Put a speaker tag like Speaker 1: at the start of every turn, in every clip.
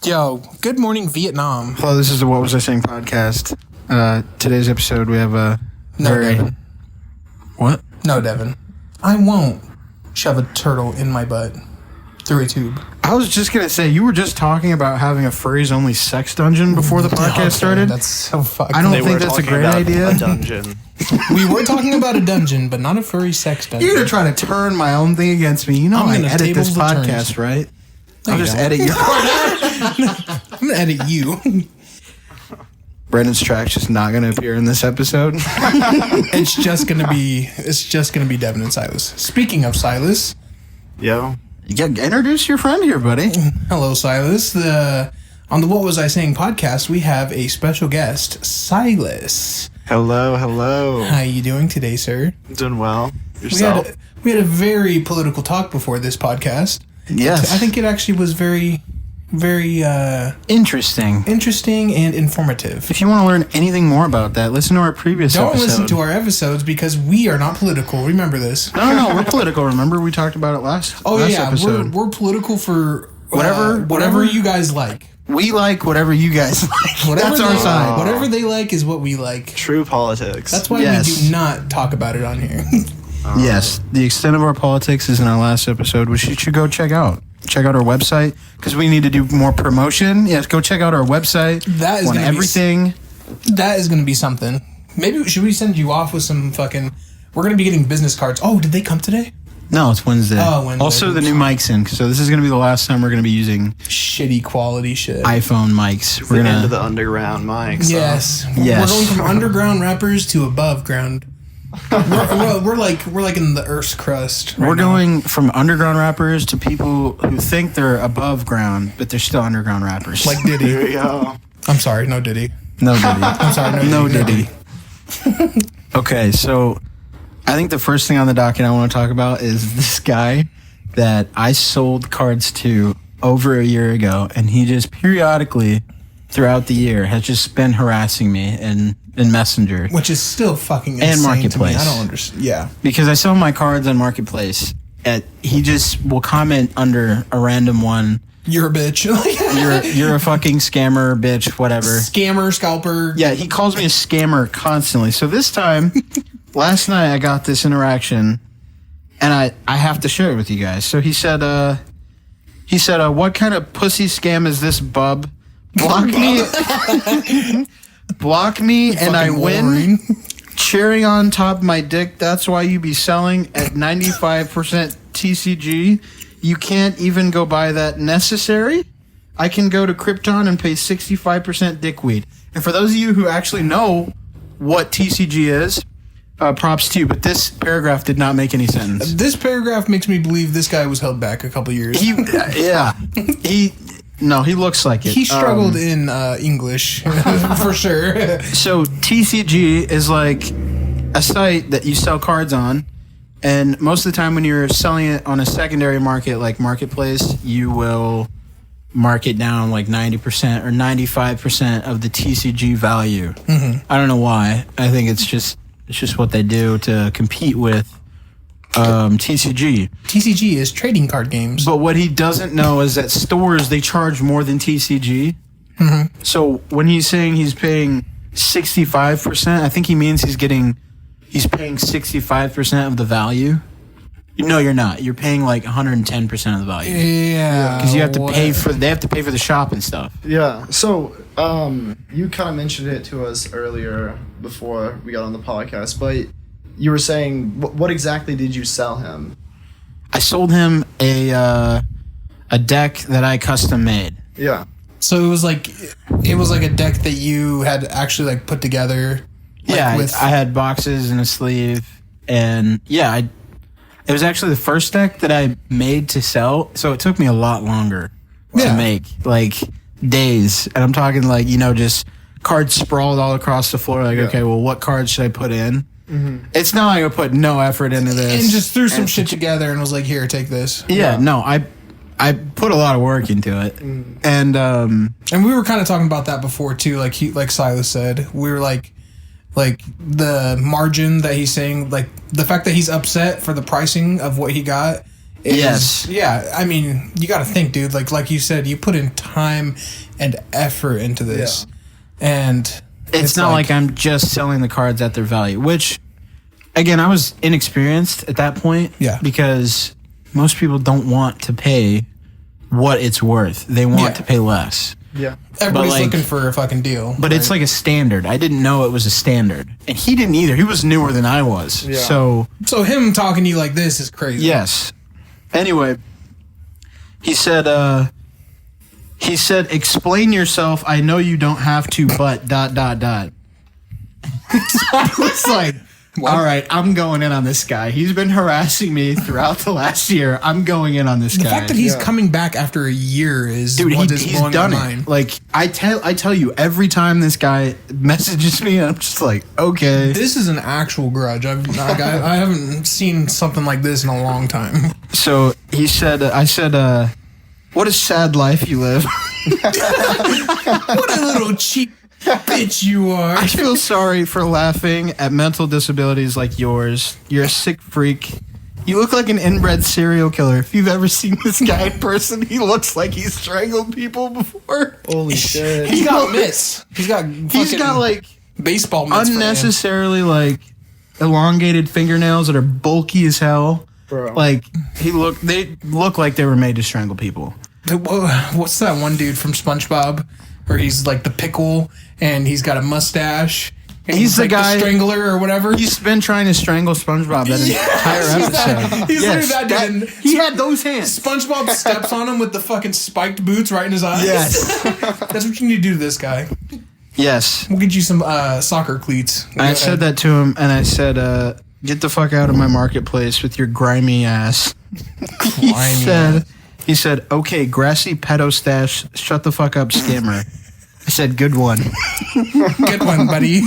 Speaker 1: Yo, good morning, Vietnam.
Speaker 2: Hello, this is the What Was I Saying podcast. Today's episode, we have a
Speaker 1: Devin.
Speaker 2: What?
Speaker 1: No, Devin. I won't shove a turtle in my butt through a tube.
Speaker 2: I was just going to say, you were just talking about having a furries-only sex dungeon before the podcast started.
Speaker 1: That's so fucking...
Speaker 2: I don't think that's a great idea.
Speaker 3: A dungeon.
Speaker 1: We were talking about a dungeon, but not a furry sex dungeon.
Speaker 2: You're going to try to turn my own thing against me. You know I edit this podcast, right? I'll just edit your part out.
Speaker 1: I'm going to edit you.
Speaker 2: Brendan's track's just not going to appear in this episode.
Speaker 1: It's just going to be Devin and Silas. Speaking of Silas.
Speaker 3: Yo.
Speaker 2: Yeah, introduce your friend here, buddy.
Speaker 1: Hello, Silas. On the What Was I Saying podcast, we have a special guest, Silas.
Speaker 3: Hello.
Speaker 1: How are you doing today, sir?
Speaker 3: Doing well. Yourself?
Speaker 1: We had a very political talk before this podcast.
Speaker 2: Yes.
Speaker 1: I think it actually was very, very
Speaker 2: interesting
Speaker 1: and informative.
Speaker 2: If you want to learn anything more about that, listen to our previous episode.
Speaker 1: Don't listen to our episodes because we are not political. Remember this.
Speaker 2: No, we're political. Remember, we talked about it last episode.
Speaker 1: We're political for
Speaker 2: whatever
Speaker 1: you guys like.
Speaker 2: We like whatever you guys like. That's our side.
Speaker 1: Whatever they like is what we like.
Speaker 3: True politics.
Speaker 1: That's why we do not talk about it on here.
Speaker 2: Yes, the extent of our politics is in our last episode, which you should go check out. Check out our website because we need to do more promotion. Yes, go check out our website.
Speaker 1: That is
Speaker 2: on everything.
Speaker 1: That is going to be something. Maybe should we send you off with some fucking? We're going to be getting business cards. Oh, did they come today?
Speaker 2: No, it's Wednesday.
Speaker 1: Oh, Wednesday.
Speaker 2: Also, the new mics in. So this is going to be the last time we're going to be using
Speaker 1: shitty quality shit.
Speaker 2: iPhone mics.
Speaker 3: We're going into the underground mics.
Speaker 1: Yes. We're going from underground rappers to above ground. we're like in the Earth's crust.
Speaker 2: We're going from underground rappers to people who think they're above ground, but they're still underground rappers.
Speaker 1: Like Diddy.
Speaker 3: There we go.
Speaker 1: I'm sorry, no Diddy.
Speaker 2: No Diddy.
Speaker 1: I'm sorry,
Speaker 2: no Diddy. Okay, so I think the first thing on the docket I want to talk about is this guy that I sold cards to over a year ago, and he just periodically throughout the year has just been harassing me in Messenger.
Speaker 1: Which is still fucking insane
Speaker 2: and Marketplace.
Speaker 1: To me. I don't understand. Yeah.
Speaker 2: Because I sell my cards on Marketplace, and he just will comment under a random one.
Speaker 1: You're a bitch.
Speaker 2: you're a fucking scammer, bitch, whatever.
Speaker 1: Scammer, scalper.
Speaker 2: Yeah, he calls me a scammer constantly. So this time, last night I got this interaction, and I have to share it with you guys. So he said, what kind of pussy scam is this, bub? Block me and I win. Cherry on top of my dick. That's why you be selling at 95% TCG. You can't even go buy that. Necessary? I can go to Krypton and pay 65% dickweed. And for those of you who actually know what TCG is, props to you. But this paragraph did not make any sense.
Speaker 1: This paragraph makes me believe this guy was held back a couple years.
Speaker 2: He looks like it.
Speaker 1: He struggled in English, for sure.
Speaker 2: So TCG is like a site that you sell cards on, and most of the time when you're selling it on a secondary market like Marketplace, you will mark it down like 90% or 95% of the TCG value. Mm-hmm. I don't know why. I think it's just what they do to compete with TCG.
Speaker 1: TCG is trading card games.
Speaker 2: But what he doesn't know is that stores, they charge more than TCG. Mm-hmm. So when he's saying he's paying 65%, I think he means he's paying 65% of the value. No, you're not. You're paying like 110% of the value.
Speaker 1: Yeah.
Speaker 2: Because you have to they have to pay for the shop and stuff.
Speaker 3: Yeah. So, you kind of mentioned it to us earlier before we got on the podcast, but you were saying, what exactly did you sell him?
Speaker 2: I sold him a deck that I custom made.
Speaker 3: Yeah.
Speaker 1: So it was like a deck that you had actually like put together.
Speaker 2: Like I had boxes and a sleeve, and it was actually the first deck that I made to sell. So it took me a lot longer to make, like days. And I'm talking like just cards sprawled all across the floor. Like, okay, well, what cards should I put in? Mm-hmm. It's not like I put no effort into this.
Speaker 1: And just threw some shit together and was like, here, take this.
Speaker 2: Yeah, no, I put a lot of work into it. Mm.
Speaker 1: And we were kind of talking about that before too, like Silas said. We were like the margin that he's saying, like the fact that he's upset for the pricing of what he got
Speaker 2: Yes.
Speaker 1: Yeah, I mean, you got to think, dude. Like you said, you put in time and effort into this, and
Speaker 2: it's not like I'm just selling the cards at their value. Which, again, I was inexperienced at that point.
Speaker 1: Yeah.
Speaker 2: Because most people don't want to pay what it's worth. They want to pay less.
Speaker 3: Yeah.
Speaker 1: Everybody's looking for a fucking deal.
Speaker 2: But it's like a standard. I didn't know it was a standard. And he didn't either. He was newer than I was.
Speaker 3: Yeah.
Speaker 2: So
Speaker 1: him talking to you like this is crazy.
Speaker 2: yes. Anyway, he said, explain yourself. I know you don't have to, but ... It's like, all right, I'm going in on this guy. He's been harassing me throughout the last year. I'm going in on this guy.
Speaker 1: The fact that he's coming back after a year is
Speaker 2: he's done it. Like I tell you, every time this guy messages me, I'm just like, okay.
Speaker 1: This is an actual grudge. I haven't seen something like this in a long time.
Speaker 2: So he said, I said, what a sad life you live.
Speaker 1: What a little cheap bitch you are.
Speaker 2: I feel sorry for laughing at mental disabilities like yours. You're a sick freak. You look like an inbred serial killer. If you've ever seen this guy in person, he looks like he's strangled people before.
Speaker 3: Holy shit.
Speaker 1: He's got mitts. He's got
Speaker 2: like
Speaker 1: baseball mitts.
Speaker 2: Unnecessarily like elongated fingernails that are bulky as hell.
Speaker 3: Bro.
Speaker 2: Like they look like they were made to strangle people.
Speaker 1: What's that one dude from SpongeBob where he's like the pickle and he's got a mustache? And
Speaker 2: He's the
Speaker 1: like
Speaker 2: guy,
Speaker 1: the strangler or whatever.
Speaker 2: He's been trying to strangle SPongebob that entire episode.
Speaker 1: He's literally that dude.
Speaker 2: He had those hands.
Speaker 1: SpongeBob steps on him with the fucking spiked boots right in his eyes.
Speaker 2: Yes.
Speaker 1: That's what you need to do to this guy.
Speaker 2: Yes.
Speaker 1: We'll get you some soccer cleats.
Speaker 2: I said that to him, and I said, get the fuck out of my marketplace with your grimy ass. He said, okay, grassy pedo stash, shut the fuck up, scammer. I said, good one.
Speaker 1: Good one, buddy.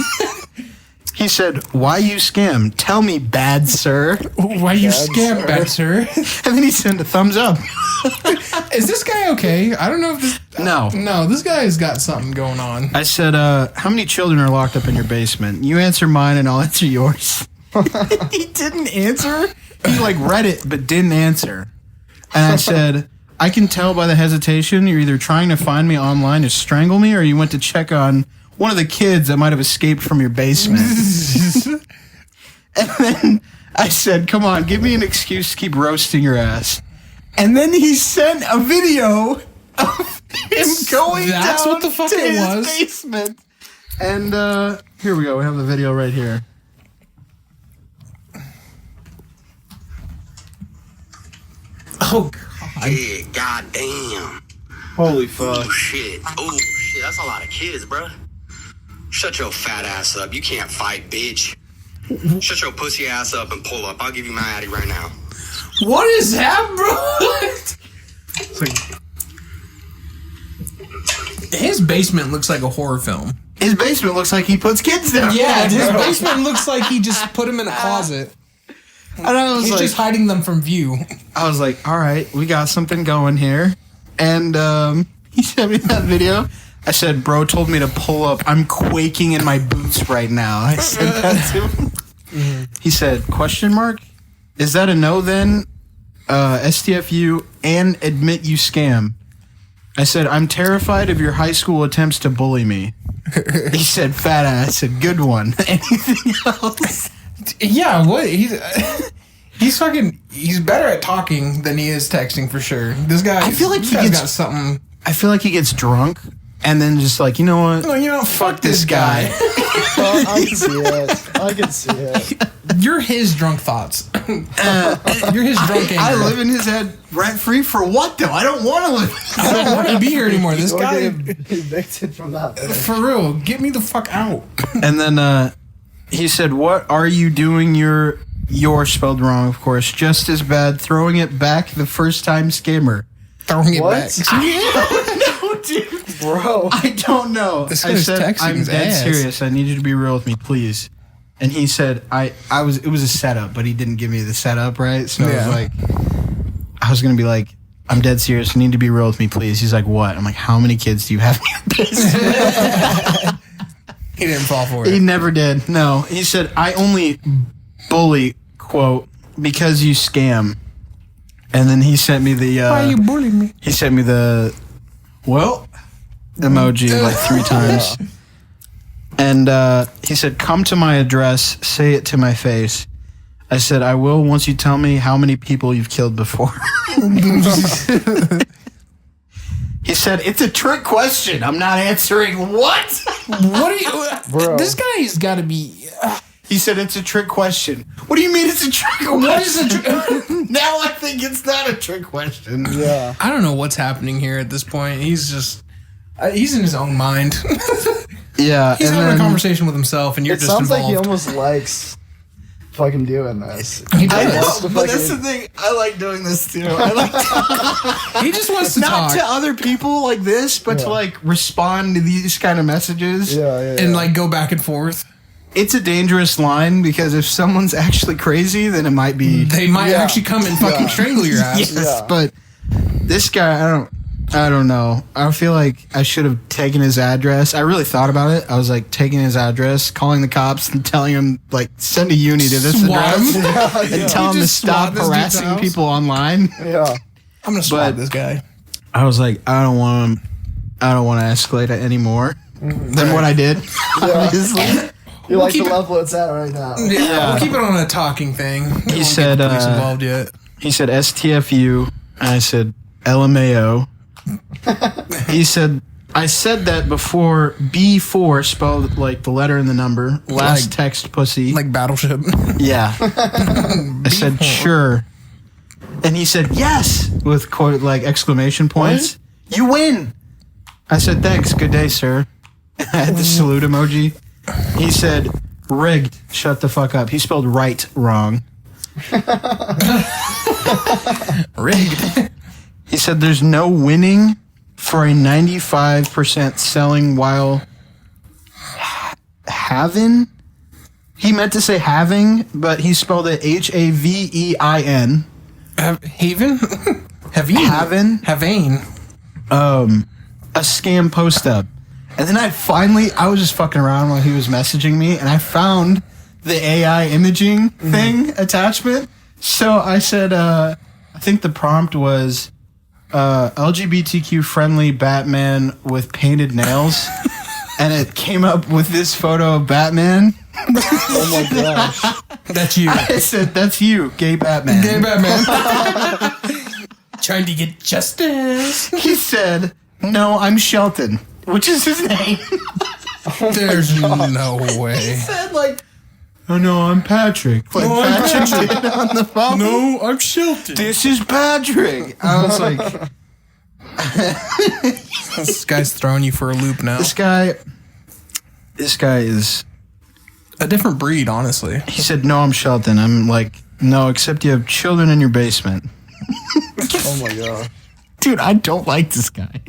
Speaker 2: He said, why you scam? Tell me, bad sir.
Speaker 1: Why you scam, bad sir?
Speaker 2: And then he sent a thumbs up.
Speaker 1: Is this guy okay? I don't know if this...
Speaker 2: No.
Speaker 1: No, this guy's got something going on.
Speaker 2: I said, how many children are locked up in your basement? You answer mine and I'll answer yours. He didn't answer. He like read it, but didn't answer. And I said... I can tell by the hesitation you're either trying to find me online to strangle me or you went to check on one of the kids that might have escaped from your basement. And then I said, come on, give me an excuse to keep roasting your ass. And then he sent a video of him going down
Speaker 1: what the fuck
Speaker 2: to
Speaker 1: it
Speaker 2: his
Speaker 1: was?
Speaker 2: basement. And here we go. We have the video right here.
Speaker 1: Oh, God.
Speaker 4: Yeah, goddamn.
Speaker 3: Holy fuck.
Speaker 4: Oh shit, that's a lot of kids, bruh. Shut your fat ass up. You can't fight, bitch. Shut your pussy ass up and pull up. I'll give you my addy right now.
Speaker 1: What is that, bro? His basement looks like a horror film.
Speaker 2: His basement looks like he puts kids down.
Speaker 1: Yeah, his basement looks like he just put him in a closet.
Speaker 2: And I was
Speaker 1: He's
Speaker 2: like,
Speaker 1: just hiding them from view.
Speaker 2: I was like, all right, we got something going here. And he sent me that video. I said, bro told me to pull up. I'm quaking in my boots right now. I said that to him. Mm-hmm. He said, question mark? Is that a no then? STFU and admit you scam. I said, I'm terrified of your high school attempts to bully me. He said, fat ass. I said, good one. Anything else?
Speaker 1: Yeah, what? He's better at talking than he is texting for sure. This guy,
Speaker 2: I feel like
Speaker 1: this
Speaker 2: he
Speaker 1: guy's
Speaker 2: gets
Speaker 1: got something.
Speaker 2: I feel like he gets drunk and then just like, you know what?
Speaker 1: No, you know, fuck this guy.
Speaker 3: Well, I can see it. I can see it.
Speaker 1: You're his drunk thoughts. You're his drunk anger.
Speaker 2: I live in his head rent free for what though? I don't want to live.
Speaker 1: I don't want to be here anymore. This guy,
Speaker 3: Evicted from that place.
Speaker 1: for real, get me the fuck out.
Speaker 2: And then he said, what are you doing? You're spelled wrong, of course. Just as bad. Throwing it back the first time scammer.
Speaker 1: Throwing it
Speaker 3: What?
Speaker 1: back.
Speaker 2: I don't know, dude.
Speaker 3: Bro.
Speaker 2: I don't know.
Speaker 1: This
Speaker 2: I
Speaker 1: guy's
Speaker 2: said,
Speaker 1: texting
Speaker 2: I'm
Speaker 1: his
Speaker 2: dead
Speaker 1: ass.
Speaker 2: serious. I need you to be real with me, please. And he said, it was a setup, but he didn't give me the setup, right? So
Speaker 1: Yeah.
Speaker 2: I was going to be like, I'm dead serious. You need to be real with me, please. He's like, what? I'm like, how many kids do you have in your basement?
Speaker 1: He didn't fall for
Speaker 2: He
Speaker 1: it.
Speaker 2: never did. No. He said, I only bully, quote, because you scam. And then he sent me the.
Speaker 1: Why are you bullying me?
Speaker 2: He sent me the, well, emoji like 3 times. And he said, come to my address, say it to my face. I said, I will once you tell me how many people you've killed before. He said, it's a trick question. I'm not answering what?
Speaker 1: What are you... This guy's got to be...
Speaker 2: He said, it's a trick question. What do you mean it's a trick question?
Speaker 1: What is a trick...
Speaker 2: Now I think it's not a trick question.
Speaker 3: Yeah.
Speaker 1: I don't know what's happening here at this point. He's just... he's in his own mind.
Speaker 2: Yeah.
Speaker 1: He's having a conversation with himself, and you're just
Speaker 3: sounds
Speaker 1: involved.
Speaker 3: like he almost likes fucking doing this.
Speaker 1: He
Speaker 2: I
Speaker 1: does.
Speaker 2: know, but that's the thing. I like doing this too. I like
Speaker 1: He just wants to
Speaker 2: not
Speaker 1: talk
Speaker 2: to other people like this, but to like respond to these kind of messages.
Speaker 3: Yeah.
Speaker 1: and like go back and forth.
Speaker 2: It's a dangerous line because if someone's actually crazy, then it might be.
Speaker 1: They might
Speaker 3: Yeah.
Speaker 1: actually come and fucking strangle your ass.
Speaker 2: Yes,
Speaker 3: Yeah.
Speaker 2: but this guy, I don't know. I feel like I should have taken his address. I really thought about it. I was like taking his address, calling the cops, and telling him like send a uni to this
Speaker 1: Swat
Speaker 2: address
Speaker 1: him.
Speaker 2: and tell him to
Speaker 1: just
Speaker 2: stop
Speaker 1: swat this dude's
Speaker 2: harassing
Speaker 1: house?
Speaker 2: people online.
Speaker 3: Yeah.
Speaker 1: I'm gonna swat
Speaker 2: But-
Speaker 1: this guy.
Speaker 2: I was like, I don't want to escalate it anymore than what I did. Obviously.
Speaker 3: You like the
Speaker 1: keep it-
Speaker 3: level it's at right now.
Speaker 1: Yeah, we'll keep it on a talking thing. We won't get
Speaker 2: said,
Speaker 1: the police involved yet.
Speaker 2: He said STFU, and I said LMAO. He said, I said that before B4 spelled like the letter and the number. Last
Speaker 1: Like-
Speaker 2: text pussy.
Speaker 1: Like Battleship.
Speaker 2: Yeah. I said, sure. And he said, yes, with quote like exclamation points. You win. I said, thanks. Good day, sir. I had the salute emoji. He said, rigged. Shut the fuck up. He spelled right wrong.
Speaker 1: Rigged.
Speaker 2: He said, there's no winning for a 95% selling while having. He meant to say having, but he spelled it HAVEIN.
Speaker 1: Haven?
Speaker 2: Havin?
Speaker 1: Havane.
Speaker 2: A scam post up. And then I was just fucking around while he was messaging me, and I found the AI imaging thing attachment. So I said, I think the prompt was LGBTQ friendly Batman with painted nails. And it came up with this photo of Batman.
Speaker 3: Oh my gosh.
Speaker 1: That's you.
Speaker 2: I said, that's you, gay Batman.
Speaker 1: Gay Batman. Trying to get justice.
Speaker 2: He said, no, I'm Shelton, which is his name.
Speaker 1: There's no way.
Speaker 2: He said, like, oh no, I'm Patrick. Like,
Speaker 1: No, I'm
Speaker 2: Patrick did on the phone.
Speaker 1: No, I'm Shelton.
Speaker 2: This is Patrick. I was like,
Speaker 1: This guy's throwing you for a loop now.
Speaker 2: this guy is,
Speaker 1: A different breed, honestly.
Speaker 2: he said, no, I'm Shelton. I'm like, no, except you have children in your basement.
Speaker 3: Oh my god.
Speaker 2: Dude, I don't like this guy.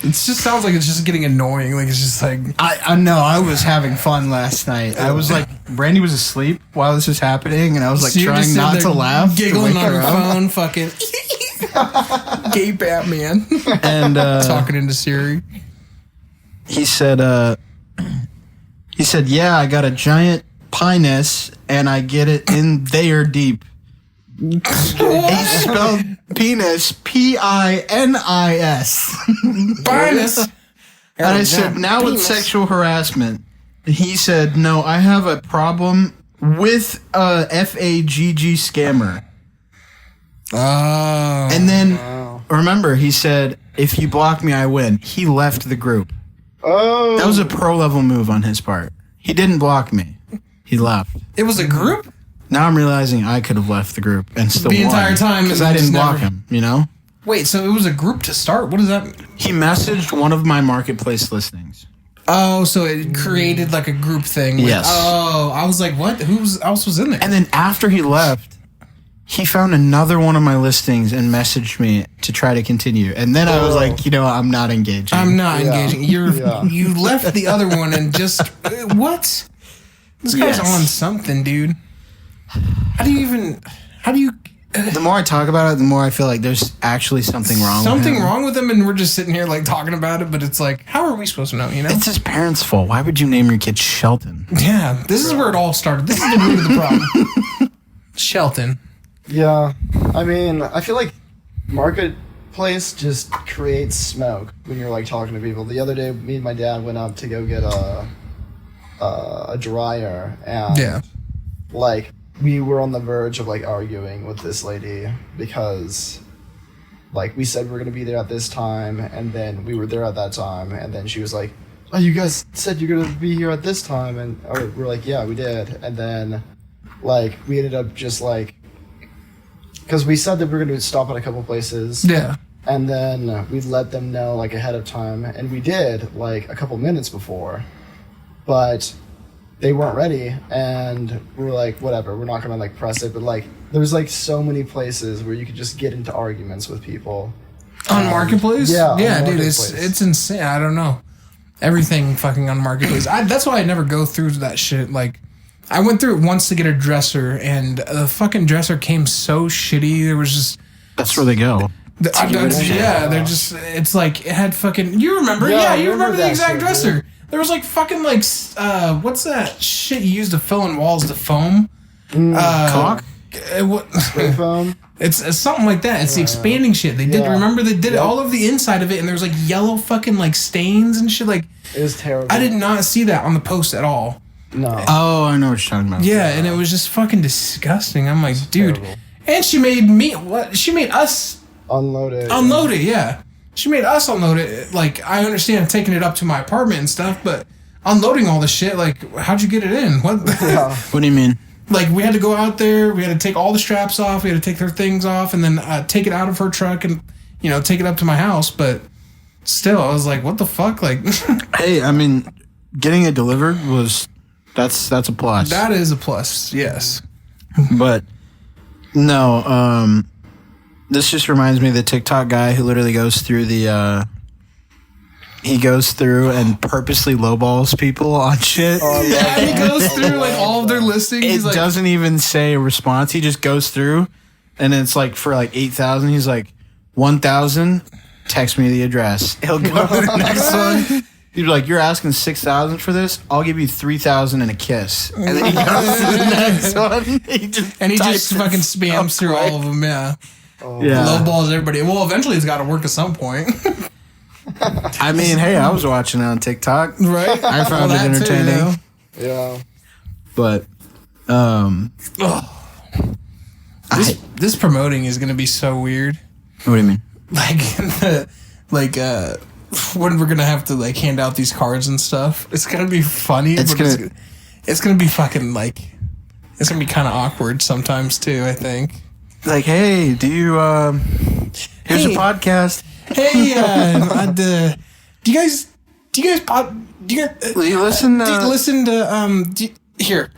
Speaker 1: It just sounds like it's just getting annoying. Like, it's just like...
Speaker 2: I know, I was having fun last night. I was like, Brandy was asleep while this was happening, and I was like
Speaker 1: So you're just
Speaker 2: trying
Speaker 1: sitting
Speaker 2: not to
Speaker 1: there
Speaker 2: laugh. to
Speaker 1: Giggling
Speaker 2: wake
Speaker 1: on
Speaker 2: her
Speaker 1: your
Speaker 2: up.
Speaker 1: phone, fucking... Gay Batman.
Speaker 2: And
Speaker 1: Talking into Siri.
Speaker 2: he said, yeah, I got a giant penis, and I get it in there deep. He spelled penis PINIS.
Speaker 1: Binus.
Speaker 2: And I said, now with sexual harassment. He said, no, I have a problem with a FAGG scammer.
Speaker 1: Oh.
Speaker 2: And then, remember, he said, if you block me, I win. He left the group.
Speaker 3: Oh.
Speaker 2: That was a pro level move on his part. He didn't block me. He left.
Speaker 1: It was a group?
Speaker 2: Now I'm realizing I could have left the group and still
Speaker 1: The entire time
Speaker 2: because
Speaker 1: and
Speaker 2: I
Speaker 1: just
Speaker 2: didn't block
Speaker 1: never-
Speaker 2: him. You know,
Speaker 1: Wait, so it was a group to start? What does that mean?
Speaker 2: he messaged one of my marketplace listings.
Speaker 1: Oh, so it created like a group thing. with-
Speaker 2: Yes.
Speaker 1: Oh, I was like, what? Who else was in there?
Speaker 2: And then after he left, he found another one of my listings and messaged me to try to continue. And then I was like, you know, I'm not engaging.
Speaker 1: I'm not
Speaker 3: Yeah.
Speaker 1: engaging.
Speaker 3: Yeah.
Speaker 1: You left the other one and just what? This guy's
Speaker 2: Yes.
Speaker 1: on something, dude. How do you?
Speaker 2: The more I talk about it, the more I feel like there's actually something wrong.
Speaker 1: Something
Speaker 2: with him.
Speaker 1: wrong with him, and we're just sitting here like talking about it. But it's like, how are we supposed to know? You know?
Speaker 2: It's his parents' fault. Why would you name your kid Shelton?
Speaker 1: Yeah, this is where it all started. This is the root of the problem. Shelton.
Speaker 3: Yeah. I mean, I feel like marketplace just creates smoke when you're like talking to people. The other day, me and my dad went up to go get a dryer, and like we were on the verge of like arguing with this lady because like we said we were gonna be there at this time, and then we were there at that time, and then she was like, "Oh, you guys said you're gonna be here at this time," and we're like, "Yeah, we did," and then like we ended up just like. Because we said that we were going to stop at a couple places.
Speaker 1: Yeah.
Speaker 3: And then we'd let them know, like, ahead of time. And we did, like, a couple minutes before. But they weren't ready. And we were like, whatever, we're not going to, like, press it. But, like, there's, like, so many places where you could just get into arguments with people.
Speaker 1: On Marketplace?
Speaker 3: Yeah,
Speaker 1: Yeah, dude,
Speaker 3: Marketplace.
Speaker 1: it's insane. I don't know. Everything fucking on Marketplace. That's why I never go through that shit. Like, I went through it once to get a dresser, and the fucking dresser came so shitty. There was just...
Speaker 2: That's where they go.
Speaker 1: They're just... It's like, it had fucking... You remember? Yeah, you remember the exact
Speaker 3: shit,
Speaker 1: dresser.
Speaker 3: dude.
Speaker 1: There was like fucking like... what's that shit you use to fill in walls, the foam?
Speaker 2: Caulk?
Speaker 3: Spray foam?
Speaker 1: It's something like that. It's the expanding shit. They did... Remember, they did it all over the inside of it, and there was like yellow fucking like stains and shit. Like...
Speaker 3: It was terrible.
Speaker 1: I did not see that on the post at all.
Speaker 3: No.
Speaker 2: Oh, I know what you're talking about.
Speaker 1: Yeah, and it was just fucking disgusting. I'm like, dude.
Speaker 3: terrible.
Speaker 1: And she made me what? She made us
Speaker 3: Unload it.
Speaker 1: unload it. Yeah, she made us unload it. Like, I understand taking it up to my apartment and stuff, but unloading all the shit. Like, how'd you get it in? What?
Speaker 2: What do you mean?
Speaker 1: Like, we had to go out there. We had to take all the straps off. We had to take her things off, and then take it out of her truck and take it up to my house. But still, I was like, what the fuck? Like,
Speaker 2: Hey, I mean, getting it delivered was. That's a plus.
Speaker 1: that is a plus. Yes.
Speaker 2: But no, this just reminds me of the TikTok guy who literally goes through he goes through and purposely lowballs people on shit.
Speaker 1: Yeah, he goes through like all of their listings.
Speaker 2: It
Speaker 1: He's like,
Speaker 2: doesn't even say a response. He just goes through, and it's like for like 8,000. He's like 1,000. Text me the address. He'll go to the next one. He'd be like, "You're asking 6,000 for this? I'll give you 3,000 and a kiss." And then he goes to the next one. He just
Speaker 1: fucking spams through all of them. Yeah.
Speaker 2: Yeah.
Speaker 1: Lowballs everybody. Well, eventually it's got to work at some point.
Speaker 2: I mean, hey, I was watching it on TikTok.
Speaker 1: Right?
Speaker 2: I found it entertaining.
Speaker 3: Yeah.
Speaker 2: But,
Speaker 1: This promoting is going to be so weird.
Speaker 2: what do you mean?
Speaker 1: When we're going to have to like hand out these cards and stuff. It's going to be funny.
Speaker 2: It's
Speaker 1: but
Speaker 2: gonna-
Speaker 1: it's going to be fucking like... It's going to be kind of awkward sometimes too, I think.
Speaker 2: Like, hey, do you, here's
Speaker 1: Hey.
Speaker 2: a podcast.
Speaker 1: Hey, do you guys
Speaker 2: Listen,
Speaker 1: listen to here?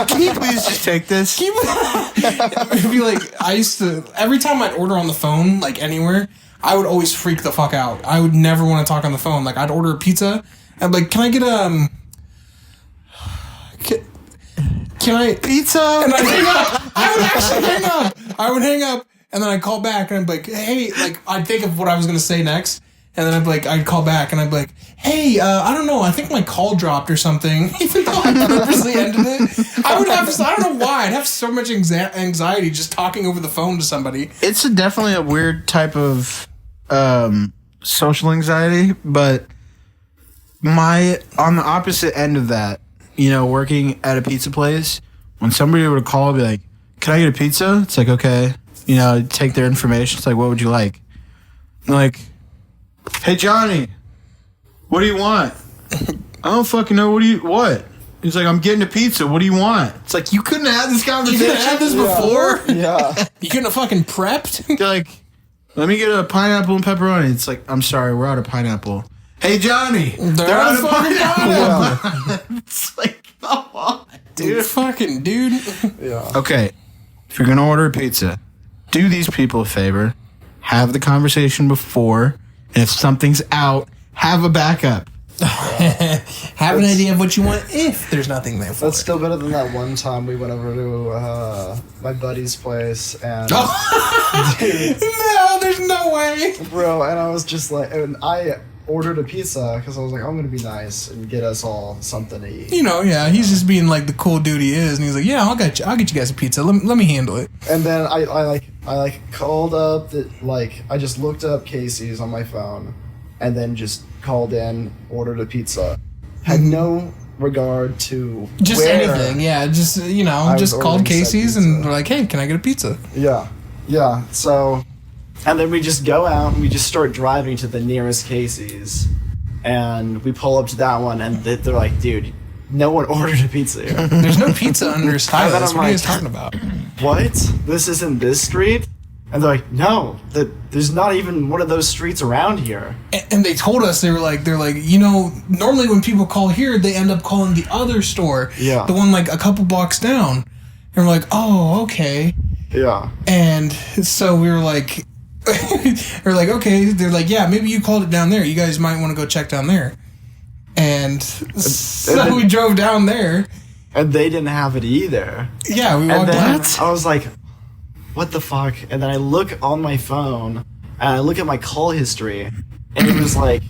Speaker 2: can you please just take this?
Speaker 1: It'd be like, I used to, every time I'd order on the phone, like anywhere, I would always freak the fuck out. I would never want to talk on the phone. Like, I'd order a pizza, and like, can I get can I
Speaker 2: Pizza?
Speaker 1: And I'd hang up. I would actually hang up. I would hang up, and then I'd call back, and I'd be like, hey, like, I'd think of what I was gonna say next, and then I'd call back, and I'd be like, hey, I don't know, I think my call dropped or something, even though I purposely ended it. I don't know why, I'd have so much anxiety just talking over the phone to somebody.
Speaker 2: It's definitely a weird type of social anxiety, but on the opposite end of that, working at a pizza place, when somebody would call and be like, "Can I get a pizza?" It's like, okay. Take their information. It's like, what would you like? And like, hey, Johnny, what do you want? I don't fucking know. What? He's like, I'm getting a pizza. What do you want? It's like, you couldn't have this conversation.
Speaker 1: You could have had this before?
Speaker 3: Yeah.
Speaker 1: You couldn't have fucking prepped?
Speaker 2: They're like, let me get a pineapple and pepperoni. It's like, I'm sorry, we're out of pineapple. Hey, Johnny, they're out of pineapple. It's like, come on, dude.
Speaker 1: Fucking dude.
Speaker 3: Yeah.
Speaker 2: Okay, if you're going to order a pizza, do these people a favor. Have the conversation before. And if something's out, have a backup.
Speaker 1: Have an idea of what you want if there's nothing there for
Speaker 3: That's
Speaker 1: it.
Speaker 3: still better than that one time we went over to my buddy's place and
Speaker 1: No, there's no way.
Speaker 3: bro, and I was just like, and I ordered a pizza because I was like, I'm gonna be nice and get us all something to eat.
Speaker 1: You know, yeah, he's just being like the cool dude he is, and he's like, yeah, I'll get you guys a pizza. Let me handle it.
Speaker 3: And then I called up I just looked up Casey's on my phone, and then just called in, ordered a pizza. Had no regard to
Speaker 1: just
Speaker 3: where.
Speaker 1: anything, yeah. Just just called Casey's and we're like, hey, can I get a pizza?
Speaker 3: Yeah. So, and then we just go out and we just start driving to the nearest Casey's, and we pull up to that one, and they're like, dude, no one ordered a pizza here.
Speaker 1: There's no pizza under Silas. What are you guys talking about?
Speaker 3: What? This isn't this street? And they're like, no, there's not even one of those streets around here.
Speaker 1: And they told us, they're like, normally when people call here, they end up calling the other store.
Speaker 3: Yeah.
Speaker 1: The one like a couple blocks down. And we're like, oh, okay.
Speaker 3: Yeah.
Speaker 1: And so we were like, okay. They're like, yeah, maybe you called it down there. You guys might want to go check down there. And so we drove down there.
Speaker 3: And they didn't have it either.
Speaker 1: Yeah, we walked down.
Speaker 3: I was like, what the fuck? And then I look on my phone, and I look at my call history, and it was like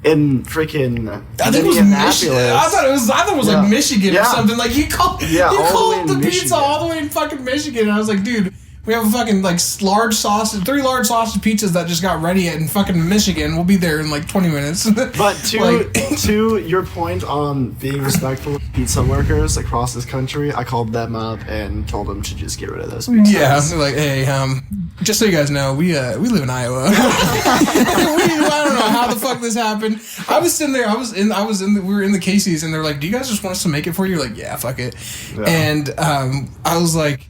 Speaker 3: in freaking
Speaker 1: I think it was Michigan. I thought it was like Michigan or something. Like you called the pizza all the way in fucking Michigan, and I was like, dude, we have a fucking like 3 large sausage pizzas that just got ready in fucking Michigan. We'll be there in like 20 minutes.
Speaker 3: But to your point on being respectful of pizza workers across this country, I called them up and told them to just get rid of those pizzas.
Speaker 1: Yeah, they're like, hey, just so you guys know, we live in Iowa. I don't know how the fuck this happened. I was sitting there. We were in the Casey's, and they're like, do you guys just want us to make it for you? Like, yeah, fuck it. Yeah. And I was like,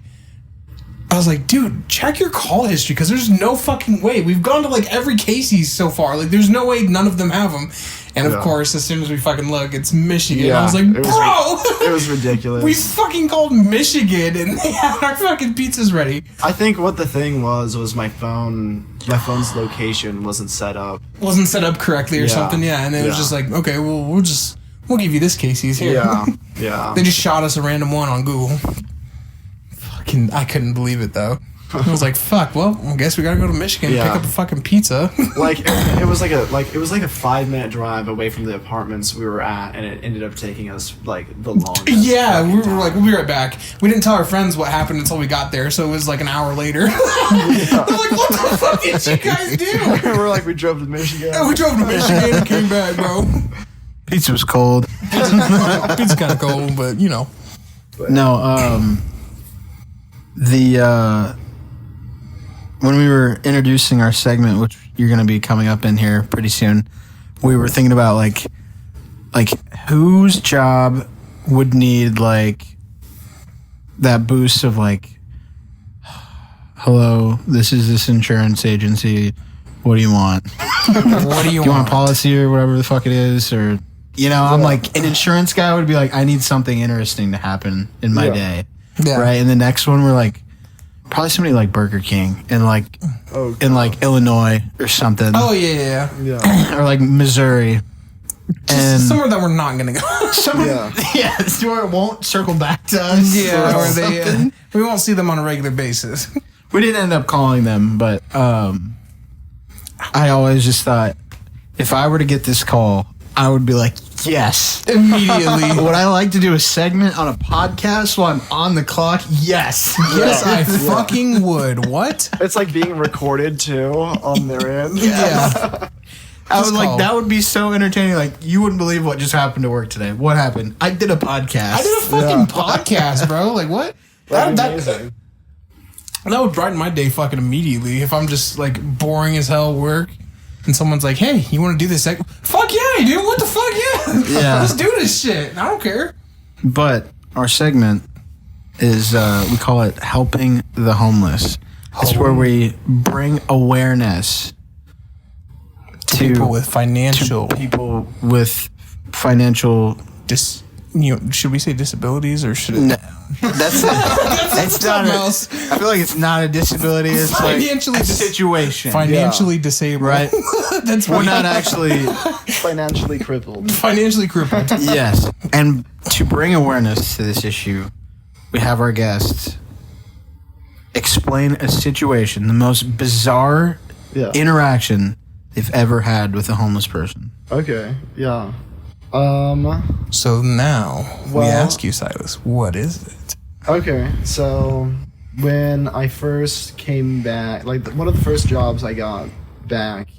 Speaker 1: dude, check your call history, because there's no fucking way. We've gone to like every Casey's so far. Like, there's no way none of them have them. And of course, as soon as we fucking look, it's Michigan. Yeah, I was like, bro!
Speaker 3: It was ridiculous.
Speaker 1: We fucking called Michigan, and they had our fucking pizzas ready.
Speaker 3: I think what the thing was my phone's location wasn't set up.
Speaker 1: Wasn't set up correctly or something, yeah. And it was just like, okay, well, we'll give you this Casey's here.
Speaker 3: Yeah.
Speaker 1: They just shot us a random one on Google. I couldn't believe it though. I was like, "Fuck! Well, I guess we gotta go to Michigan and pick up a fucking pizza."
Speaker 3: Like it was like a 5-minute drive away from the apartments we were at, and it ended up taking us like the longest.
Speaker 1: Yeah, we were like, we'll be right back. We didn't tell our friends what happened until we got there, so it was like an hour later. They're like, "What the fuck did you guys do?"
Speaker 3: We're like, "We drove to Michigan."
Speaker 1: Yeah, we drove to Michigan and came back, bro.
Speaker 2: Pizza was cold.
Speaker 1: Pizza's kind of cold, but you know.
Speaker 2: No, when we were introducing our segment, which you're going to be coming up in here pretty soon, we were thinking about like whose job would need like that boost of like, hello, this is this insurance agency. What do you want?
Speaker 1: What do you
Speaker 2: want a policy or whatever the fuck it is? Or, I'm like, an insurance guy would be like, I need something interesting to happen in my day. Yeah. Right. And the next one, we're like, probably somebody like Burger King in like Illinois or something.
Speaker 1: Oh yeah.
Speaker 2: Or like Missouri. And
Speaker 1: somewhere that we're not gonna go.
Speaker 2: Somewhere it won't circle back to us.
Speaker 1: Yeah, or they we won't see them on a regular basis.
Speaker 2: We didn't end up calling them, but I always just thought, if I were to get this call, I would be like, yes.
Speaker 1: Immediately.
Speaker 2: Would I like to do a segment on a podcast while I'm on the clock? Yes.
Speaker 1: Yes, I fucking would. What?
Speaker 3: It's like being recorded too on their end.
Speaker 1: Yeah.
Speaker 2: I was like, that would be so entertaining. Like, you wouldn't believe what just happened to work today. What happened? I did a podcast.
Speaker 1: I did a fucking podcast, bro. Like, what?
Speaker 3: That'd be amazing.
Speaker 1: That would brighten my day fucking immediately if I'm just like boring as hell work. And someone's like, hey, you want to do this? Fuck yeah, dude. What the fuck? Yeah. Let's do this shit. I don't care.
Speaker 2: But our segment is, we call it Helping the Homeless. It's where we bring awareness to
Speaker 1: people with financial should we say disabilities or should it?
Speaker 2: No, that's not else. I feel like it's not a disability. It's financially like a situation.
Speaker 1: Financially disabled,
Speaker 2: right?
Speaker 1: That's
Speaker 2: we're not actually
Speaker 3: financially crippled.
Speaker 1: Financially crippled.
Speaker 2: Yes, and to bring awareness to this issue, we have our guests explain a situation, the most bizarre interaction they've ever had with a homeless person.
Speaker 3: Okay, yeah.
Speaker 1: So now we
Speaker 3: Well-
Speaker 1: ask you, Silas, what is it?
Speaker 3: Okay, so when I first came back, like one of the first jobs I got back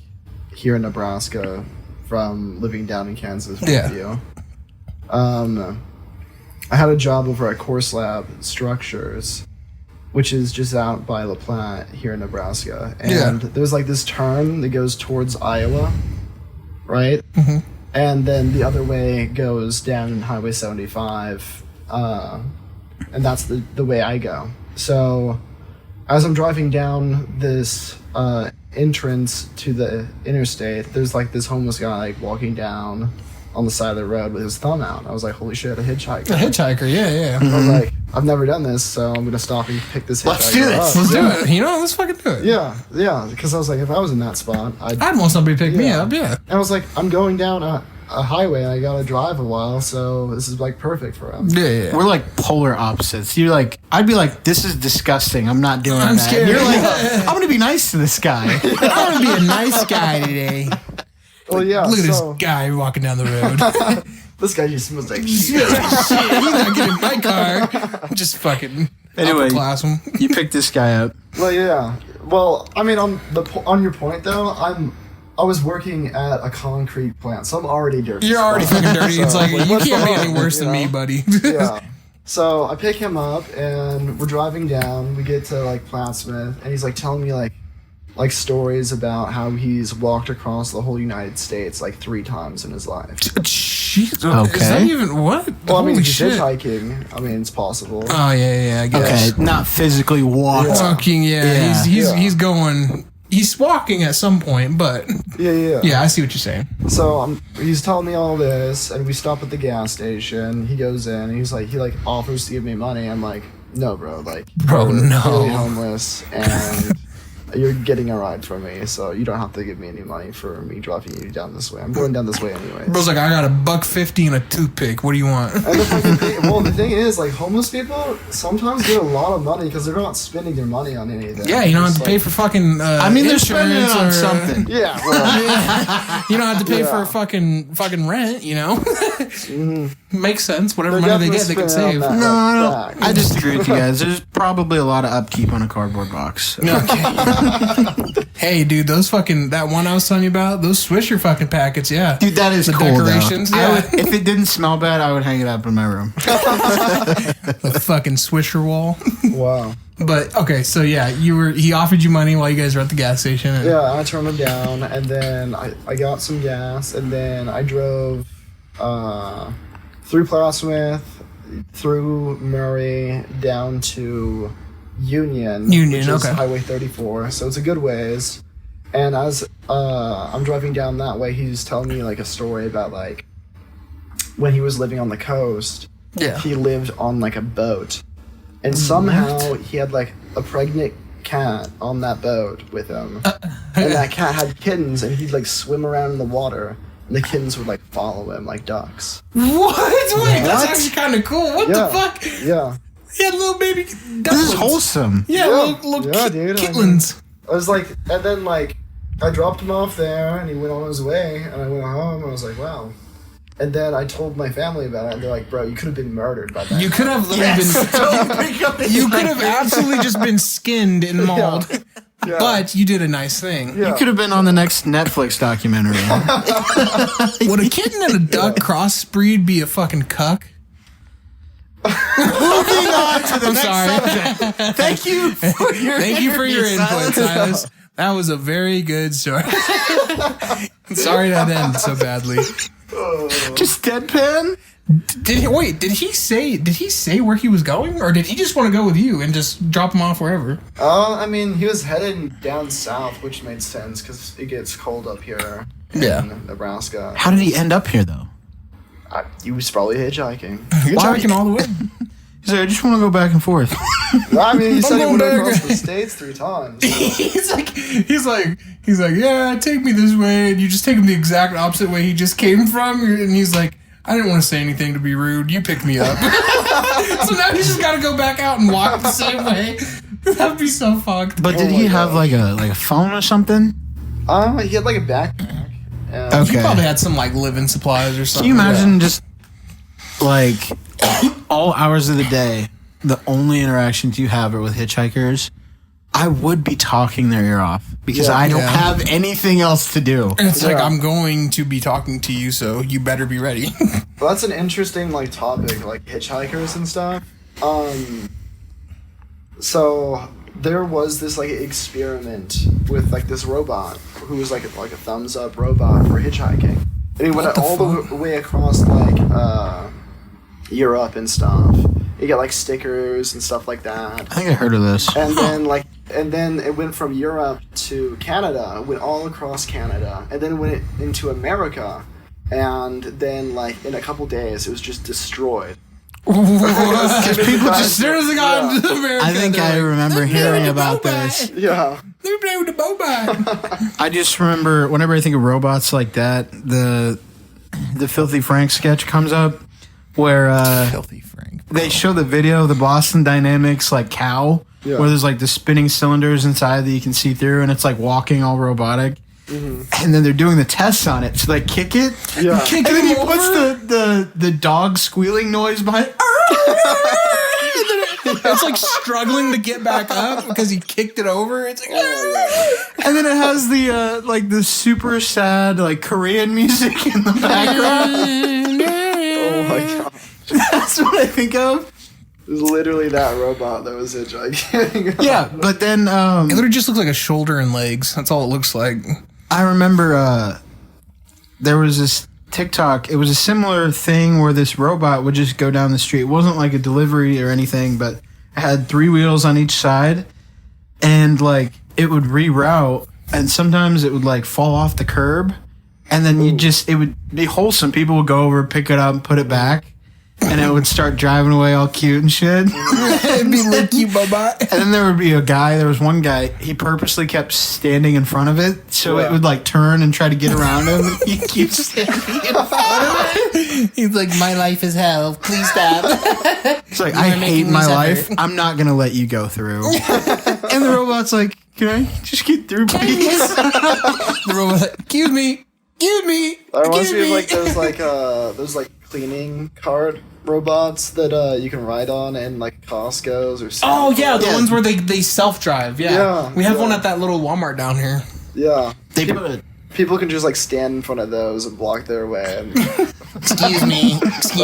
Speaker 3: here in Nebraska from living down in Kansas with
Speaker 1: Yeah.
Speaker 3: you, I had a job over at Course Lab Structures, which is just out by La Platte here in Nebraska. And there's like this turn that goes towards Iowa, right? Mm-hmm. And then the other way goes down Highway 75, and that's the way I go. So as I'm driving down this entrance to the interstate, there's like this homeless guy like walking down on the side of the road with his thumb out. I was like, holy shit, a hitchhiker.
Speaker 1: A hitchhiker, yeah.
Speaker 3: I was like, I've never done this, so I'm gonna stop and pick this hitchhiker
Speaker 2: Let's do this.
Speaker 3: up.
Speaker 1: Let's do it. You know, let's fucking do it.
Speaker 3: Yeah, because I was like, if I was in that spot,
Speaker 1: I'd want somebody to pick me
Speaker 3: Yeah.
Speaker 1: up, yeah.
Speaker 3: And I was like, I'm going down a highway and I gotta drive a while, so this is like perfect for him.
Speaker 1: Yeah.
Speaker 2: We're like polar opposites. You're like, I'd be like, this is disgusting. I'm not doing
Speaker 1: I'm
Speaker 2: that.
Speaker 1: scared.
Speaker 2: You're like, I'm going to be nice to this guy.
Speaker 1: I'm gonna be a nice guy today.
Speaker 3: Well, yeah.
Speaker 1: Look at
Speaker 3: so
Speaker 1: this guy walking down the road.
Speaker 3: this guy just smells like
Speaker 1: Shit,
Speaker 3: shit.
Speaker 1: he's not getting in my car. Just fucking
Speaker 2: Anyway.
Speaker 1: class him.
Speaker 2: You picked this guy up.
Speaker 3: Well, yeah. Well, I mean, on your point though, I was working at a concrete plant, so I'm already dirty.
Speaker 1: You're already fucking dirty. It's like, you
Speaker 3: what's
Speaker 1: can't be
Speaker 3: wrong,
Speaker 1: any worse
Speaker 3: you
Speaker 1: than me,
Speaker 3: know?
Speaker 1: buddy.
Speaker 3: Yeah. So I pick him up and we're driving down. We get to like Plattsmouth, and he's like telling me like stories about how he's walked across the whole United States like 3 times in his life.
Speaker 1: Jeez,
Speaker 2: Okay.
Speaker 1: is that even what?
Speaker 3: Well, I mean,
Speaker 1: Holy
Speaker 3: if you're
Speaker 1: shit.
Speaker 3: hitchhiking, I mean, it's possible.
Speaker 1: Oh yeah, I guess.
Speaker 2: Okay, not physically walk.
Speaker 3: Yeah.
Speaker 1: Walking, yeah.
Speaker 2: Yeah.
Speaker 1: He's going. He's walking at some point, but
Speaker 3: Yeah.
Speaker 1: yeah, I see what you're saying.
Speaker 3: So he's telling me all this, and we stop at the gas station. He goes in, and he offers to give me money. I'm like, no, bro, like,
Speaker 1: Bro,
Speaker 3: you're
Speaker 1: no.
Speaker 3: really homeless, and you're getting a ride from me, so you don't have to give me any money for me driving you down this way. I'm going down this way anyway.
Speaker 1: Bro's like, I got $1.50 and a toothpick. What do you want?
Speaker 3: And the thing is, like, homeless people sometimes get a lot of money because they're not spending their money on anything.
Speaker 1: Yeah, you don't have
Speaker 3: Just,
Speaker 1: to pay for fucking.
Speaker 2: I mean, they're spending it
Speaker 1: insurance
Speaker 2: on
Speaker 1: or-
Speaker 2: something.
Speaker 3: Yeah, well,
Speaker 1: You don't have to pay
Speaker 3: Yeah.
Speaker 1: for fucking rent. You know, makes sense. Whatever
Speaker 3: they're
Speaker 1: money they
Speaker 3: definitely
Speaker 1: get, they can
Speaker 3: spending
Speaker 1: save.
Speaker 3: on that,
Speaker 2: No, I
Speaker 3: like,
Speaker 2: don't.
Speaker 3: back.
Speaker 2: I disagree with you guys. There's probably a lot of upkeep on a cardboard box.
Speaker 1: Okay. Hey, dude, that one I was telling you about, those Swisher fucking packets, yeah.
Speaker 2: Dude, that is
Speaker 1: The
Speaker 2: cool,
Speaker 1: decorations,
Speaker 2: though.
Speaker 1: yeah.
Speaker 2: If it didn't smell bad, I would hang it up in my room.
Speaker 1: The fucking Swisher wall.
Speaker 3: Wow.
Speaker 1: But okay, so yeah, he offered you money while you guys were at the gas station. And,
Speaker 3: Yeah, I turned him down, and then I got some gas, and then I drove through Plattsmouth, through Murray, down to Union, which is
Speaker 1: okay.
Speaker 3: Highway 34, so it's a good ways. And as I'm driving down that way, he's telling me like a story about like when he was living on the coast,
Speaker 1: Yeah.
Speaker 3: he lived on like a boat, and somehow he had like a pregnant cat on that boat with him, and that cat had kittens, and he'd like swim around in the water, and the kittens would like follow him like ducks.
Speaker 1: What? Wait, that's
Speaker 2: What?
Speaker 1: actually kind of cool. What
Speaker 3: Yeah.
Speaker 1: the fuck?
Speaker 3: Yeah.
Speaker 1: He had little baby
Speaker 2: This
Speaker 1: ducklings.
Speaker 2: is wholesome.
Speaker 1: Yeah,
Speaker 3: Yeah.
Speaker 1: little
Speaker 3: Yeah, dude, I mean-
Speaker 1: kittlings.
Speaker 3: I was like, and then like, I dropped him off there, and he went on his way, and I went home, and I was like, wow. And then I told my family about it, and they're like, bro, you could have been murdered by that.
Speaker 1: You could have literally been. You could have absolutely just been skinned and mauled,
Speaker 3: Yeah.
Speaker 1: but you did a nice thing.
Speaker 3: Yeah.
Speaker 2: You could have been on the next Netflix documentary.
Speaker 1: Would a kitten and a duck crossbreed be a fucking cuck?
Speaker 2: Moving on to the
Speaker 1: I'm
Speaker 2: next
Speaker 1: sorry.
Speaker 2: subject. Thank you for your
Speaker 1: Thank you for your
Speaker 2: interview,
Speaker 1: input, Silas. That was a very good story. Sorry that ended so badly.
Speaker 2: Just deadpan?
Speaker 1: Did he say where he was going, or did he just want to go with you and just drop him off wherever?
Speaker 3: I mean, he was heading down south, which made sense because it gets cold up here in
Speaker 1: Yeah.
Speaker 3: Nebraska.
Speaker 2: How did he end up here, though?
Speaker 3: He was probably hitchhiking.
Speaker 1: You're talking all the way.
Speaker 2: He's like, I just want to go back and forth.
Speaker 3: I mean, he said he
Speaker 1: going
Speaker 3: went
Speaker 1: back.
Speaker 3: across the states 3 times.
Speaker 1: he's like, yeah, take me this way, and you just take him the exact opposite way he just came from, and he's like, I didn't want to say anything to be rude. You picked me up. So now he's just got to go back out and walk the same way. That'd be so fucked.
Speaker 2: But did
Speaker 3: Oh
Speaker 2: he
Speaker 3: my
Speaker 2: have
Speaker 3: gosh.
Speaker 2: like a phone or something?
Speaker 3: He had like a backpack.
Speaker 2: Okay.
Speaker 1: He probably had some like living supplies or something.
Speaker 2: Can you imagine just like all hours of the day, the only interactions you have are with hitchhikers? I would be talking their ear off because I don't have anything else to do.
Speaker 1: And it's like, I'm going to be talking to you, so you better be ready.
Speaker 3: Well, that's an interesting like topic, like hitchhikers and stuff. So there was this like experiment with like this robot who was like a thumbs up robot for hitchhiking, and he went all the way across like Europe and stuff. You get like stickers and stuff like that.
Speaker 2: I think I heard of this.
Speaker 3: And then it went from Europe to Canada, went all across Canada, and then went into America, and then like in a couple days it was just destroyed.
Speaker 1: Because people just, as soon as they got into America,
Speaker 2: I think I remember hearing about this.
Speaker 3: Yeah.
Speaker 1: Let me play with the boba.
Speaker 2: I just remember whenever I think of robots like that, the Filthy Frank sketch comes up where
Speaker 1: Filthy Frank.
Speaker 2: they show the video of the Boston Dynamics like cow, where there's like the spinning cylinders inside that you can see through, and it's like walking all robotic. Mm-hmm. And then they're doing the tests on it, so they kick it.
Speaker 3: Yeah.
Speaker 2: And then he puts the dog squealing noise behind.
Speaker 1: It's like struggling to get back up because he kicked it over. It's like,
Speaker 2: and then it has the like the super sad like Korean music in the background.
Speaker 3: Oh my god.
Speaker 2: That's what I think of.
Speaker 3: It was literally that robot that was hitchhiking.
Speaker 2: Yeah, but then
Speaker 1: it literally just looks like a shoulder and legs. That's all it looks like.
Speaker 2: I remember there was this TikTok. It was a similar thing where this robot would just go down the street. It wasn't like a delivery or anything, but it had 3 wheels on each side, and like it would reroute, and sometimes it would like fall off the curb, and then it would be wholesome. People would go over, pick it up, and put it back. And it would start driving away all cute and shit.
Speaker 1: It'd be like cute, bye-bye.
Speaker 2: And then there would be there was one guy, he purposely kept standing in front of it, so it would like turn and try to get around him. And he keeps standing in front of it.
Speaker 1: He's like, my life is hell. Please stop.
Speaker 2: It's like, I hate my life. I'm not going to let you go through. And the robot's like, can I just get through, please?
Speaker 1: The robot's like, excuse me.
Speaker 3: That reminds me of like those cleaning cart robots that you can ride on in like Costco's or something.
Speaker 1: Oh yeah, the ones where they self-drive. Yeah. We have one at that little Walmart down here.
Speaker 3: Yeah.
Speaker 2: People
Speaker 3: can just like stand in front of those and block their way. And
Speaker 1: Excuse me.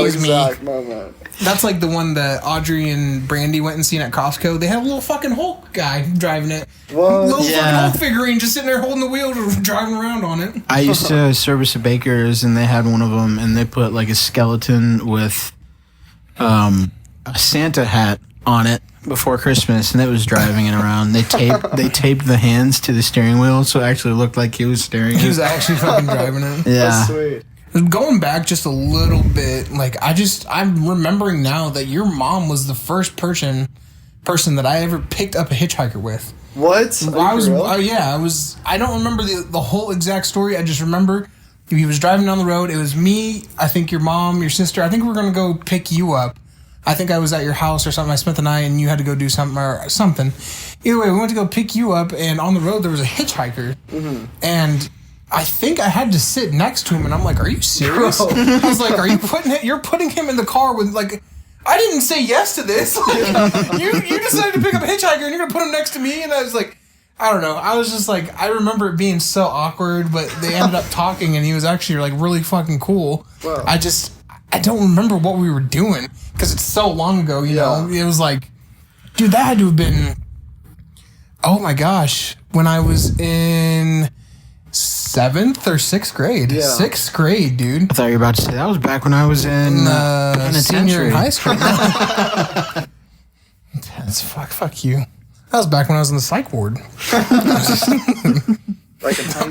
Speaker 3: exact moment.
Speaker 1: That's like the one that Audrey and Brandy went and seen at Costco. They had a little fucking Hulk guy driving it.
Speaker 3: What?
Speaker 1: Little fucking Hulk figurine just sitting there holding the wheel, driving around on it.
Speaker 2: I used to service a baker's, and they had one of them, and they put like a skeleton with a Santa hat on it before Christmas, and it was driving it around. They taped the hands to the steering wheel, so it actually looked like he was steering it.
Speaker 1: He was actually fucking driving it.
Speaker 2: Yeah.
Speaker 3: That's sweet.
Speaker 1: Going back just a little bit, like I'm remembering now that your mom was the first person that I ever picked up a hitchhiker with.
Speaker 3: What?
Speaker 1: I don't remember the whole exact story. I just remember he was driving down the road. It was me, I think your mom, your sister. I think we were going to go pick you up. I think I was at your house or something. I spent the night and you had to go do something or something. Either way, we went to go pick you up, and on the road there was a hitchhiker. Mm-hmm. And I think I had to sit next to him, and I'm like, are you serious? I was like, you're putting him in the car with like, I didn't say yes to this. Like, you decided to pick up a hitchhiker and you're going to put him next to me? And I was like, I don't know. I was just like, I remember it being so awkward, but they ended up talking, and he was actually like really fucking cool. Wow. I don't remember what we were doing because it's so long ago, you know? It was like, dude, that had to have been, oh my gosh, when I was in 7th or 6th grade. Yeah. 6th grade, dude.
Speaker 2: I thought you were about to say that was back when I was in
Speaker 1: senior in high school. That's fuck you. That was back when I was in the psych ward.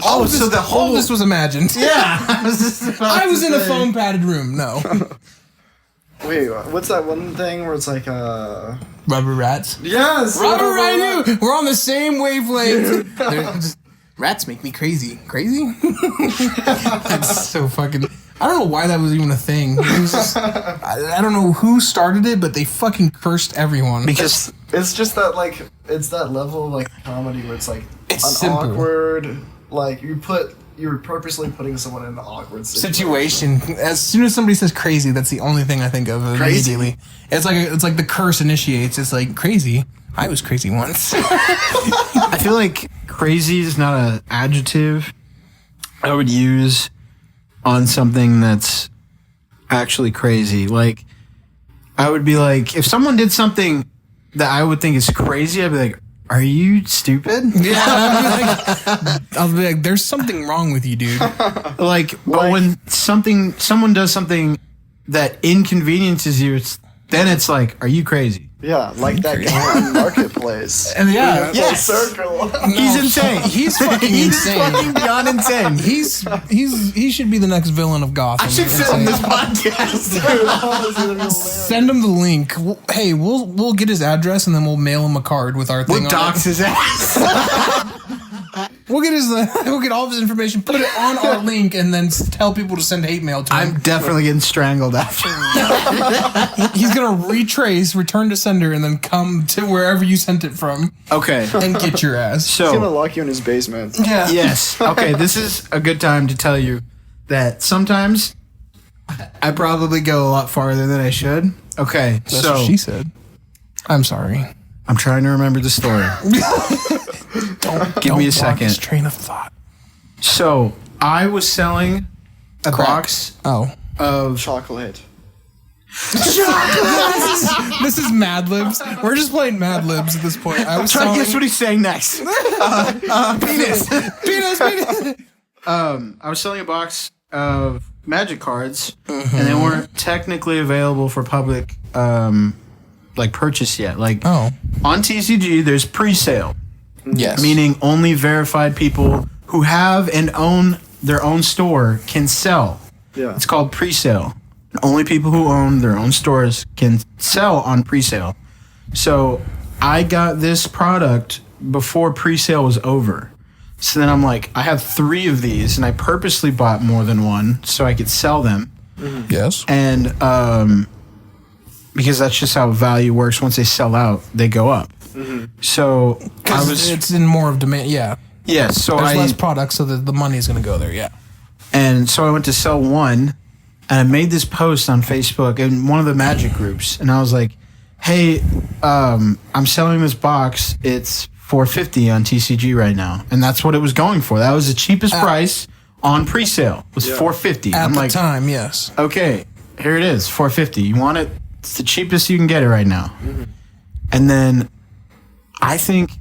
Speaker 1: All of this was imagined.
Speaker 2: Yeah.
Speaker 1: I was in a foam padded room. No.
Speaker 3: Wait, what's that one thing where it's like
Speaker 1: Rubber rats?
Speaker 3: Yes!
Speaker 1: Rubber I knew! We're on the same wavelength. Rats make me crazy. Crazy? That's so fucking... I don't know why that was even a thing. It was just, I don't know who started it, but they fucking cursed everyone.
Speaker 3: Because it's just that, like, it's that level of, like, comedy where it's, like,
Speaker 1: it's
Speaker 3: an
Speaker 1: simple.
Speaker 3: awkward, like you're purposely putting someone in an awkward
Speaker 1: situation. As soon as somebody says crazy, that's the only thing I think of immediately. It's like the curse initiates. It's like crazy. I was crazy once.
Speaker 2: I feel like crazy is not an adjective I would use on something that's actually crazy. Like, I would be like, if someone did something that I would think is crazy, I'd be like, are you stupid?
Speaker 1: Yeah, I'll be like, there's something wrong with you, dude.
Speaker 2: But when someone does something that inconveniences you, then it's like, are you crazy?
Speaker 3: Yeah, like that guy on Marketplace.
Speaker 1: And yeah,
Speaker 2: yes.
Speaker 3: Circle.
Speaker 2: He's insane.
Speaker 1: He's fucking insane.
Speaker 2: Fucking beyond insane.
Speaker 1: He should be the next villain of Gotham.
Speaker 2: I should film this podcast.
Speaker 1: Send him the link. We'll get his address and then we'll mail him a card with our thing.
Speaker 2: We'll dox his ass.
Speaker 1: We'll get all of his information, put it on our link, and then tell people to send hate mail to him.
Speaker 2: I'm definitely getting strangled after.
Speaker 1: He's gonna return to sender, and then come to wherever you sent it from.
Speaker 2: Okay.
Speaker 1: And get your ass.
Speaker 3: He's gonna
Speaker 2: So
Speaker 3: lock you in his basement.
Speaker 1: Yeah.
Speaker 2: yes. Okay. This is a good time to tell you that sometimes I probably go a lot farther than I should. Okay.
Speaker 1: That's what she said. I'm sorry.
Speaker 2: I'm trying to remember the story. Give me a second.
Speaker 1: This train of thought.
Speaker 2: So I was selling a box of
Speaker 3: Chocolate.
Speaker 1: This is Mad Libs. We're just playing Mad Libs at this point. I was
Speaker 2: trying to guess
Speaker 1: selling
Speaker 2: what he's saying next.
Speaker 1: penis.
Speaker 2: I was selling a box of magic cards, and they weren't technically available for public purchase yet. On TCG, there's pre-sale.
Speaker 1: Yes.
Speaker 2: Meaning only verified people who have and own their own store can sell.
Speaker 3: Yeah.
Speaker 2: It's called pre-sale. Only people who own their own stores can sell on pre-sale. So I got this product before pre-sale was over. So then I'm like, I have 3 of these, and I purposely bought more than one so I could sell them.
Speaker 1: Yes.
Speaker 2: And because that's just how value works. Once they sell out, they go up. So
Speaker 1: it's in more of demand. Yeah.
Speaker 2: Yeah, so
Speaker 1: There's less products, so the money is going to go there. Yeah.
Speaker 2: And so I went to sell one, and I made this post on Facebook in one of the magic groups, and I was like, "Hey, I'm selling this box. It's $450 on TCG right now," and that's what it was going for. That was the cheapest price on pre-sale. Was $450
Speaker 1: at the time. Yes.
Speaker 2: Okay, here it is, $450. You want it? It's the cheapest you can get it right now. And then I think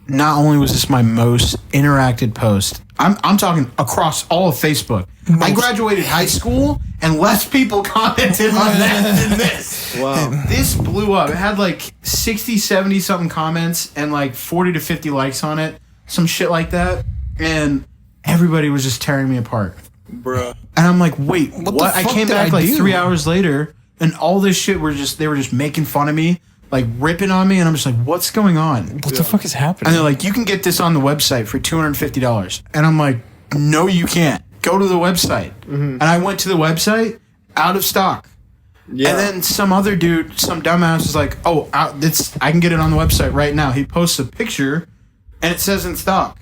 Speaker 2: not only was this my most interacted post, I'm talking across all of Facebook. I graduated high school and less people commented on that than this.
Speaker 3: Wow.
Speaker 2: This blew up. It had like 60, 70 something comments and like 40 to 50 likes on it. Some shit like that. And everybody was just tearing me apart.
Speaker 3: Bruh.
Speaker 2: And I'm like, wait, what? I
Speaker 1: fuck
Speaker 2: came
Speaker 1: did
Speaker 2: back
Speaker 1: I
Speaker 2: like
Speaker 1: do?
Speaker 2: 3 hours later and all this shit they were just making fun of me, like ripping on me, and I'm just like, what's going on?
Speaker 1: What the fuck is happening?
Speaker 2: And they're like, you can get this on the website for $250. And I'm like, no, you can't. Go to the website. And I went to the website, out of stock. Yeah. And then some other dude, some dumbass was like, I can get it on the website right now. He posts a picture and it says in stock.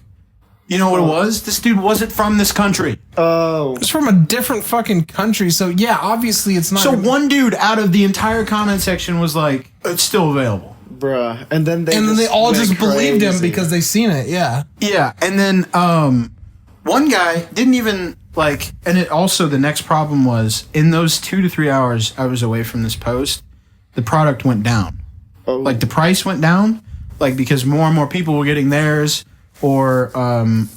Speaker 2: You know what it was? This dude wasn't from this country.
Speaker 3: Oh.
Speaker 1: It's from a different fucking country, so yeah, obviously it's not.
Speaker 2: So one dude out of the entire comment section was like, it's still available.
Speaker 3: Bruh. And then they
Speaker 1: all
Speaker 3: went
Speaker 1: just believed him
Speaker 3: crazy.
Speaker 1: because they seen it, yeah.
Speaker 2: Yeah, and then one guy didn't even and it also, the next problem was, in those 2 to 3 hours I was away from this post, the product went down.
Speaker 3: Oh.
Speaker 2: Like the price went down, because more and more people were getting theirs, or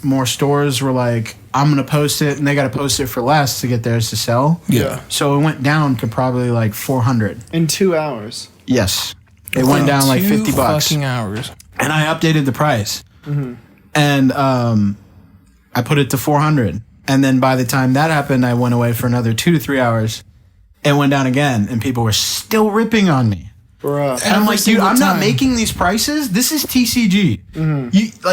Speaker 2: more stores were like, I'm going to post it, and they got to post it for less to get theirs to sell.
Speaker 1: Yeah.
Speaker 2: So it went down to probably like 400.
Speaker 3: In 2 hours.
Speaker 2: Yes. It went down like 50 bucks.
Speaker 1: Fucking hours.
Speaker 2: And I updated the price. And I put it to 400. And then by the time that happened, I went away for another 2 to 3 hours. It went down again, and people were still ripping on me.
Speaker 3: Bruh.
Speaker 2: And I'm like, dude, I'm not
Speaker 1: time.
Speaker 2: making these prices. This is TCG.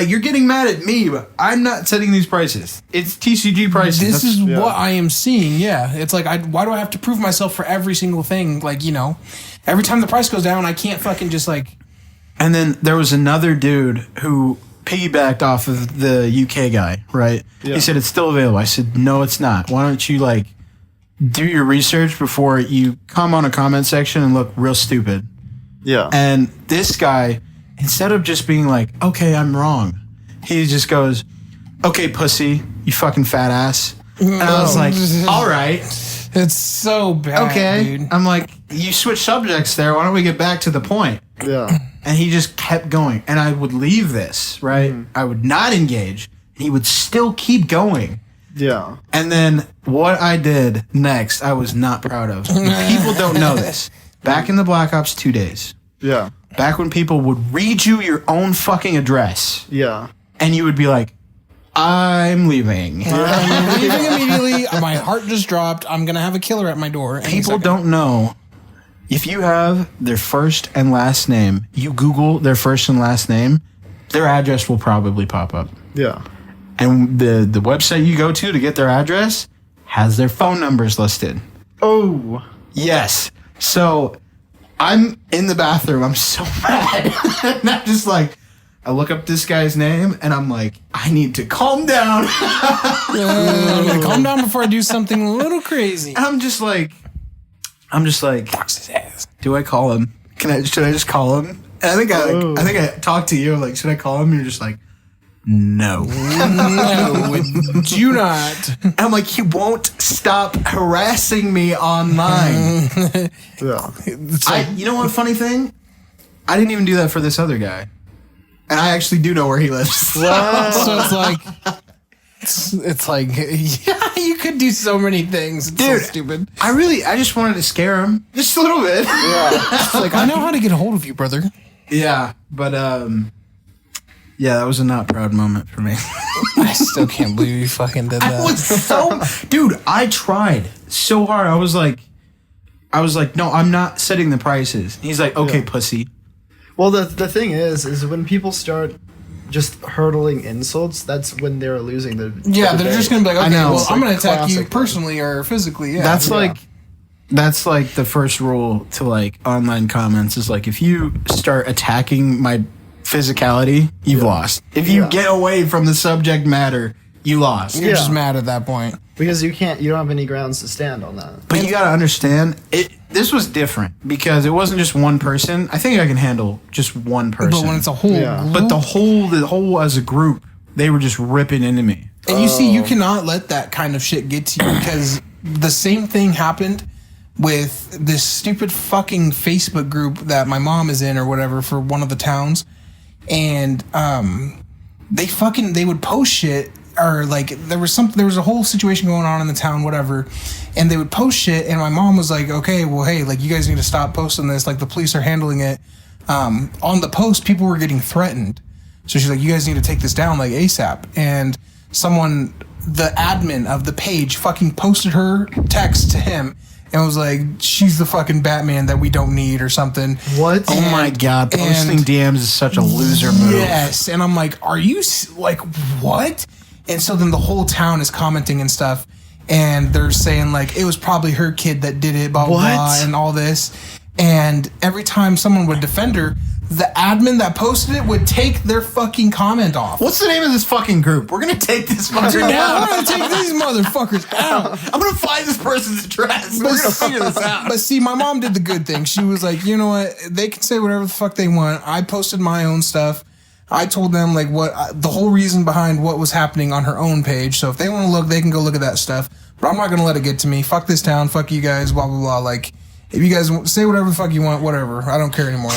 Speaker 2: You're getting mad at me, but I'm not setting these prices. It's TCG prices.
Speaker 1: This is what I am seeing, yeah. It's like, why do I have to prove myself for every single thing? Like, every time the price goes down, I can't fucking just like...
Speaker 2: And then there was another dude who piggybacked off of the UK guy, right?
Speaker 3: Yeah.
Speaker 2: He said it's still available. I said, no, it's not. Why don't you like do your research before you come on a comment section and look real stupid?
Speaker 3: Yeah.
Speaker 2: And this guy, instead of just being like, okay, I'm wrong, he just goes, okay, pussy, you fucking fat ass. And I was like, all right.
Speaker 1: It's so bad,
Speaker 2: Okay.
Speaker 1: dude.
Speaker 2: I'm like, you switch subjects there. Why don't we get back to the point?
Speaker 3: Yeah.
Speaker 2: And he just kept going. And I would leave this, right? I would not engage. He would still keep going.
Speaker 3: Yeah.
Speaker 2: And then what I did next, I was not proud of. People don't know this. Back in the Black Ops 2 days,
Speaker 3: Yeah.
Speaker 2: back when people would read you your own fucking address,
Speaker 3: Yeah.
Speaker 2: and you would be like, I'm leaving.
Speaker 1: I'm leaving immediately. My heart just dropped. I'm gonna have a killer at my door. any
Speaker 2: People
Speaker 1: second.
Speaker 2: don't know. If you have their first and last name, you Google their first and last name, their address will probably pop up.
Speaker 3: Yeah.
Speaker 2: And the website you go to get their address has their phone numbers listed.
Speaker 3: Oh.
Speaker 2: Yes. So I'm in the bathroom. I'm so mad. And I'm just like, I look up this guy's name and I'm like, I need to calm down.
Speaker 1: I'm gonna calm down before I do something a little crazy.
Speaker 2: I'm just like,
Speaker 1: Box his ass.
Speaker 2: do I call him? Should I just call him? And I think I talked to you. Like, should I call him? And you're just like, no.
Speaker 1: No, do not.
Speaker 2: I'm like, he won't stop harassing me online.
Speaker 3: Yeah.
Speaker 2: You know what? Funny thing, I didn't even do that for this other guy, and I actually do know where he lives.
Speaker 1: So it's like, yeah, you could do so many things. It's
Speaker 2: Dude,
Speaker 1: so stupid.
Speaker 2: I just wanted to scare him just a little bit.
Speaker 1: It's like, I know how to get a hold of you, brother.
Speaker 2: Yeah, but yeah, that was a not proud moment for me.
Speaker 1: I still can't believe you fucking did that.
Speaker 2: I was so, dude. I tried so hard. I was like, no, I'm not setting the prices. He's like, okay, pussy.
Speaker 3: Well, the thing is when people start just hurtling insults, that's when they're losing the
Speaker 1: Yeah, they're just gonna be like, okay,
Speaker 2: know.
Speaker 1: well, I'm gonna attack you
Speaker 3: Classic.
Speaker 1: personally or physically. Yeah,
Speaker 2: That's like the first rule to like online comments is like, if you start attacking my physicality, you've lost. If you get away from the subject matter, you lost.
Speaker 1: you're just mad at that point.
Speaker 3: because you don't have any grounds to stand on that.
Speaker 2: But you gotta understand, this was different because it wasn't just one person. I think I can handle just one person.
Speaker 1: But when it's a whole group,
Speaker 2: But the whole as a group, they were just ripping into me.
Speaker 1: and you see, you cannot let that kind of shit get to you because the same thing happened with this stupid fucking Facebook group that my mom is in or whatever for one of the towns, and they would post shit. Or like there was a whole situation going on in the town, whatever, and they would post shit, and my mom was like, okay, well, hey, like you guys need to stop posting this, like the police are handling it. On the post, people were getting threatened, so she's like, you guys need to take this down like ASAP. And the admin of the page fucking posted her text to him and was like, she's the fucking Batman that we don't need or something.
Speaker 3: What?
Speaker 2: Oh my god, posting DMs is such a loser move.
Speaker 1: Yes, and I'm like, are you like what? And so then the whole town is commenting and stuff, and they're saying like it was probably her kid that did it, blah blah blah, and all this. And every time someone would defend her, the admin that posted it would take their fucking comment off.
Speaker 2: What's the name of this fucking group? We're gonna take this fucker
Speaker 1: I'm
Speaker 2: down.
Speaker 1: gonna take these motherfuckers out.
Speaker 2: I'm gonna find this person's address. We're gonna figure this out.
Speaker 1: But see, my mom did the good thing. She was like, you know what? They can say whatever the fuck they want. I posted my own stuff. I told them like the whole reason behind what was happening on her own page. So if they want to look, they can go look at that stuff. But I'm not gonna let it get to me. Fuck this town. Fuck you guys. Blah blah blah. Like if you guys say whatever the fuck you want, whatever. I don't care anymore.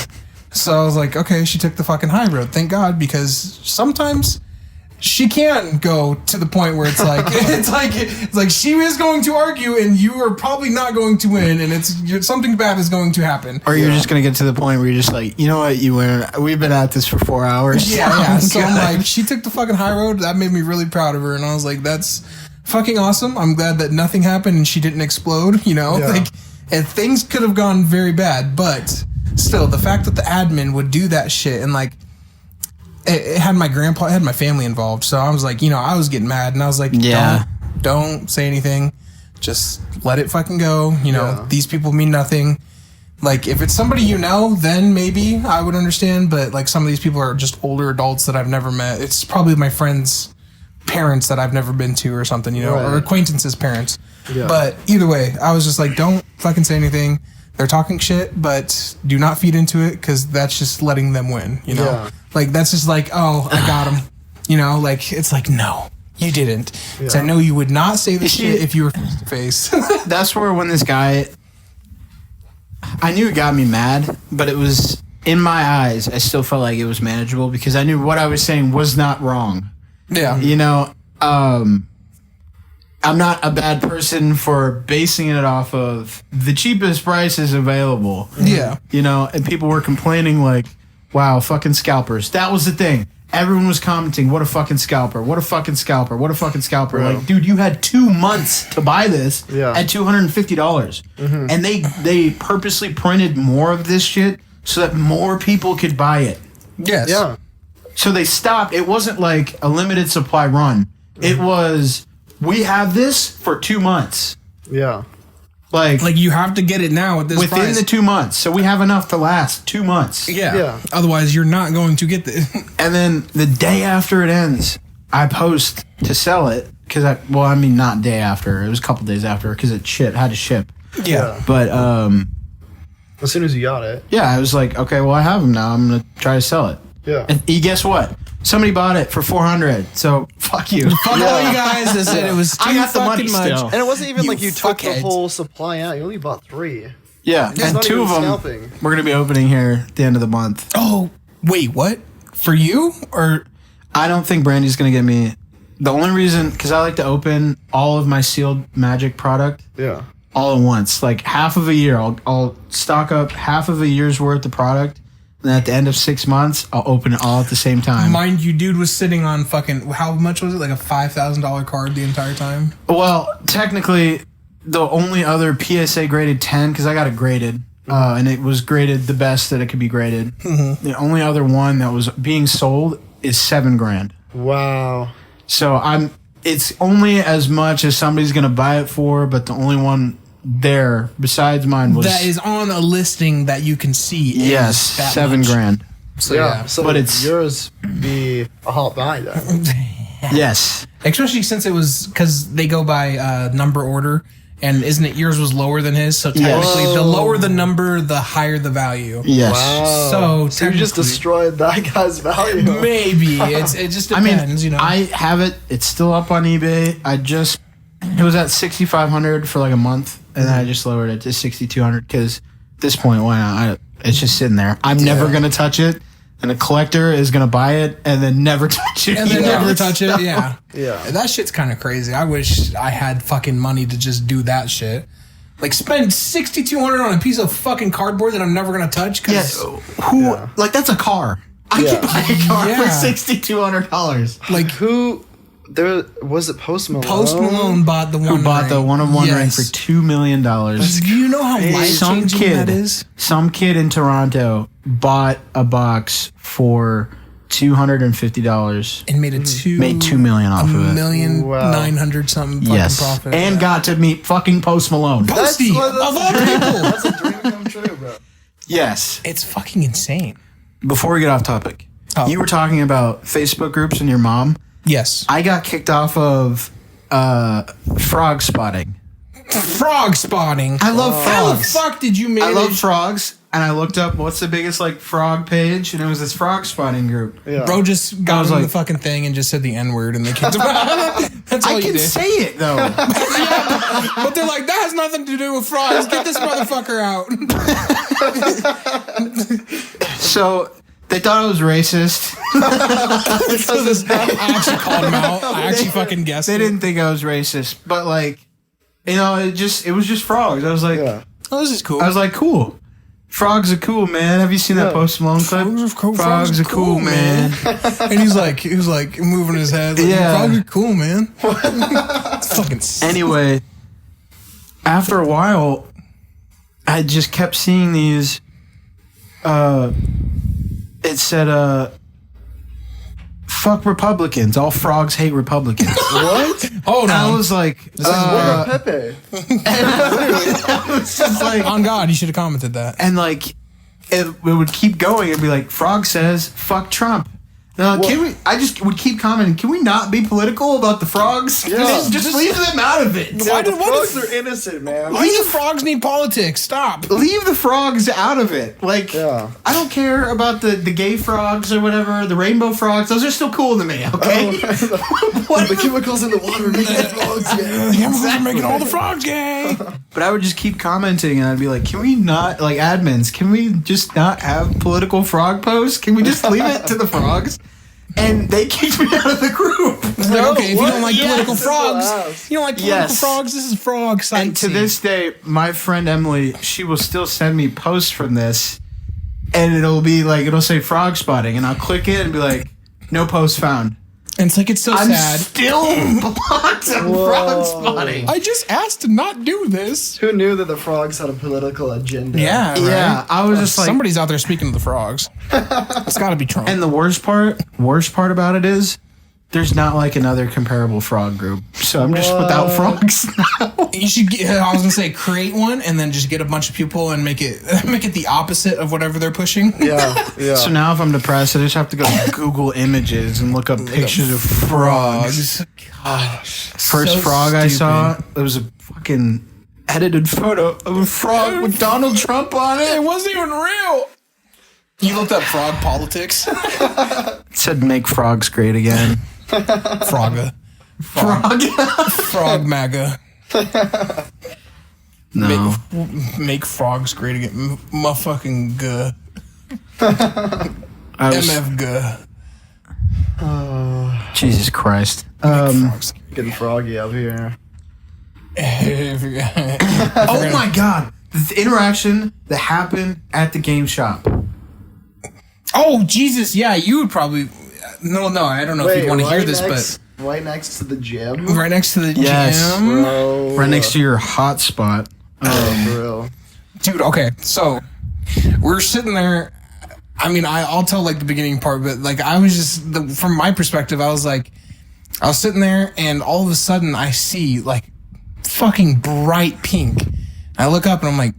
Speaker 1: So I was like, okay, she took the fucking high road. Thank God, because sometimes she can go to the point where it's like it's like she is going to argue and you are probably not going to win, and something bad is going to happen.
Speaker 2: Or you're just gonna get to the point where you're just like, you know what, you win. We've been at this for 4 hours.
Speaker 1: Yeah. So I'm like, she took the fucking high road. That made me really proud of her, and I was like, that's fucking awesome. I'm glad that nothing happened and she didn't explode. You know, and things could have gone very bad, but still, the fact that the admin would do that shit and like. It had my grandpa, it had my family involved, so I was like, I was getting mad, and I was like, don't say anything, just let it fucking go. These people mean nothing. Like, if it's somebody you know, then maybe I would understand. But, like, some of these people are just older adults that I've never met. It's probably my friends' parents that I've never been to or something, you know,
Speaker 3: Right.
Speaker 1: or acquaintances' parents.
Speaker 3: Yeah.
Speaker 1: But either way, I was just like, don't fucking say anything. They're talking shit, but do not feed into it because that's just letting them win, you know?
Speaker 3: Yeah.
Speaker 1: Like, that's just like, oh, I got him. You know, like, it's like, no, you didn't.
Speaker 3: Yeah.
Speaker 1: So I know you would not say this shit if you were face to face.
Speaker 2: That's where when this guy, I knew it got me mad, but it was in my eyes. I still felt like it was manageable because I knew what I was saying was not wrong.
Speaker 1: Yeah.
Speaker 2: You know, I'm not a bad person for basing it off of the cheapest prices available.
Speaker 1: Yeah.
Speaker 2: You know, and people were complaining like, wow, fucking scalpers. That was the thing. Everyone was commenting, what a fucking scalper, what a fucking scalper, what a fucking scalper.
Speaker 3: Yeah.
Speaker 2: Like, dude, you had 2 months to buy this at $250.
Speaker 3: Mm-hmm.
Speaker 2: And they purposely printed more of this shit so that more people could buy it.
Speaker 1: Yes.
Speaker 3: Yeah.
Speaker 2: So they stopped. It wasn't like a limited supply run. It was, we have this for 2 months.
Speaker 3: Yeah.
Speaker 2: Like
Speaker 1: Like, you have to get it now at this
Speaker 2: within
Speaker 1: price.
Speaker 2: the 2 months. So we have enough to last 2 months.
Speaker 1: Yeah.
Speaker 3: Yeah.
Speaker 1: Otherwise, you're not going to get this.
Speaker 2: And then the day after it ends, I post to sell it because not day after. It was a couple days after because it had to ship.
Speaker 1: Yeah.
Speaker 2: But
Speaker 3: As soon as you got it.
Speaker 2: yeah, I was like, okay, well I have them now. I'm gonna try to sell it.
Speaker 3: Yeah.
Speaker 2: And guess what? Somebody bought it for $400. So fuck you.
Speaker 1: Fuck all you guys that said it was too
Speaker 2: I got the money
Speaker 1: fucking much.
Speaker 2: still.
Speaker 3: And it wasn't even
Speaker 1: You
Speaker 3: like you took the
Speaker 1: fuckheads.
Speaker 3: whole supply out. You only bought 3.
Speaker 2: Yeah,
Speaker 3: It's
Speaker 2: and
Speaker 3: not
Speaker 2: 2
Speaker 3: even
Speaker 2: of them
Speaker 3: scalping.
Speaker 2: we're gonna be opening here at the end of the month.
Speaker 1: Oh, wait, what? For you? Or
Speaker 2: I don't think Brandy's gonna get me. The only reason, because I like to open all of my sealed magic product
Speaker 3: Yeah.
Speaker 2: all at once, like half of a year. I'll stock up half of a year's worth of product, and then at the end of 6 months, I'll open it all at the same time.
Speaker 1: mind you, dude was sitting on fucking, how much was it? Like a $5,000 card the entire time?
Speaker 2: Well, technically, the only other PSA graded 10, because I got it graded, and it was graded the best that it could be graded. The only other one that was being sold is $7,000.
Speaker 3: Wow.
Speaker 2: So it's only as much as somebody's gonna buy it for, but the only one there besides mine was
Speaker 1: That is on a listing that you can see. is
Speaker 2: yes,
Speaker 1: that
Speaker 2: $7,000.
Speaker 1: much. So,
Speaker 3: Yeah.
Speaker 1: yeah.
Speaker 3: So
Speaker 2: But it's-
Speaker 3: yours be a hot buy then.
Speaker 2: Yes,
Speaker 1: Especially since it was, because they go by number order, and isn't it yours was lower than his? So technically, the lower the number, the higher the value.
Speaker 2: yes.
Speaker 3: Wow.
Speaker 1: So
Speaker 3: you just
Speaker 1: technically-
Speaker 3: destroyed that guy's value.
Speaker 1: Maybe. It just depends, you know.
Speaker 2: I have it. It's still up on eBay. It was at 6,500 for like a month, and then I just lowered it to 6,200 because at this point, why not? It's just sitting there. I'm never gonna touch it, and a collector is gonna buy it and then never touch it.
Speaker 1: and then
Speaker 2: again.
Speaker 1: never touch it. Yeah.
Speaker 3: Yeah.
Speaker 1: That shit's kind of crazy. I wish I had fucking money to just do that shit. Like, spend $6,200 on a piece of fucking cardboard that I'm never gonna touch.
Speaker 2: Yeah,
Speaker 1: Cause
Speaker 2: like that's a car. I
Speaker 3: Yeah.
Speaker 2: can buy a car
Speaker 1: Yeah.
Speaker 2: for $6,200.
Speaker 1: like
Speaker 3: Who there was it Post Malone?
Speaker 1: Post Malone bought the one.
Speaker 2: Who bought the one-of-one ring
Speaker 1: Yes.
Speaker 2: for $2 million?
Speaker 1: Do you know how
Speaker 2: Some
Speaker 1: life-changing that is?
Speaker 2: some kid in Toronto bought a box for $250
Speaker 1: And made
Speaker 2: made $2 million off of it.
Speaker 3: Wow.
Speaker 1: $1,900,000 something fucking
Speaker 2: Yes,
Speaker 1: profit.
Speaker 2: and
Speaker 1: Yeah.
Speaker 2: got to meet fucking Post Malone.
Speaker 1: Posty,
Speaker 3: That's
Speaker 1: of all
Speaker 3: a dream.
Speaker 1: people.
Speaker 3: That's a dream come true, bro.
Speaker 2: Yes.
Speaker 1: It's fucking insane.
Speaker 2: Before we get off topic,
Speaker 1: Oh.
Speaker 2: you were talking about Facebook groups and your mom.
Speaker 1: Yes.
Speaker 2: I got kicked off of frog spotting.
Speaker 1: Frog spotting.
Speaker 2: I love
Speaker 1: How the
Speaker 2: frogs.
Speaker 1: fuck did you manage?
Speaker 2: I love frogs, and I looked up what's the biggest like frog page, and it was this frog spotting group.
Speaker 3: Yeah.
Speaker 1: Bro just got
Speaker 2: was
Speaker 1: on the
Speaker 2: like-
Speaker 1: fucking thing and just said the N word and they kicked him out. That's all
Speaker 2: I
Speaker 1: you
Speaker 2: can
Speaker 1: did.
Speaker 2: say it though.
Speaker 1: But they're like, that has nothing to do with frogs. Get this motherfucker out.
Speaker 2: So they thought I was racist.
Speaker 1: I actually called him out. I actually fucking guessed
Speaker 2: They
Speaker 1: it.
Speaker 2: didn't think I was racist, but like, you know, it was just frogs. I was like,
Speaker 3: Yeah.
Speaker 1: Oh, this is cool.
Speaker 2: I was like, cool. Frogs are cool, man. Have you seen that
Speaker 3: Yeah.
Speaker 2: Post Malone clip? Frogs are cool, man.
Speaker 1: And he was like moving his head. Like,
Speaker 2: Yeah.
Speaker 1: Frogs are cool, man. It's fucking sick.
Speaker 2: Anyway, after a while, I just kept seeing these. It said fuck Republicans. All frogs hate Republicans.
Speaker 3: What?
Speaker 1: Oh no!
Speaker 2: I was like,
Speaker 3: What about Pepe?
Speaker 2: it's just like,
Speaker 1: on God, you should have commented that.
Speaker 2: and like, it would keep going. It'd be like, frog says, fuck Trump. Now, can we? I just would keep commenting. Can we not be political about the frogs?
Speaker 3: Yeah.
Speaker 2: Just leave them out of it.
Speaker 3: Yeah, the
Speaker 1: what
Speaker 3: frogs are innocent, man.
Speaker 1: Why do frogs need politics? Stop.
Speaker 2: Leave the frogs out of it. Like,
Speaker 3: Yeah.
Speaker 2: I don't care about the gay frogs or whatever, the rainbow frogs. Those are still cool to me, okay?
Speaker 3: The chemicals in the water make the frogs gay.
Speaker 1: Chemicals are making all the frogs gay.
Speaker 2: But I would just keep commenting, and I'd be like, can we not, like, admins, can we just not have political frog posts? Can we just leave it to the frogs? And they kicked me out of the group.
Speaker 1: It's like, okay, if you don't like political
Speaker 3: Yes.
Speaker 1: frogs, you don't like political
Speaker 2: Yes.
Speaker 1: frogs, this is frog sightseeing.
Speaker 2: And to this day, my friend Emily, she will still send me posts from this, and it'll be like, it'll say frog spotting, and I'll click it and be like, no post found.
Speaker 1: And it's like, it's so
Speaker 2: I'm
Speaker 1: sad.
Speaker 2: still blocked on frog spotting.
Speaker 1: I just asked to not do this.
Speaker 3: Who knew that the frogs had a political agenda?
Speaker 1: Yeah, right?
Speaker 2: Yeah, I was just like,
Speaker 1: Somebody's out there speaking to the frogs. It's got to be Trump.
Speaker 2: and the worst part about it is, there's not like another comparable frog group. So I'm just without frogs now.
Speaker 1: you should get, I was gonna say create one and then just get a bunch of people and make it the opposite of whatever they're pushing.
Speaker 3: Yeah, yeah.
Speaker 2: So now if I'm depressed, I just have to go to Google Images and look up pictures of frogs.
Speaker 1: Gosh.
Speaker 2: First
Speaker 1: so
Speaker 2: frog I
Speaker 1: stupid.
Speaker 2: saw, it was a fucking edited photo of a frog with Donald Trump on
Speaker 1: It
Speaker 2: it.
Speaker 1: wasn't even real. You looked up frog politics.
Speaker 2: It said make frogs great again.
Speaker 1: Frogga.
Speaker 2: Frog?
Speaker 1: Frog MAGA.
Speaker 2: No.
Speaker 1: Make frogs great again. Motherfucking guh.
Speaker 2: I was,
Speaker 1: MF guh.
Speaker 2: Jesus Christ.
Speaker 1: Frogs.
Speaker 3: Getting froggy up here.
Speaker 2: Oh my God. The interaction that happened at the game shop.
Speaker 1: Oh Jesus! Yeah, you would probably. No, I don't know if you'd want to hear this,
Speaker 3: right next to the gym.
Speaker 1: but right next to the
Speaker 2: Yes.
Speaker 1: gym,
Speaker 3: Bro.
Speaker 2: Right next to your hot spot.
Speaker 3: For real.
Speaker 1: dude. Okay, so we're sitting there. I mean, I'll tell like the beginning part, but like I was just from my perspective, I was sitting there, and all of a sudden I see like fucking bright pink. I look up and I'm like,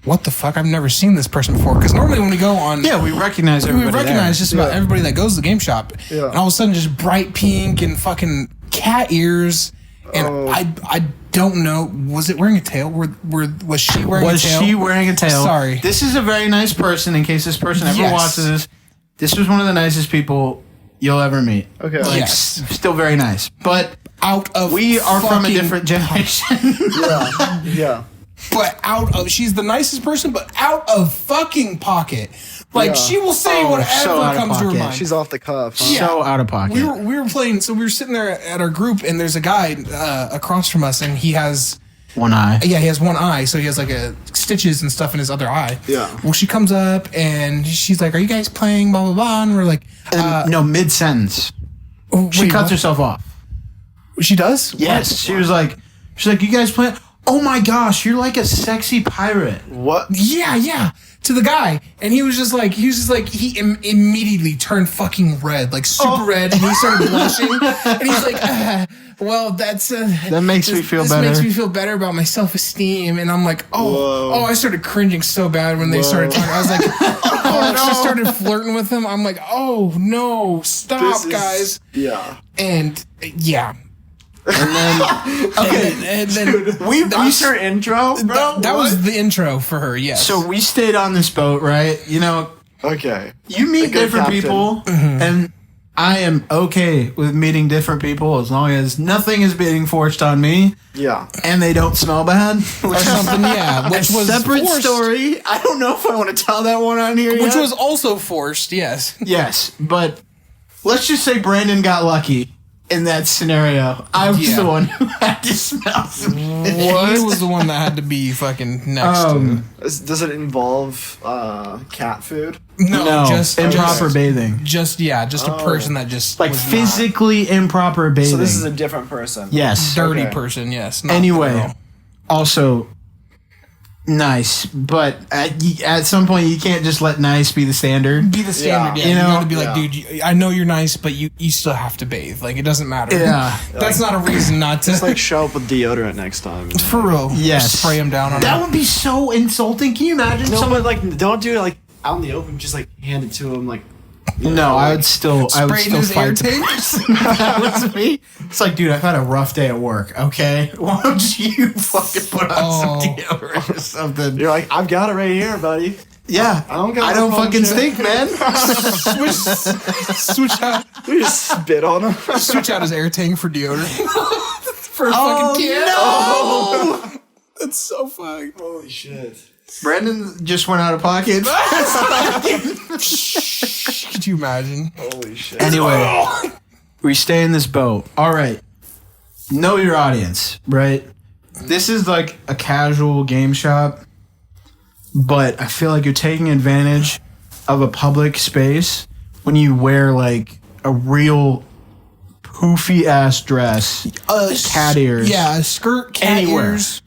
Speaker 1: what the fuck? I've never seen this person before. Because normally when we go on,
Speaker 2: Yeah, we recognize everybody.
Speaker 1: we recognize just about everybody that goes to the game shop.
Speaker 3: Yeah.
Speaker 1: And all of a sudden, just bright pink and fucking cat ears. And I don't know. Was it wearing a tail? Was she wearing a tail?
Speaker 2: Was she wearing a tail?
Speaker 1: Sorry.
Speaker 2: This is a very nice person, in case this person ever
Speaker 1: Yes.
Speaker 2: watches this. This was one of the nicest people you'll ever meet.
Speaker 3: Okay.
Speaker 2: Like,
Speaker 1: Yes.
Speaker 2: still very nice. But
Speaker 1: out of
Speaker 2: we are from a
Speaker 1: fucking-
Speaker 2: different generation.
Speaker 3: Yeah. Yeah.
Speaker 1: But she's the nicest person, but out of fucking pocket. Like
Speaker 3: Yeah.
Speaker 1: she will say
Speaker 2: Oh,
Speaker 1: whatever
Speaker 2: so out of
Speaker 1: comes to her
Speaker 2: pocket.
Speaker 1: mind.
Speaker 3: She's off the cuff. Huh?
Speaker 1: Yeah.
Speaker 2: So out of pocket.
Speaker 1: we were playing, so we were sitting there at our group, and there's a guy across from us, and he has
Speaker 2: One eye.
Speaker 1: he has one eye, so he has like stitches and stuff in his other eye.
Speaker 3: Yeah.
Speaker 1: Well, she comes up and she's like, "Are you guys playing?" Blah blah blah, and we're like,
Speaker 2: No, mid sentence. She
Speaker 1: wait,
Speaker 2: cuts
Speaker 1: what?
Speaker 2: herself off.
Speaker 1: She does?
Speaker 2: Yes. She was like, you guys playing? Oh my gosh, you're like a sexy pirate.
Speaker 3: What?
Speaker 1: Yeah, to the guy, and he immediately turned fucking red, like super red, and he started blushing, and he's like, well, that
Speaker 2: makes me feel
Speaker 1: this
Speaker 2: better.
Speaker 1: makes me feel better about my self-esteem, and I'm like, I started cringing so bad when they started talking. I was like, she started flirting with him. I'm like, oh no, stop, guys,
Speaker 3: Yeah.
Speaker 1: and yeah.
Speaker 2: And then,
Speaker 1: And then
Speaker 3: That's her intro, bro.
Speaker 1: that was the intro for her. Yes.
Speaker 2: so we stayed on this boat, right? You know,
Speaker 3: Okay.
Speaker 2: you meet
Speaker 3: good
Speaker 2: different
Speaker 3: captain.
Speaker 2: people, and I am okay with meeting different people as long as nothing is being forced on me
Speaker 3: Yeah.
Speaker 2: and they don't smell bad.
Speaker 1: or something, yeah, which was
Speaker 2: Separate
Speaker 1: forced,
Speaker 2: story. I don't know if I want to tell that one on here
Speaker 1: which
Speaker 2: yet.
Speaker 1: was also forced. Yes.
Speaker 2: Yes, but let's just say Brandon got lucky in that scenario. I was
Speaker 1: Yeah.
Speaker 2: the one who had to smell some shit.
Speaker 1: He was the one that had to be fucking next to.
Speaker 3: Does it involve cat food?
Speaker 2: No,
Speaker 1: just
Speaker 2: improper bathing.
Speaker 1: Just a person that just
Speaker 2: Like
Speaker 1: was
Speaker 2: physically improper bathing.
Speaker 3: So this is a different person.
Speaker 2: yes.
Speaker 1: not dirty
Speaker 3: Okay.
Speaker 1: person. Yes. not the
Speaker 2: Anyway,
Speaker 1: girl.
Speaker 2: also, nice, but at some point you can't just let nice be the standard.
Speaker 1: Be the standard, yeah.
Speaker 2: You know?
Speaker 1: gotta be like, dude, I know you're nice, but you still have to bathe. Like, it doesn't matter.
Speaker 2: Yeah.
Speaker 1: That's not a reason not to.
Speaker 5: Just like show up with deodorant next time.
Speaker 1: For real.
Speaker 2: Yes.
Speaker 1: Spray them down on
Speaker 2: That would be so insulting. Can you imagine
Speaker 5: Someone like don't do it like out in the open. Just like hand it to him like.
Speaker 2: No, I would still
Speaker 1: Spraying his air
Speaker 2: fight the
Speaker 1: tank?
Speaker 2: person. That was me. It's like, dude, I've had a rough day at work, okay? Why don't you fucking put on some deodorant or something?
Speaker 5: You're like, I've got it right here, buddy.
Speaker 2: Yeah.
Speaker 5: I don't got
Speaker 2: I
Speaker 5: no
Speaker 2: don't
Speaker 5: problem
Speaker 2: fucking
Speaker 5: sharing.
Speaker 2: stink, man.
Speaker 1: switch out.
Speaker 5: We just spit on him.
Speaker 1: Switch out his air tank for deodorant. For a
Speaker 2: Oh,
Speaker 1: fucking kid.
Speaker 2: no!
Speaker 1: That's so funny.
Speaker 5: Holy shit.
Speaker 2: Brandon just went out of pocket.
Speaker 1: Could you imagine?
Speaker 5: Holy shit.
Speaker 2: Anyway, we stay in this boat. All right. Know your audience, right? This is like a casual game shop, but I feel like you're taking advantage of a public space when you wear like a real poofy ass dress, cat ears.
Speaker 1: Yeah, a skirt, cat
Speaker 2: Anywhere.
Speaker 1: ears,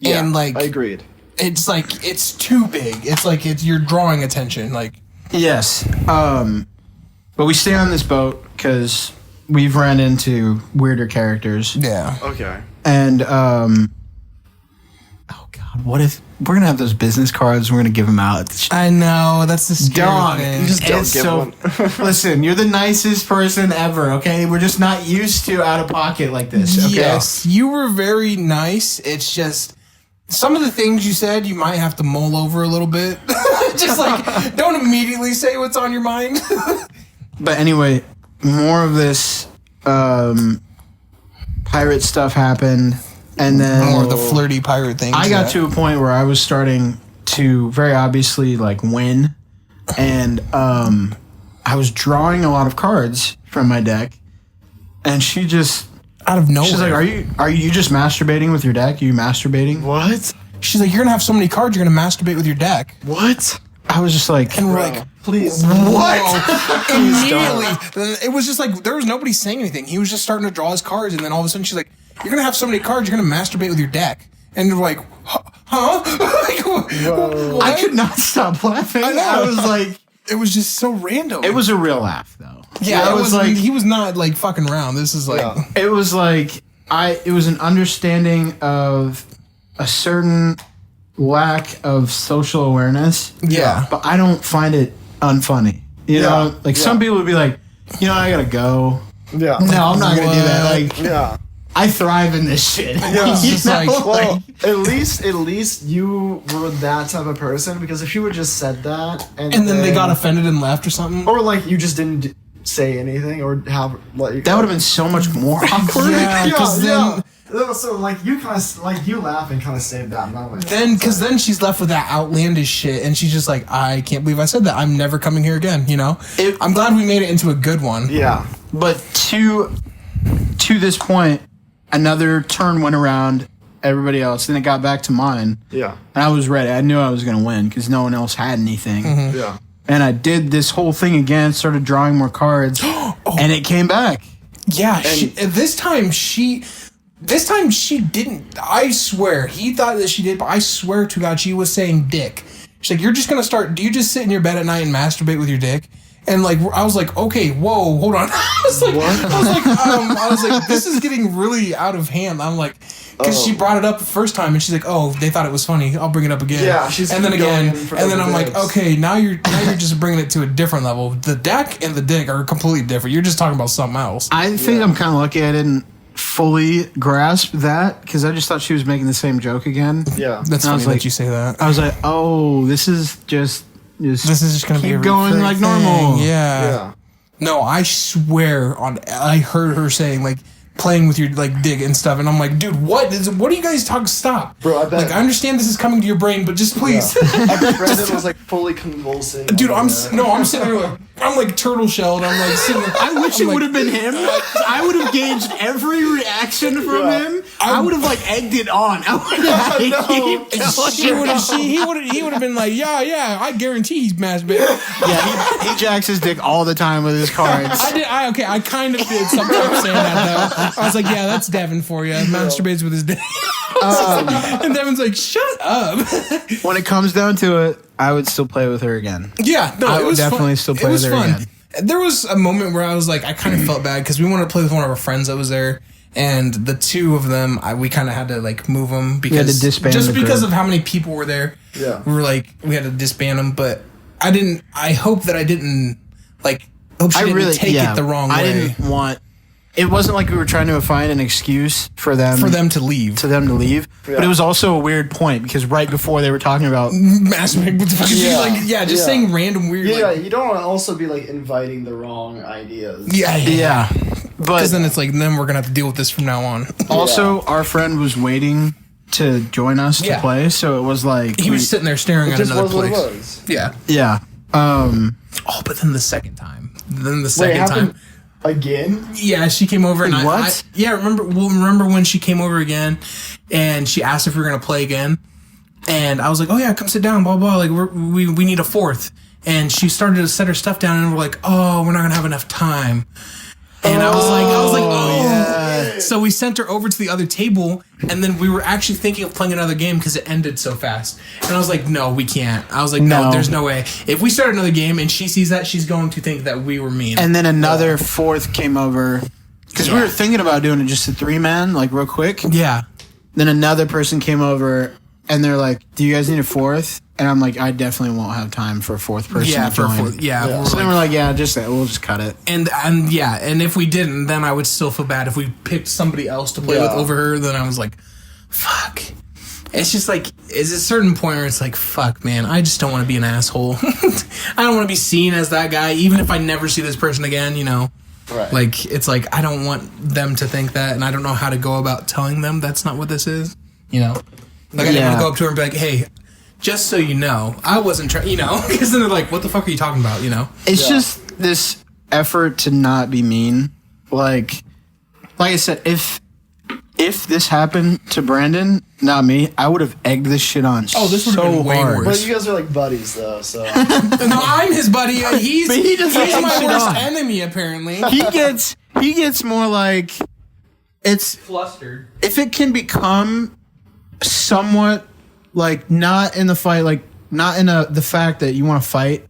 Speaker 1: and like
Speaker 5: I agreed.
Speaker 1: it's like it's too big. It's like you're drawing attention. Like
Speaker 2: Yes. But we stay on this boat because we've ran into weirder characters.
Speaker 1: yeah,
Speaker 5: Okay.
Speaker 2: And oh god, what if we're gonna have those business cards? We're gonna give them out.
Speaker 1: I know that's the scary
Speaker 2: Dog,
Speaker 1: thing.
Speaker 5: You just don't
Speaker 2: it's
Speaker 5: give
Speaker 2: so.
Speaker 5: one.
Speaker 2: Listen, you're the nicest person ever. Okay, we're just not used to out of pocket like this. Okay?
Speaker 1: Yes, you were very nice. It's just some of the things you said you might have to mull over a little bit. Just like don't immediately say what's on your mind.
Speaker 2: But anyway, more of this pirate stuff happened, and then
Speaker 1: More of the flirty pirate things.
Speaker 2: I got to a point where I was starting to very obviously like win, and I was drawing a lot of cards from my deck, and she just
Speaker 1: out of nowhere.
Speaker 2: she's like, "Are you just masturbating with your deck? Are you masturbating?"
Speaker 5: What?
Speaker 1: She's like, you're gonna have so many cards, you're gonna masturbate with your deck.
Speaker 5: What?
Speaker 2: I was just like,
Speaker 1: And we're like,
Speaker 5: Please.
Speaker 1: what? Immediately, it was just like there was nobody saying anything. He was just starting to draw his cards, and then all of a sudden she's like, "You're gonna have so many cards, you're gonna masturbate with your deck." And we're like, "Huh?" Like, what?
Speaker 2: I could not stop laughing.
Speaker 1: I know.
Speaker 2: I was like,
Speaker 1: It was just so random.
Speaker 2: it was a real laugh though.
Speaker 1: yeah.
Speaker 2: it
Speaker 1: It
Speaker 2: was like
Speaker 1: he was not like fucking around. This is like,
Speaker 5: Yeah.
Speaker 2: it was like it was an understanding of a certain lack of social awareness.
Speaker 1: yeah.
Speaker 2: But I don't find it unfunny. You know, like some people would be like, you know, I gotta go.
Speaker 5: Yeah.
Speaker 2: No, I'm not gonna do that.
Speaker 1: What?
Speaker 2: Like,
Speaker 5: Yeah.
Speaker 2: I thrive in this shit.
Speaker 1: it's
Speaker 2: You
Speaker 1: just
Speaker 2: know,
Speaker 1: like,
Speaker 5: Well, at least you were that type of person, because if you would just said that
Speaker 1: and then they got offended and left or something.
Speaker 5: or like you just didn't say anything or have like
Speaker 2: that would have been so much more awkward.
Speaker 1: Yeah, 'cause then-
Speaker 5: So like you kind of like you laughing kind of saved that moment.
Speaker 1: Because then she's left with that outlandish shit, and she's just like, I can't believe I said that. I'm never coming here again. You know. I'm glad we made it into a good one.
Speaker 5: Yeah.
Speaker 2: But to this point, another turn went around everybody else, then it got back to mine,
Speaker 5: Yeah.
Speaker 2: and I was ready. I knew I was gonna win because no one else had anything.
Speaker 5: Yeah.
Speaker 2: And I did this whole thing again, started drawing more cards, and it came back.
Speaker 1: Yeah. This time she didn't. I swear he thought that she did, but I swear to God she was saying dick. She's like, you're just gonna start. Do you just sit in your bed at night and masturbate with your dick? And like I was like, okay, whoa, hold on. I was like, this is getting really out of hand. I'm like, because she brought it up the first time, and she's like, oh, they thought it was funny. I'll bring it up again.
Speaker 5: Yeah, she's
Speaker 1: and then
Speaker 5: keep
Speaker 1: again,
Speaker 5: going for
Speaker 1: and then
Speaker 5: other
Speaker 1: I'm like,
Speaker 5: bits.
Speaker 1: okay, now you're just bringing it to a different level. The deck and the dick are completely different. You're just talking about something else.
Speaker 2: I think I'm kind of lucky I didn't fully grasp that because I just thought she was making the same joke again.
Speaker 5: Yeah.
Speaker 1: That's
Speaker 2: And I
Speaker 1: funny
Speaker 2: was
Speaker 1: that
Speaker 2: like-
Speaker 1: you say that.
Speaker 2: I was like, oh, this is just
Speaker 1: This is just gonna be a
Speaker 2: keep going
Speaker 1: recurring
Speaker 2: like
Speaker 1: thing.
Speaker 2: normal.
Speaker 1: Yeah.
Speaker 5: Yeah.
Speaker 1: No, I swear I heard her saying like playing with your like dick and stuff, and I'm like, dude, what are you guys talking? Stop,
Speaker 5: Bro, I bet-
Speaker 1: Like I understand this is coming to your brain, but just please,
Speaker 5: I bet Brandon was like fully convulsing.
Speaker 1: dude. I'm
Speaker 5: there.
Speaker 1: sitting there like I'm like turtle shelled. I'm like sitting.
Speaker 2: I wish it would have been him. I would have gauged every reaction from him I would have like egged it on. I would have
Speaker 1: He would have been like, yeah, I guarantee he's masturbating.
Speaker 2: Yeah, he jacks his dick all the time with his cards.
Speaker 1: I kind of did sometimes say that though. I was like, yeah, that's Devin for you. Masturbates with his dick. And Devin's like, shut up.
Speaker 2: When it comes down to it, I would still play with her again.
Speaker 1: Yeah, no,
Speaker 2: I
Speaker 1: it
Speaker 2: would
Speaker 1: was
Speaker 2: definitely
Speaker 1: fun.
Speaker 2: still play with her again.
Speaker 1: There was a moment where I was like, I kind of felt bad because we wanted to play with one of our friends that was there, and the two of them, we kind of had to like move them because
Speaker 2: had to disband
Speaker 1: just
Speaker 2: the
Speaker 1: because
Speaker 2: group.
Speaker 1: of how many people were there.
Speaker 3: Yeah.
Speaker 1: we had to disband them, but I hope that I didn't like. Hope she didn't take it the wrong way.
Speaker 2: I didn't want. It wasn't like we were trying to find an excuse for them
Speaker 1: to leave.
Speaker 2: But it was also a weird point because right before they were talking about
Speaker 1: Masturbating with the fucking saying random weird.
Speaker 3: Yeah, you don't want to also be like inviting the wrong ideas.
Speaker 2: Yeah. But
Speaker 1: Because then it's like, then we're gonna have to deal with this from now on.
Speaker 2: also, our friend was waiting to join us to play, so it was like
Speaker 1: He was sitting there staring at
Speaker 3: Just
Speaker 1: another
Speaker 3: was what it
Speaker 1: place.
Speaker 3: was.
Speaker 1: Yeah.
Speaker 2: Yeah.
Speaker 1: But then the second time.
Speaker 3: Again?
Speaker 1: Yeah, she came over and
Speaker 2: What?
Speaker 1: remember when she came over again and she asked if we were gonna play again, and I was like, oh yeah, come sit down, blah blah. Like we need a fourth, and she started to set her stuff down, and we're like, oh, we're not gonna have enough time. And I was like,
Speaker 2: yeah.
Speaker 1: So we sent her over to the other table, and then we were actually thinking of playing another game because it ended so fast. And I was like, no, we can't. I was like, no, there's no way. If we start another game and she sees that, she's going to think that we were mean.
Speaker 2: And then another fourth came over because we were thinking about doing it just a 3-man, like real quick.
Speaker 1: Yeah.
Speaker 2: Then another person came over and they're like, do you guys need a fourth? And I'm like, I definitely won't have time for a fourth person to join. So then we're like, we'll just cut it.
Speaker 1: And if we didn't, then I would still feel bad. If we picked somebody else to play with over her, then I was like, fuck. It's just like, it's a certain point where it's like, fuck, man, I just don't want to be an asshole. I don't want to be seen as that guy, even if I never see this person again, you know?
Speaker 3: Right.
Speaker 1: Like, it's like, I don't want them to think that, and I don't know how to go about telling them that's not what this is, you know? Like, I didn't want to go up to her and be like, hey, just so you know, I wasn't trying, you know? Because then they're like, what the fuck are you talking about, you know?
Speaker 2: It's just this effort to not be mean. Like I said, if this happened to Brandon, not me, I would have egged this shit on.
Speaker 1: Oh, this would have been way
Speaker 2: hard.
Speaker 1: worse.
Speaker 3: But you guys are like buddies though, so.
Speaker 1: No, I'm his buddy. He's my worst enemy, apparently.
Speaker 2: He gets more like it's
Speaker 1: Flustered.
Speaker 2: if it can become somewhat like not in the fight, like not in the fact that you want to fight,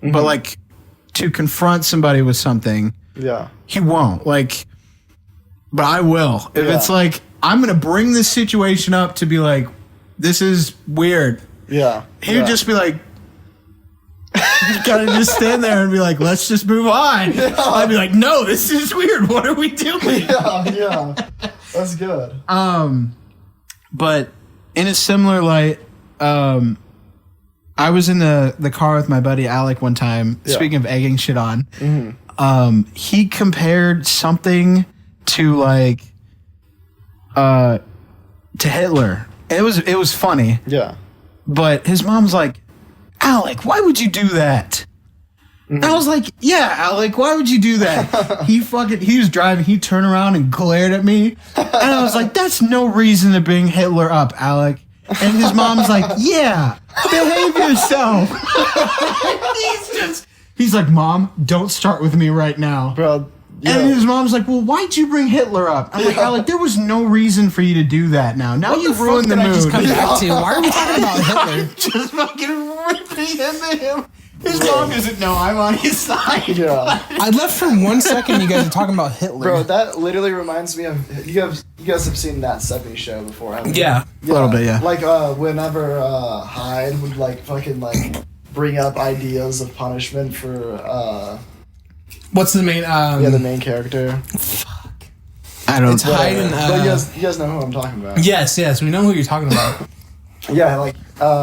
Speaker 2: but like to confront somebody with something.
Speaker 3: Yeah.
Speaker 2: He won't like, but I will. If it's like I'm gonna bring this situation up to be like, this is weird.
Speaker 3: Yeah.
Speaker 2: He would just be like, you gotta just stand there and be like, let's just move on. Yeah. I'd be like, no, this is weird. What are we doing?
Speaker 3: Yeah. That's good.
Speaker 2: But in a similar light, I was in the car with my buddy Alec one time.
Speaker 3: Yeah.
Speaker 2: Speaking of egging shit on, he compared something to like to Hitler. It was funny.
Speaker 3: Yeah.
Speaker 2: But his mom's like, Alec, why would you do that? And I was like, yeah, Alec, why would you do that? He was driving, he turned around and glared at me. And I was like, that's no reason to bring Hitler up, Alec. And his mom's like, yeah, behave yourself. He's like, Mom, don't start with me right now.
Speaker 3: Bro. Yeah.
Speaker 2: And his mom's like, well, why'd you bring Hitler up? I'm like, Alec, there was no reason for you to do that now. Now you've ruined the mood.
Speaker 1: I just come back to? Why are we talking about Hitler?
Speaker 2: Just fucking ripping into him. His mom doesn't know I'm on his side.
Speaker 3: Yeah.
Speaker 1: I left for 1 second. You guys are talking about Hitler.
Speaker 3: Bro, that literally reminds me of you guys have seen that 70s show before, haven't you?
Speaker 1: Yeah.
Speaker 2: A little bit, yeah.
Speaker 3: Like whenever Hyde would like fucking like bring up ideas of punishment for
Speaker 1: What's the main?
Speaker 3: the main character.
Speaker 2: I don't
Speaker 1: It's Hyde and.
Speaker 3: But you guys know who I'm talking about.
Speaker 1: Yes, we know who you're talking about.
Speaker 3: Yeah, like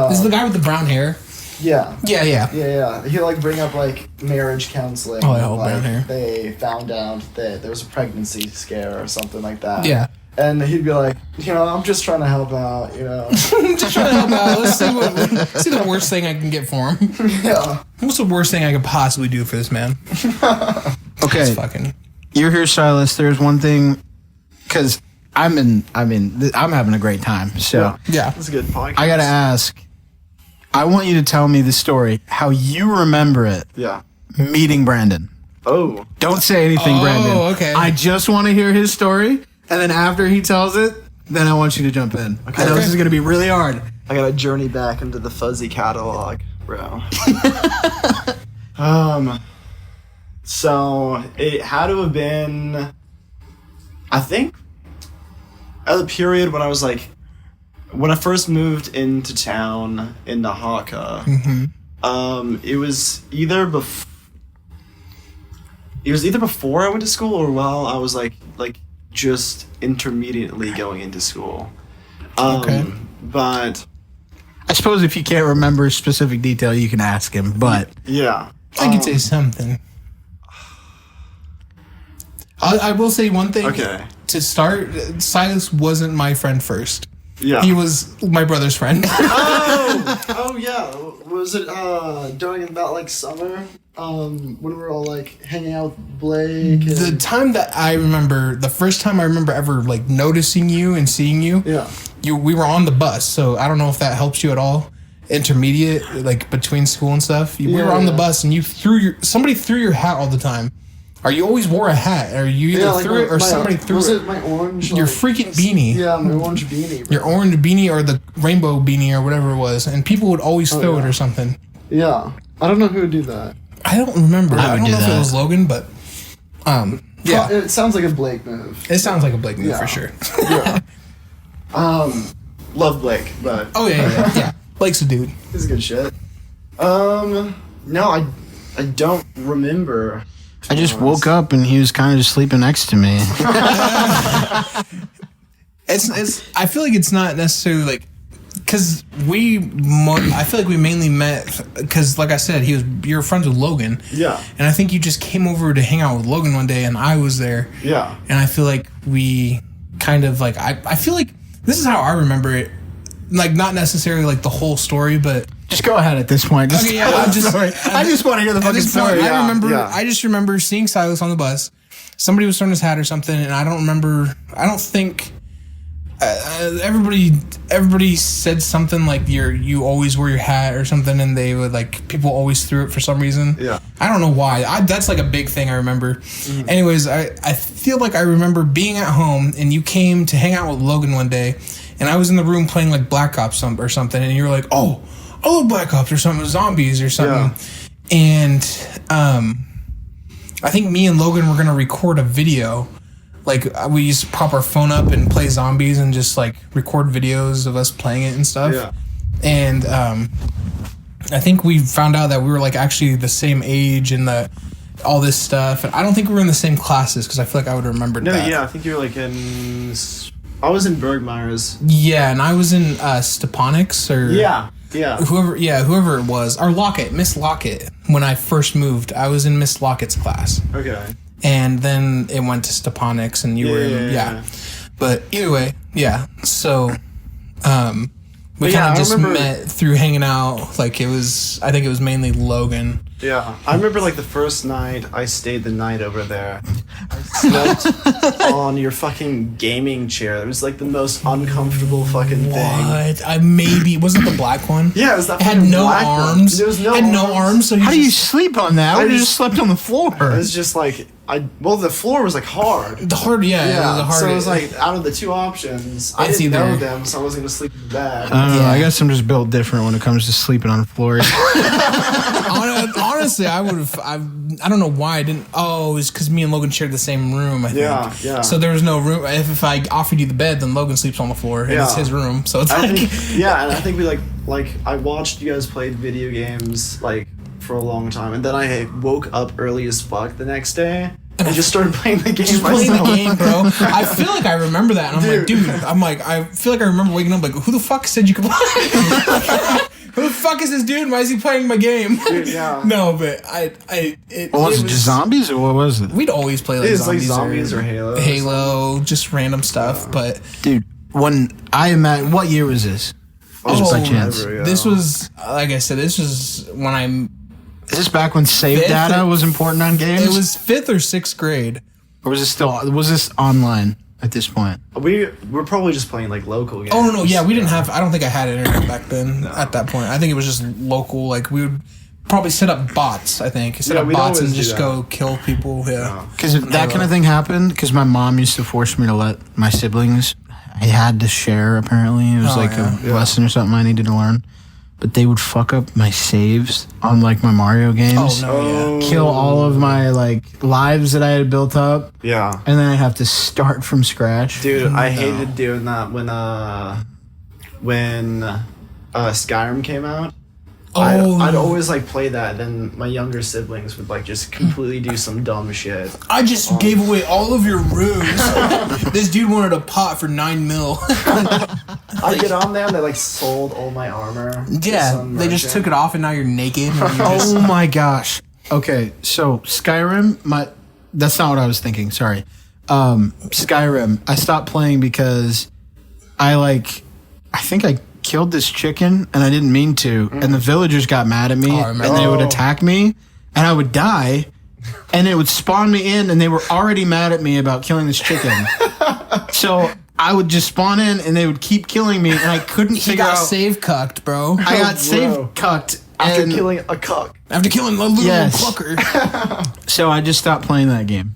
Speaker 1: This is the guy with the brown hair.
Speaker 3: yeah.
Speaker 1: Yeah.
Speaker 3: He'd like bring up like marriage counseling.
Speaker 1: Oh, yeah,
Speaker 3: like,
Speaker 1: brown hair.
Speaker 3: They found out that there was a pregnancy scare or something like that.
Speaker 1: Yeah.
Speaker 3: And he'd be like, I'm just trying to help out,
Speaker 1: Just trying to help out. Let's see the worst thing I can get for him.
Speaker 3: Yeah.
Speaker 1: What's the worst thing I could possibly do for this man?
Speaker 2: Okay.
Speaker 1: It's fucking.
Speaker 2: You're here, Silas. There's one thing, because I'm having a great time. So
Speaker 1: Yeah.
Speaker 5: That's a good podcast.
Speaker 2: I gotta ask. I want you to tell me the story, how you remember it.
Speaker 5: Yeah.
Speaker 2: Meeting Brandon.
Speaker 5: Oh.
Speaker 2: Don't say anything, Brandon.
Speaker 1: Okay.
Speaker 2: I just want to hear his story, and then after he tells it, then I want you to jump in. I know this is gonna be really hard.
Speaker 5: I gotta journey back into the fuzzy catalog, bro. So it had to have been, I think, at the period when I was like, when I first moved into town in Nahaka. It was either before I went to school or while I was like just intermediately going into school. But
Speaker 2: I suppose if you can't remember a specific detail, you can ask him. But
Speaker 5: yeah,
Speaker 1: I can say something. I will say one thing.
Speaker 5: Okay.
Speaker 1: To start, Silas wasn't my friend first.
Speaker 5: yeah.
Speaker 1: He was my brother's friend.
Speaker 5: Oh yeah, was it during about like summer? When we were all like hanging out with Blake. And,
Speaker 1: The time that I remember, the first time I remember ever like noticing you and seeing you,
Speaker 5: yeah.
Speaker 1: we were on the bus. So I don't know if that helps you at all. Intermediate, like between school and stuff. We were on the bus and somebody threw your hat all the time. Or you always wore a hat, or you either
Speaker 5: like
Speaker 1: threw it or somebody threw
Speaker 5: was
Speaker 1: it.
Speaker 5: it my orange?
Speaker 1: Your
Speaker 5: like-
Speaker 1: freaking beanie.
Speaker 5: Yeah, my orange beanie. Bro.
Speaker 1: Your orange beanie or the rainbow beanie or whatever it was, and people would always throw it or something.
Speaker 5: Yeah, I don't know who would do that.
Speaker 1: I don't remember. I
Speaker 2: would
Speaker 1: don't
Speaker 2: do
Speaker 1: know if
Speaker 2: that.
Speaker 1: it was Logan, but yeah,
Speaker 5: It sounds like a Blake move.
Speaker 1: it sounds like a Blake move
Speaker 5: Yeah.
Speaker 1: for sure.
Speaker 5: Yeah. Love Blake, but
Speaker 1: Oh yeah. Blake's a dude.
Speaker 5: he's good shit. No, I don't remember.
Speaker 2: I just woke up and he was kind of just sleeping next to me.
Speaker 1: It's. I feel like it's not necessarily like because I feel like we mainly met because, like I said, you were friends with Logan.
Speaker 5: Yeah.
Speaker 1: And I think you just came over to hang out with Logan one day, and I was there.
Speaker 5: Yeah.
Speaker 1: And I feel like we kind of like I feel like this is how I remember it. Like not necessarily like the whole story, but
Speaker 2: Just go ahead at this point. Just
Speaker 1: okay, yeah.
Speaker 2: tell
Speaker 1: I'm
Speaker 2: the
Speaker 1: just.
Speaker 2: story. I just want to hear the
Speaker 1: At
Speaker 2: fucking
Speaker 1: this point,
Speaker 2: story.
Speaker 1: I remember.
Speaker 5: yeah.
Speaker 1: I just remember seeing Silas on the bus. Somebody was throwing his hat or something, and I don't remember. I don't think everybody said something like you always wear your hat or something, and they would like people always threw it for some reason.
Speaker 5: Yeah.
Speaker 1: I don't know why. That's like a big thing I remember. Anyways, I feel like I remember being at home, and you came to hang out with Logan one day, and I was in the room playing like Black Ops or something, and you were like, oh, Black Ops or something, zombies or something, and I think me and Logan were gonna record a video. Like we used to prop our phone up and play zombies and just like record videos of us playing it and stuff.
Speaker 5: Yeah.
Speaker 1: And I think we found out that we were like actually the same age and all this stuff. And I don't think we were in the same classes because I feel like I would have remembered
Speaker 5: No,
Speaker 1: that.
Speaker 5: yeah, I think you were like in. I was in Bergmeyer's.
Speaker 1: Yeah, and I was in Stepanix or
Speaker 5: Yeah.
Speaker 1: whoever it was. Or Lockett, Miss Lockett. When I first moved, I was in Miss Lockett's class.
Speaker 5: Okay.
Speaker 1: And then it went to Stepanix and you were in,
Speaker 5: Yeah.
Speaker 1: But either way, yeah. So, we
Speaker 5: yeah,
Speaker 1: kind
Speaker 5: I
Speaker 1: of just
Speaker 5: remember-
Speaker 1: met through hanging out. Like I think it was mainly Logan.
Speaker 5: Yeah, I remember like the first night I stayed the night over there. I slept on your fucking gaming chair. It was like the most uncomfortable fucking thing.
Speaker 1: What? Wasn't it the black one?
Speaker 5: Yeah, it was that
Speaker 1: It had
Speaker 5: fucking
Speaker 1: no
Speaker 5: black one.
Speaker 1: arms.
Speaker 5: There was no
Speaker 1: had no
Speaker 5: arms.
Speaker 1: arms. So
Speaker 2: How do you
Speaker 1: just,
Speaker 2: sleep on that? I would have
Speaker 5: just-
Speaker 2: just slept on the floor.
Speaker 5: It was just like the floor was like hard.
Speaker 1: the hard? Yeah, it was the hard.
Speaker 5: so it was like out of the two options, I
Speaker 1: It's
Speaker 5: didn't know
Speaker 1: either-
Speaker 5: them, so I wasn't gonna sleep in the bed.
Speaker 2: I don't know.
Speaker 1: Yeah.
Speaker 2: I guess I'm just built different when it comes to sleeping on the floor.
Speaker 1: Honestly, I would have. I don't know why I didn't. Oh, it's because me and Logan shared the same room. I think.
Speaker 5: Yeah.
Speaker 1: So there was no room. If I offered you the bed, then Logan sleeps on the floor, and it's
Speaker 5: Yeah.
Speaker 1: his room. So it's
Speaker 5: I
Speaker 1: like,
Speaker 5: think, yeah, and I think we like I watched you guys play video games like for a long time, and then I woke up early as fuck the next day and just started playing the game
Speaker 1: just playing
Speaker 5: myself.
Speaker 1: the game, bro. I feel like I remember that, and I'm like, I feel like I remember waking up like, who the fuck said you could play? Who the fuck is this dude? Why is he playing my game?
Speaker 5: Dude, yeah.
Speaker 1: No, but
Speaker 2: Was it just zombies or what was it?
Speaker 1: We'd always play like
Speaker 5: It's like
Speaker 1: zombies,
Speaker 5: zombies or Halo. or
Speaker 1: Halo, just random stuff. But
Speaker 2: Dude, when I imagine, what year was this? Just by chance.
Speaker 5: Ever, yeah.
Speaker 1: this was, like I said, this was when
Speaker 2: Is this back when save
Speaker 1: Fifth
Speaker 2: data
Speaker 1: or-
Speaker 2: was important on games?
Speaker 1: it was 5th or 6th grade.
Speaker 2: Or was this online? at this point?
Speaker 5: We're probably just playing like local games.
Speaker 1: Oh no, yeah, we didn't have. I don't think I had internet back then. At that point, I think it was just local. Like we would probably set up bots. I think set up
Speaker 5: we'd
Speaker 1: bots and
Speaker 5: always do
Speaker 1: just
Speaker 5: that.
Speaker 1: go kill people. Yeah,
Speaker 2: Because if that kind of thing happened, because my mom used to force me to let my siblings, I had to share apparently. It was a lesson or something I needed to learn. But they would fuck up my saves on like my Mario games.
Speaker 1: Oh no, yeah.
Speaker 2: Kill all of my like lives that I had built up.
Speaker 5: Yeah.
Speaker 2: And then I'd have to start from scratch.
Speaker 5: Dude, I hated doing that when Skyrim came out.
Speaker 1: Oh,
Speaker 5: I'd always like play that, then my younger siblings would like just completely do some dumb shit.
Speaker 1: I just gave away all of your rooms. This dude wanted a pot for $9 million.
Speaker 5: I get on there and they like sold all my armor. to
Speaker 1: Yeah,
Speaker 5: some
Speaker 1: they just
Speaker 5: merchant.
Speaker 1: took it off and now you're naked. And you're just,
Speaker 2: Oh my gosh. Okay, so Skyrim, that's not what I was thinking, sorry. Skyrim, I stopped playing because I think I killed this chicken and I didn't mean to, and the villagers got mad at me and they would attack me and I would die and it would spawn me in and they were already mad at me about killing this chicken. So I would just spawn in and they would keep killing me and I couldn't
Speaker 1: he
Speaker 2: figure
Speaker 1: got
Speaker 2: out.
Speaker 1: save cucked, bro.
Speaker 2: I got save
Speaker 5: Bro.
Speaker 2: cucked
Speaker 5: After
Speaker 2: and
Speaker 5: killing a cuck.
Speaker 1: After killing a little
Speaker 2: Yes.
Speaker 1: clucker.
Speaker 2: so I just stopped playing that game.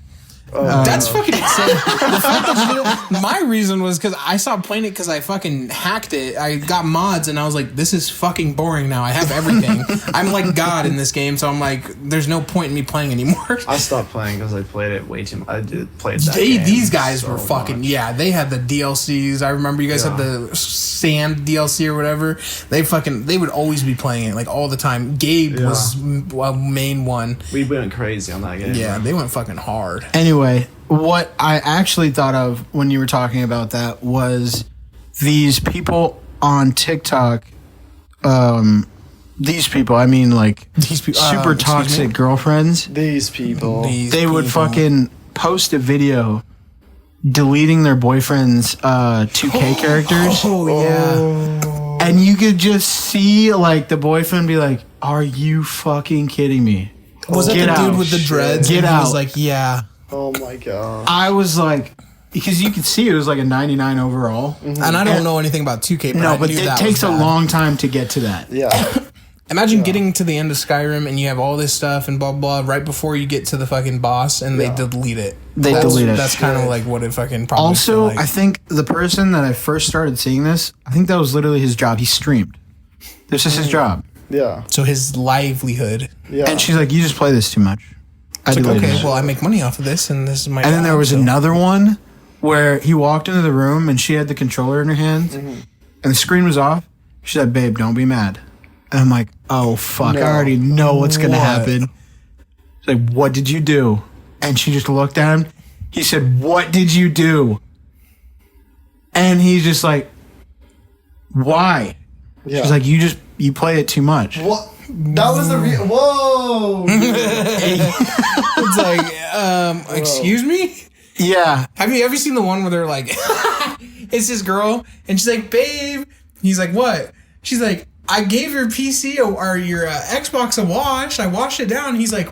Speaker 1: That's fucking insane. The fact that my reason was because I stopped playing it because I fucking hacked it. I got mods and I was like, this is fucking boring now. I have everything. I'm like God in this game, so I'm like, there's no point in me playing anymore.
Speaker 5: I stopped playing because I played it way too much. I played that
Speaker 1: They,
Speaker 5: game
Speaker 1: these guys
Speaker 5: so
Speaker 1: were fucking
Speaker 5: much.
Speaker 1: they had the DLCs. I remember you guys had the sand DLC or whatever. They would always be playing it like all the time. Gabe was a main one.
Speaker 5: We went crazy on that game.
Speaker 1: Yeah, they went fucking hard.
Speaker 2: Anyway, what I actually thought of when you were talking about that was these people on TikTok. These people, I mean, like
Speaker 1: These people,
Speaker 2: super
Speaker 1: excuse me?
Speaker 2: toxic girlfriends.
Speaker 5: These people.
Speaker 2: They would fucking post a video deleting their boyfriend's 2K characters,
Speaker 1: Oh yeah.
Speaker 2: and you could just see like the boyfriend be like, "Are you fucking kidding me?"
Speaker 1: Was it
Speaker 2: Get
Speaker 1: the dude
Speaker 2: out.
Speaker 1: with the dreads?
Speaker 2: Get
Speaker 1: and he was
Speaker 2: out.
Speaker 1: like, yeah.
Speaker 5: Oh my god.
Speaker 2: I was like, because you could see it was like a 99 overall.
Speaker 1: And I don't know anything about 2K, but
Speaker 2: No,
Speaker 1: I
Speaker 2: but
Speaker 1: knew
Speaker 2: it
Speaker 1: that
Speaker 2: takes a
Speaker 1: was bad.
Speaker 2: long time to get to that.
Speaker 5: Yeah.
Speaker 1: Imagine getting to the end of Skyrim and you have all this stuff and blah blah right before you get to the fucking boss and they delete it.
Speaker 2: Delete it.
Speaker 1: That's kind of like what it fucking probably.
Speaker 2: Also,
Speaker 1: feel like.
Speaker 2: I think the person that I first started seeing this, I think that was literally his job. He streamed. This is his job.
Speaker 3: Yeah.
Speaker 1: so his livelihood.
Speaker 3: Yeah.
Speaker 2: And she's like, you just play this too much. I
Speaker 1: It's like,
Speaker 2: deleted
Speaker 1: okay,
Speaker 2: it.
Speaker 1: well, I make money off of this, and this is my.
Speaker 2: And then there
Speaker 1: job,
Speaker 2: was
Speaker 1: so.
Speaker 2: another one where he walked into the room and she had the controller in her hand and the screen was off. She said, babe, don't be mad. And I'm like, oh, fuck. I already know what's going to
Speaker 1: What?
Speaker 2: happen. She's like, what did you do? And she just looked at him. He said, what did you do? And he's just like, why?
Speaker 3: Yeah.
Speaker 2: She's like, you play it too much.
Speaker 3: What? That was the whoa.
Speaker 1: It's like, excuse me.
Speaker 2: Yeah.
Speaker 1: Have you ever seen the one where they're like, it's this girl, and she's like, babe. He's like, what? She's like, I gave your PC or your Xbox a wash. I washed it down. He's like,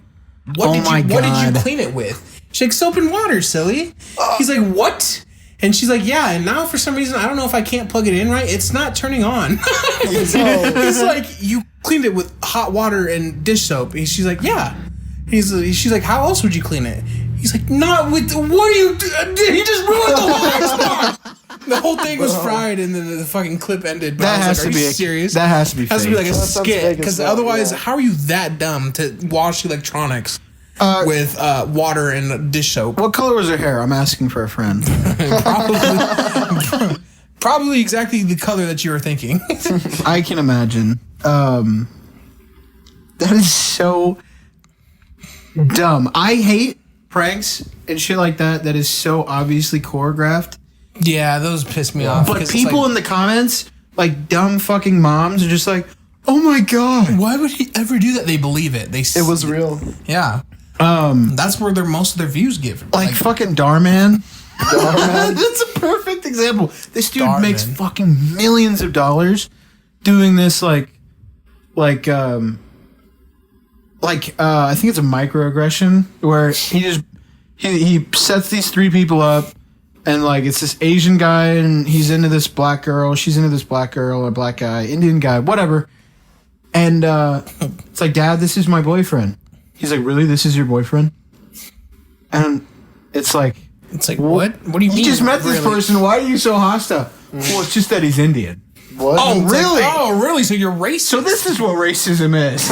Speaker 1: what
Speaker 2: Oh
Speaker 1: did
Speaker 2: my
Speaker 1: you what did you
Speaker 2: God.
Speaker 1: clean it with? She's like, soap and water, silly. He's like, what? And she's like, yeah. And now for some reason, I don't know if I can't plug it in right. It's not turning on. He's like, you cleaned it with hot water and dish soap. And she's like, yeah. She's like, how else would you clean it? He's like, not with. What are you? He just ruined the whole Xbox. The whole thing was fried, and then the fucking clip ended. But
Speaker 2: That
Speaker 1: I was
Speaker 2: has
Speaker 1: like,
Speaker 2: to
Speaker 1: are
Speaker 2: be
Speaker 1: you serious?
Speaker 2: That has to be
Speaker 1: Has to
Speaker 2: fake.
Speaker 1: be like a
Speaker 3: sounds
Speaker 1: skit,
Speaker 3: fake as
Speaker 1: because
Speaker 3: fuck,
Speaker 1: otherwise,
Speaker 3: yeah.
Speaker 1: how are you that dumb to wash electronics with water and dish soap?
Speaker 2: What color was her hair? I'm asking for a friend.
Speaker 1: Probably exactly the color that you were thinking.
Speaker 2: I can imagine. That is so dumb. I hate pranks and shit like that is so obviously choreographed.
Speaker 1: Yeah, those piss me off.
Speaker 2: But people in the comments, like dumb fucking moms, are just like, oh my God.
Speaker 1: why would he ever do that? They believe it.
Speaker 3: It was real.
Speaker 1: Yeah. That's where most of their views get from.
Speaker 2: Like fucking Darman. That's a perfect example. This dude
Speaker 1: Darman.
Speaker 2: makes fucking millions of dollars doing this I think it's a microaggression where he sets these three people up And like it's this Asian guy, and he's into this black girl. She's into this black girl or black guy, Indian guy, whatever. And it's like, Dad, this is my boyfriend. He's like, really? This is your boyfriend? And it's like,
Speaker 1: what? What do you mean?
Speaker 2: You just met this person. Why are you so hostile? Well, it's just that he's Indian.
Speaker 3: What?
Speaker 1: Oh, really?
Speaker 2: Like,
Speaker 1: oh, really? So you're racist?
Speaker 2: So this is what racism is.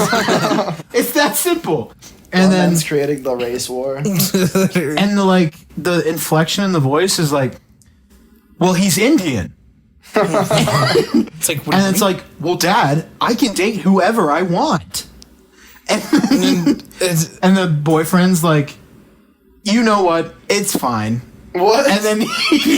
Speaker 2: It's that simple. And then
Speaker 3: Men's creating the race war.
Speaker 2: and the inflection in the voice is like, well, he's Indian.
Speaker 1: It's like, what do you
Speaker 2: And it's
Speaker 1: mean?
Speaker 2: like, well, Dad, I can date whoever I want. And the boyfriend's like, you know what? It's fine.
Speaker 3: What?
Speaker 2: And then he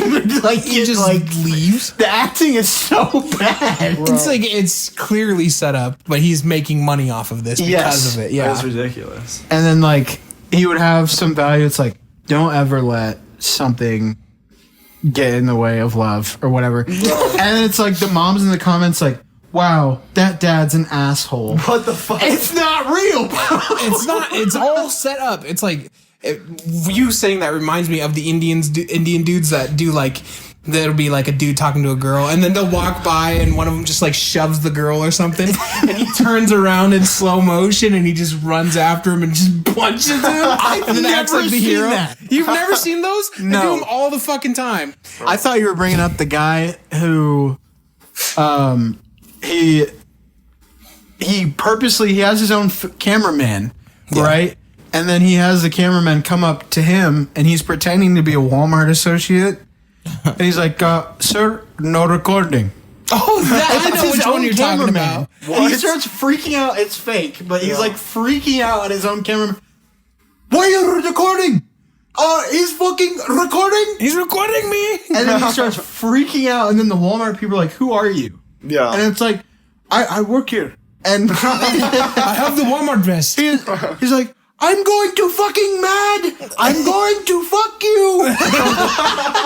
Speaker 1: just leaves.
Speaker 2: The acting is so bad.
Speaker 1: It's like it's clearly set up, but he's making money off of this because of it. Yeah.
Speaker 5: That's ridiculous.
Speaker 2: And then like he would have some value. It's like, don't ever let something get in the way of love or whatever. And then it's like the moms in the comments like, wow, that dad's an asshole.
Speaker 5: What the fuck?
Speaker 2: It's not real.
Speaker 1: It's not. It's all set up. It's like you saying that reminds me of the Indian dudes that do like. There'll be like a dude talking to a girl, and then they'll walk by, and one of them just like shoves the girl or something, and he turns around in slow motion, and he just runs after him and just punches him. And then acts like the hero.
Speaker 2: That.
Speaker 1: You've never seen those? They
Speaker 2: No.
Speaker 1: do them all the fucking time.
Speaker 2: I thought you were bringing up the guy who, he purposely he has his own cameraman, right? And then he has the cameraman come up to him, and he's pretending to be a Walmart associate, and he's like, "Sir, no recording."
Speaker 1: Oh, that I
Speaker 2: It's
Speaker 1: know
Speaker 2: his
Speaker 1: which one
Speaker 2: own
Speaker 1: you're talking
Speaker 2: cameraman.
Speaker 1: about.
Speaker 2: And he starts freaking out. It's fake, but he's like freaking out at his own cameraman. Why are you recording? He's fucking recording.
Speaker 1: He's recording me.
Speaker 2: And then he starts freaking out, and then the Walmart people are like, "Who are you?"
Speaker 5: Yeah.
Speaker 2: And it's like, I work here. And
Speaker 1: I have the Walmart vest.
Speaker 2: he's like, I'm going to fucking mad. I'm going to fuck you.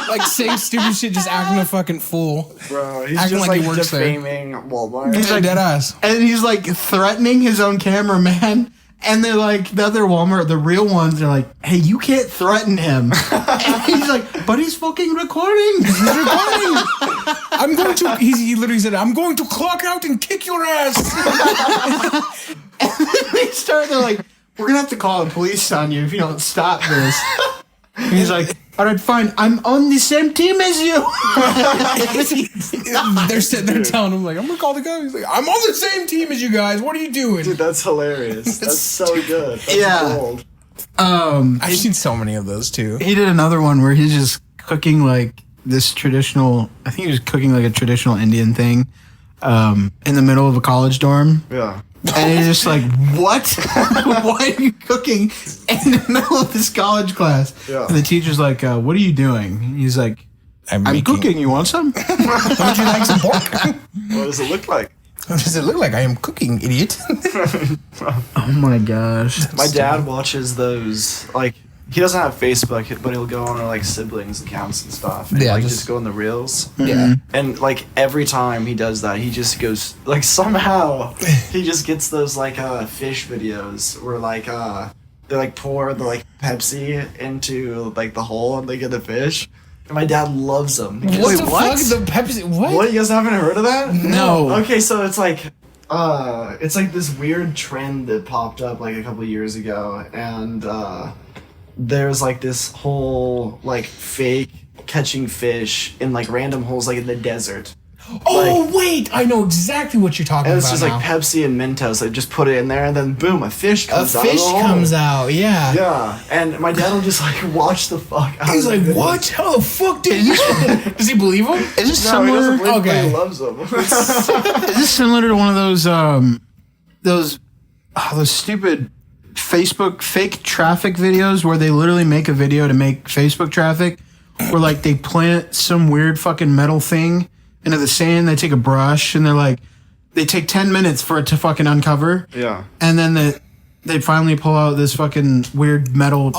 Speaker 1: Like saying stupid shit, just acting a fucking fool.
Speaker 5: Bro, he's
Speaker 1: Acting
Speaker 5: just
Speaker 1: like
Speaker 5: like,
Speaker 1: he works there.
Speaker 5: defaming Walmart.
Speaker 1: He's like dead ass.
Speaker 2: And he's like threatening his own cameraman. And they're like, the other Walmart, the real ones, are like, hey, you can't threaten him. And he's like, but he's fucking recording.
Speaker 1: He's recording. I'm going to. He literally said, "I'm going to clock out and kick your ass."
Speaker 2: And then they're like, we're going to have to call the police on you if you don't stop this. And he's like, all right, fine. I'm on the same team as you.
Speaker 1: They're telling him like, "I'm gonna call the guy." He's like, "I'm on the same team as you guys. What are you doing?"
Speaker 5: Dude, that's hilarious. That's so good. That's
Speaker 2: Yeah.
Speaker 5: gold.
Speaker 1: I've seen so many of those too.
Speaker 2: He did another one where he's just cooking like this traditional, I think he was cooking like a traditional Indian thing in the middle of a college dorm.
Speaker 5: Yeah.
Speaker 2: And he's just like, what? Why are you cooking in the middle of this college class?
Speaker 5: Yeah.
Speaker 2: And the teacher's like, what are you doing? And he's like, I'm cooking. You want some?
Speaker 1: Would you like some pork?
Speaker 5: What does it look like?
Speaker 1: What does it look like? I am cooking, idiot.
Speaker 2: Oh my gosh.
Speaker 5: My dad watches those, like, he doesn't have Facebook, but he'll go on our, like, siblings' accounts and stuff. And,
Speaker 1: Yeah,
Speaker 5: like,
Speaker 1: just-
Speaker 5: just go in the reels.
Speaker 1: Yeah.
Speaker 5: And, like, every time he does that, he just goes, like, somehow, he just gets those, like, fish videos where, like, they, like, pour the, like, Pepsi into, like, the hole and they get the fish. And my dad loves them.
Speaker 1: What the
Speaker 2: what?
Speaker 1: fuck? The Pepsi? What?
Speaker 5: What? You guys haven't heard of that?
Speaker 2: No.
Speaker 5: Okay, so it's like this weird trend that popped up like a couple years ago, and there's like this whole like fake catching fish in like random holes like in the desert.
Speaker 1: Oh wait, I know exactly what you're talking
Speaker 5: And
Speaker 1: about.
Speaker 5: it's just
Speaker 1: now.
Speaker 5: like Pepsi and Mentos. They just put it in there, and then boom, a fish
Speaker 1: A
Speaker 5: comes out.
Speaker 1: fish
Speaker 5: of the hole.
Speaker 1: comes out. Yeah.
Speaker 5: Yeah, and my dad will just like watch the fuck out.
Speaker 1: He's
Speaker 5: of
Speaker 1: like,
Speaker 5: it.
Speaker 1: "What? How the fuck did you?" Does he believe him?
Speaker 2: Is this
Speaker 5: No, he
Speaker 2: similar?
Speaker 5: doesn't believe
Speaker 1: Okay.
Speaker 5: me, he loves them.
Speaker 2: Is this similar to one of those stupid Facebook fake traffic videos where they literally make a video to make Facebook traffic, where like they plant some weird fucking metal thing into the sand, they take a brush and they're like, they take 10 minutes for it to fucking uncover,
Speaker 5: Yeah.
Speaker 2: and then they finally pull out this fucking weird metal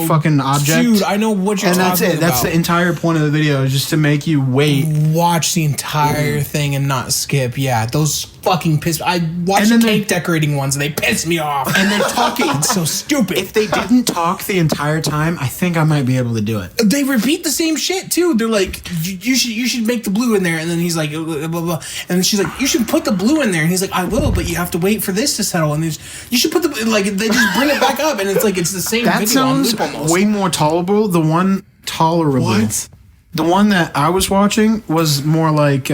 Speaker 2: fucking object.
Speaker 1: Dude, I know what you're
Speaker 2: and
Speaker 1: talking
Speaker 2: that's it.
Speaker 1: about.
Speaker 2: That's the entire point of the video, is just to make you wait.
Speaker 1: Watch the entire thing and not skip. Yeah, those fucking piss. I watched
Speaker 2: And then
Speaker 1: cake decorating ones and they piss me off.
Speaker 2: And they're talking.
Speaker 1: It's so stupid.
Speaker 2: If they didn't talk the entire time, I think I might be able to do it.
Speaker 1: They repeat the same shit too. They're like, you should make the blue in there, and then he's like, blah, blah, blah. And then she's like, you should put the blue in there, and he's like, I will, but you have to wait for this to settle. And you should put the like. They just bring it back up, and it's like it's the same.
Speaker 2: That
Speaker 1: video on
Speaker 2: sounds
Speaker 1: loop almost.
Speaker 2: way more tolerable. The one The one that I was watching was more like.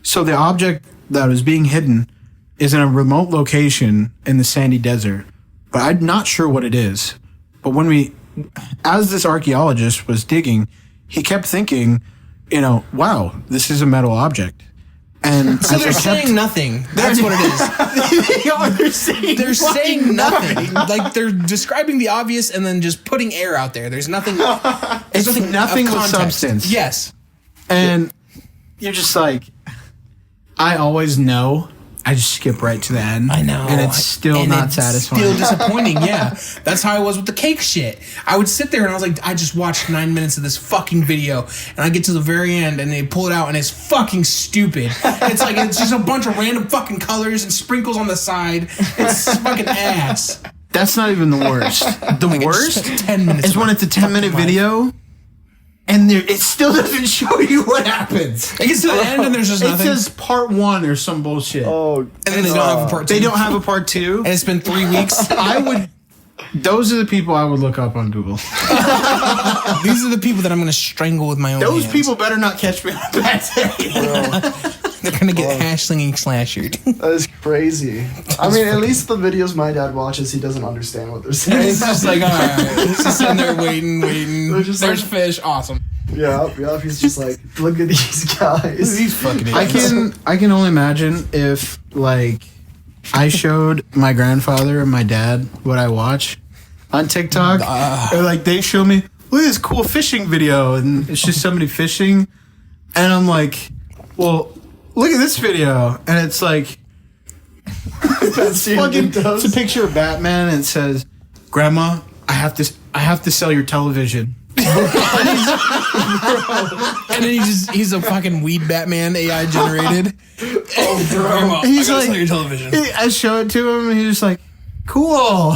Speaker 2: So the object that was being hidden is in a remote location in the sandy desert, but I'm not sure what it is. But as this archaeologist was digging, he kept thinking, wow, this is a metal object. And
Speaker 1: So they're saying nothing. That's what it is. They're saying nothing. Like they're describing the obvious and then just putting air out there. There's nothing.
Speaker 2: It's nothing
Speaker 1: of
Speaker 2: with
Speaker 1: context.
Speaker 2: substance.
Speaker 1: Yes.
Speaker 2: And you're just like, I always know. I just skip right to the end.
Speaker 1: I know.
Speaker 2: And it's still not satisfying.
Speaker 1: Still disappointing, yeah. That's how I was with the cake shit. I would sit there and I was like, I just watched 9 minutes of this fucking video. And I get to the very end and they pull it out and it's fucking stupid. It's just a bunch of random fucking colors and sprinkles on the side. It's fucking ass.
Speaker 2: That's not even the worst. The
Speaker 1: Like, I just
Speaker 2: worst
Speaker 1: spent 10 minutes
Speaker 2: is when it's a 10-minute
Speaker 1: fucking
Speaker 2: video and it still doesn't show you what happens.
Speaker 1: It gets to the end and there's just
Speaker 2: It
Speaker 1: nothing.
Speaker 2: says part 1 or some bullshit.
Speaker 3: Oh,
Speaker 1: And then they don't have a part 2.
Speaker 2: They don't have a part 2.
Speaker 1: And it's been 3 weeks.
Speaker 2: Those are the people I would look up on Google.
Speaker 1: These are the people that I'm going to strangle with my own
Speaker 2: Those
Speaker 1: hands.
Speaker 2: people better not catch me on a bad day.
Speaker 1: They're going to get hash slinging slashered.
Speaker 3: that is crazy. I mean, at least the videos my dad watches, he doesn't understand what they're saying.
Speaker 1: It's just like, all right. He's just sitting there waiting.
Speaker 3: just
Speaker 1: There's
Speaker 3: like-
Speaker 1: fish. Awesome.
Speaker 3: Yeah, he's just like, look at these guys.
Speaker 1: These fucking idiots.
Speaker 2: I can only imagine if I showed my grandfather and my dad what I watch on TikTok, or they show me, look at this cool fishing video, and it's just somebody fishing, and I'm like, well, look at this video, and it's like, it's a picture of Batman, and it says, Grandma, I have to sell your television.
Speaker 1: And then he's a fucking weed Batman AI generated. Oh, Grandma,
Speaker 2: He's
Speaker 1: I gotta
Speaker 2: like-
Speaker 1: sell your television.
Speaker 2: I show it to him, and he's just like, cool.